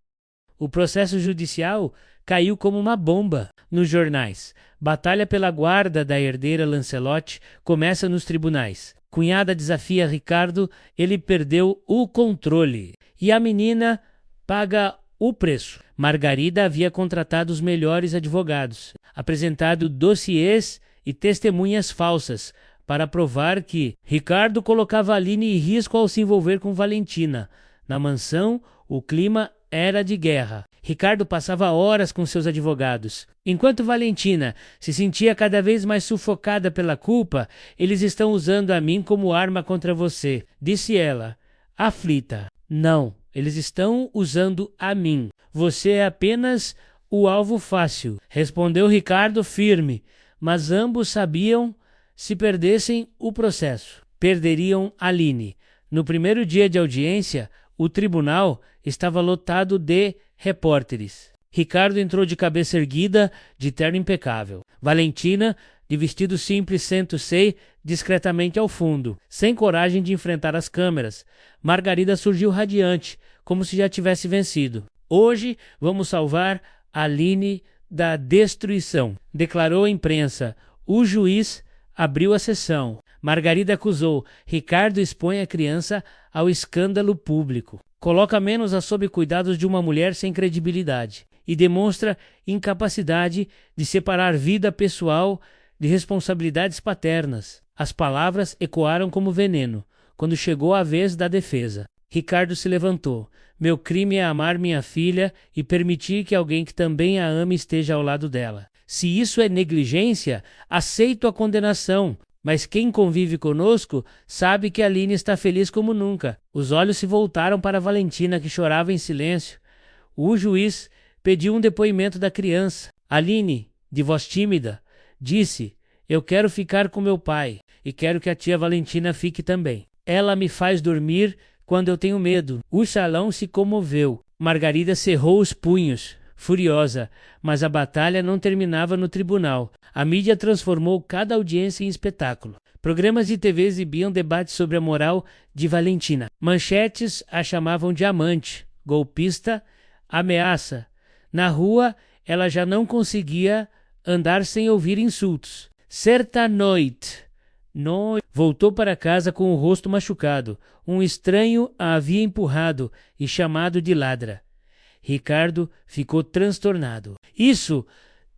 O processo judicial caiu como uma bomba nos jornais. Batalha pela guarda da herdeira Lancelot começa nos tribunais. Cunhada desafia Ricardo, ele perdeu o controle. E a menina paga o preço. Margarida havia contratado os melhores advogados, apresentado dossiês e testemunhas falsas para provar que Ricardo colocava Aline em risco ao se envolver com Valentina. Na mansão, o clima era de guerra. Ricardo passava horas com seus advogados. Enquanto Valentina se sentia cada vez mais sufocada pela culpa, eles estão usando a mim como arma contra você, disse ela, aflita. Não, eles estão usando a mim. Você é apenas o alvo fácil, respondeu Ricardo firme, mas ambos sabiam, se perdessem o processo, perderiam Aline. No primeiro dia de audiência, o tribunal estava lotado de repórteres. Ricardo entrou de cabeça erguida, de terno impecável. Valentina, de vestido simples, sentou-se discretamente ao fundo, sem coragem de enfrentar as câmeras. Margarida surgiu radiante, como se já tivesse vencido. Hoje vamos salvar Aline da destruição, declarou à imprensa. O juiz abriu a sessão. Margarida acusou: Ricardo expõe a criança ao escândalo público. Coloca menos-a sob cuidados de uma mulher sem credibilidade e demonstra incapacidade de separar vida pessoal de responsabilidades paternas. As palavras ecoaram como veneno. Quando chegou a vez da defesa, Ricardo se levantou. Meu crime é amar minha filha e permitir que alguém que também a ame esteja ao lado dela. Se isso é negligência, aceito a condenação. Mas quem convive conosco sabe que Aline está feliz como nunca. Os olhos se voltaram para Valentina, que chorava em silêncio. O juiz pediu um depoimento da criança. Aline, de voz tímida, disse: eu quero ficar com meu pai e quero que a tia Valentina fique também. Ela me faz dormir quando eu tenho medo. O salão se comoveu. Margarida cerrou os punhos, furiosa, mas a batalha não terminava no tribunal. A mídia transformou cada audiência em espetáculo. Programas de TV exibiam debates sobre a moral de Valentina. Manchetes a chamavam de amante, golpista, ameaça. Na rua, ela já não conseguia andar sem ouvir insultos. Certa noite, voltou para casa com o rosto machucado. Um estranho a havia empurrado e chamado de ladra. Ricardo ficou transtornado. Isso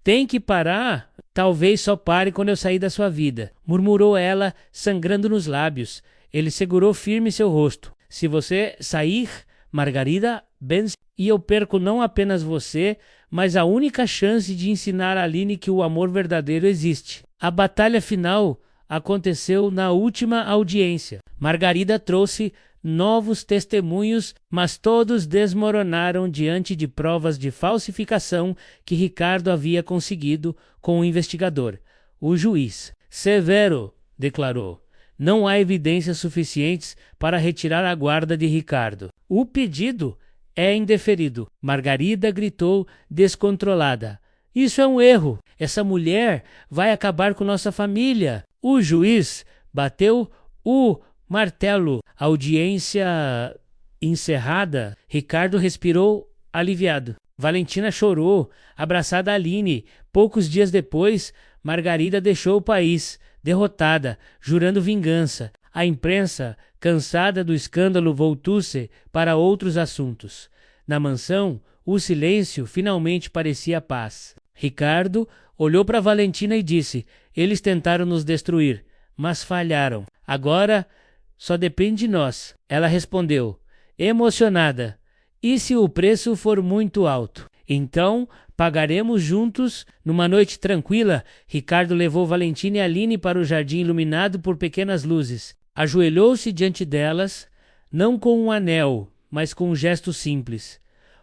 tem que parar. Talvez só pare quando eu sair da sua vida, murmurou ela, sangrando nos lábios. Ele segurou firme seu rosto. Se você sair, Margarida vence e eu perco não apenas você, mas a única chance de ensinar a Aline que o amor verdadeiro existe. A batalha final aconteceu na última audiência. Margarida trouxe novos testemunhos, mas todos desmoronaram diante de provas de falsificação que Ricardo havia conseguido com o investigador. O juiz, severo, declarou: não há evidências suficientes para retirar a guarda de Ricardo. O pedido é indeferido. Margarida gritou descontrolada: isso é um erro. Essa mulher vai acabar com nossa família. O juiz bateu o martelo. Audiência encerrada. Ricardo respirou aliviado. Valentina chorou, abraçada a Aline. Poucos dias depois, Margarida deixou o país, derrotada, jurando vingança. A imprensa, cansada do escândalo, voltou-se para outros assuntos. Na mansão, o silêncio finalmente parecia paz. Ricardo olhou para Valentina e disse: eles tentaram nos destruir, mas falharam. Agora só depende de nós. Ela respondeu, emocionada: e se o preço for muito alto? Então pagaremos juntos. Numa noite tranquila, Ricardo levou Valentina e Aline para o jardim iluminado por pequenas luzes. Ajoelhou-se diante delas, não com um anel, mas com um gesto simples.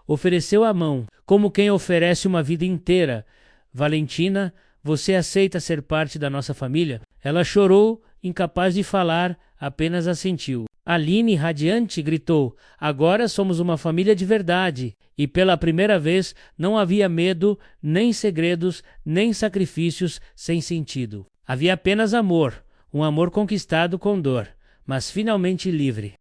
Ofereceu a mão, como quem oferece uma vida inteira. Valentina, você aceita ser parte da nossa família? Ela chorou, incapaz de falar, apenas assentiu. Aline, radiante, gritou: agora somos uma família de verdade. E pela primeira vez não havia medo, nem segredos, nem sacrifícios sem sentido. Havia apenas amor, um amor conquistado com dor, mas finalmente livre.